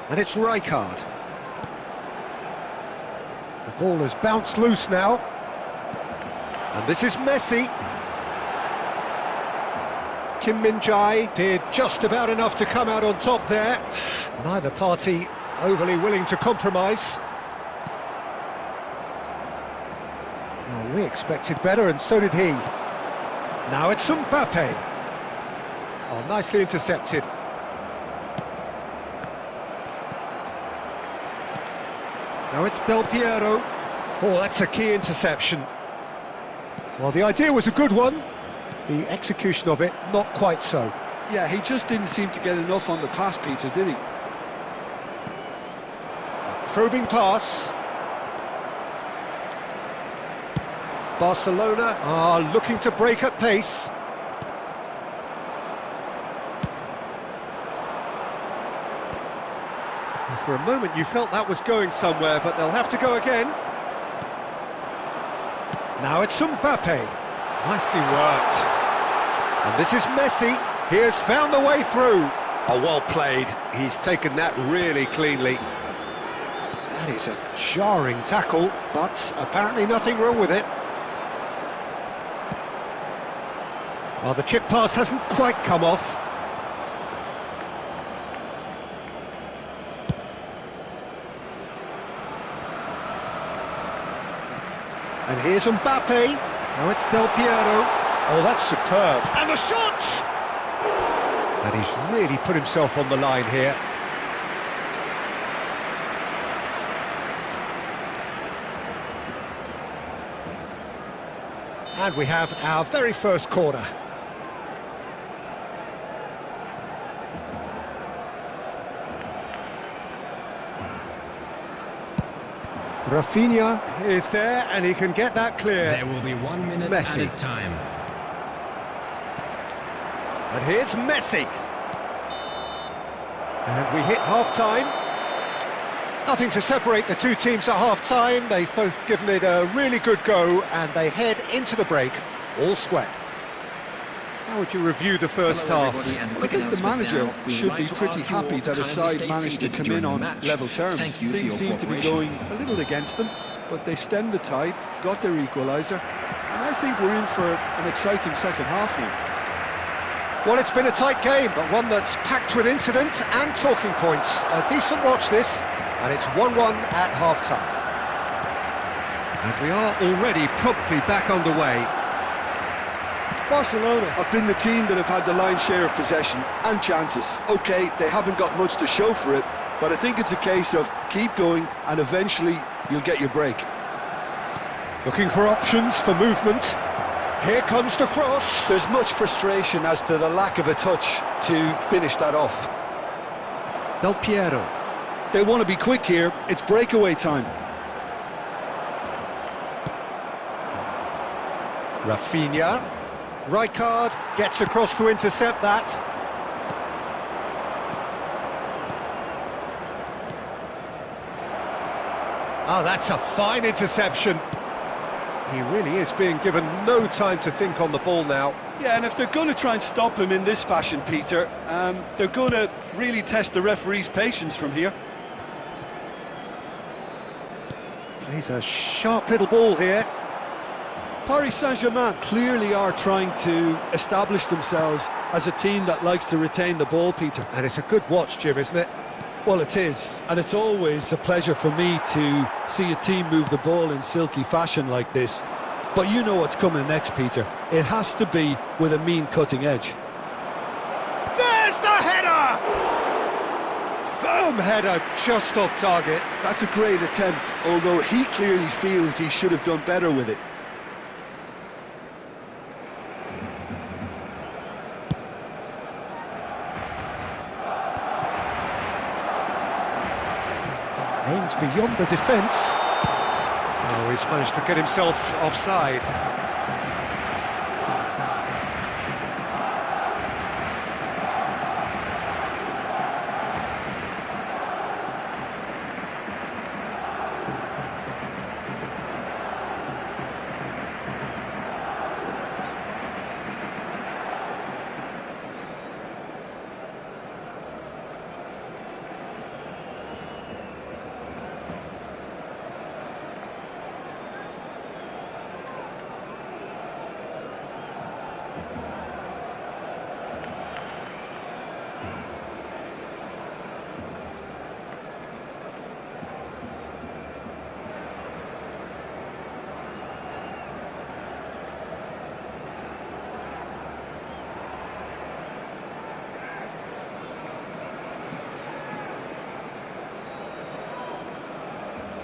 And it's Rijkaard. The ball has bounced loose now. And this is Messi. Kim Min-jae did just about enough to come out on top there. Neither party overly willing to compromise. Well, we expected better, and so did he. Now it's Mbappe. Oh, nicely intercepted. Now it's Del Piero. Oh, that's a key interception. Well, the idea was a good one. The execution of it, not quite so. Yeah, he just didn't seem to get enough on the pass, Peter, did he? Probing pass. Barcelona are looking to break at pace. For a moment you felt that was going somewhere, but they'll have to go again. Now it's Mbappe. Nicely worked. And this is Messi. He has found the way through. Oh, well played. He's taken that really cleanly. That is a jarring tackle, but apparently nothing wrong with it. Well, the chip pass hasn't quite come off. And here's Mbappe. Now it's Del Piero. Oh, that's superb. And the shot! And he's really put himself on the line here. And we have our very first corner. Rafinha is there, and he can get that clear. There will be 1 minute Messi. added time. And here's Messi. And we hit half-time. Nothing to separate the two teams at half-time. They've both given it a really good go, and they head into the break all square. How would you review the first half? I think the manager should be pretty happy that his side managed to come in on level terms. Things seem to be going a little against them, but they stemmed the tide, got their equaliser, and I think we're in for an exciting second half now. Well, it's been a tight game, but one that's packed with incident and talking points. A decent watch this, and it's 1-1 at half-time. And we are already promptly back underway. Barcelona Have been the team that have had the lion's share of possession and chances. Okay, they haven't got much to show for it, but I think it's a case of keep going and eventually you'll get your break. Looking for options for movement. Here comes the cross. There's much frustration as to the lack of a touch to finish that off. Del Piero. They want to be quick here, it's breakaway time. Rafinha. Rijkaard gets across to intercept that. Oh, that's a fine interception. He really is being given no time to think on the ball now. Yeah, and if they're going to try and stop him in this fashion, Peter, they're going to really test the referee's patience from here. Plays a sharp little ball here. Paris Saint-Germain clearly are trying to establish themselves as a team that likes to retain the ball, Peter. And it's a good watch, Jim, isn't it? Well, it is, and it's always a pleasure for me to see a team move the ball in silky fashion like this. But you know what's coming next, Peter. It has to be with a mean cutting edge. There's the header! Firm header, just off target. That's a great attempt, although he clearly feels he should have done better with it. Aimed beyond the defence. Oh, he's managed to get himself offside.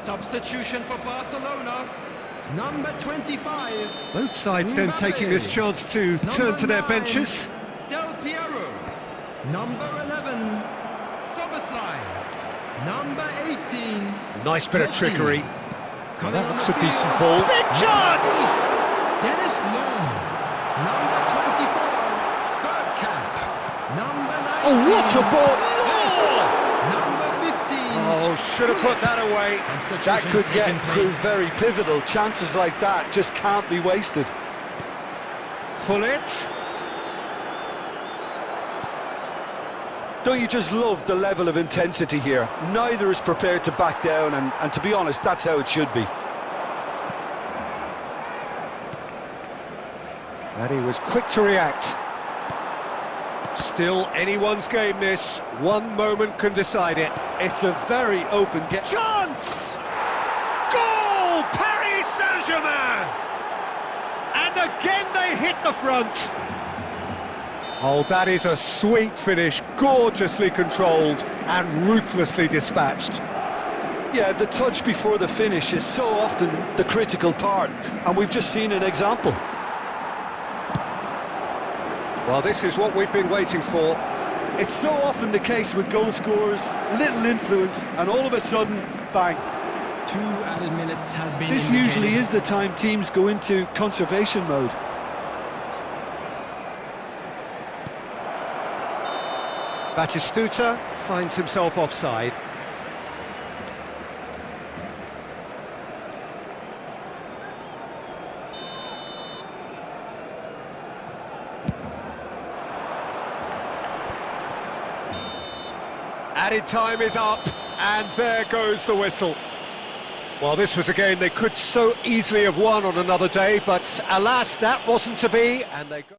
Substitution for Barcelona, number 25. Both sides then taking this chance to turn to their benches. Del Piero, number 11. Soboslai, number 18. Nice bit of trickery. Coming That on looks the a decent field. ball. Big chance! Dennis Long, number 24. Bergkamp, number 19. Oh, what a ball! Number 15. Oh, should have put that away. That could yet prove very pivotal. Chances like that just can't be wasted. Gullit. Don't you just love the level of intensity here? Neither is prepared to back down, and to be honest, that's how it should be. And he was quick to react. Still anyone's game this. One moment can decide it. It's a very open game. Chance! Goal! Paris Saint-Germain! And again they hit the front. Oh, that is a sweet finish, gorgeously controlled and ruthlessly dispatched. Yeah, the touch before the finish is so often the critical part, and we've just seen an example. Well, this is what we've been waiting for. It's so often the case with goal scorers, little influence, and all of a sudden, bang. 2 added minutes has been This indicated. usually is the time teams go into conservation mode. Batistuta finds himself offside. Added time is up, and there goes the whistle. Well, this was a game they could so easily have won on another day, but alas, that wasn't to be, and they got...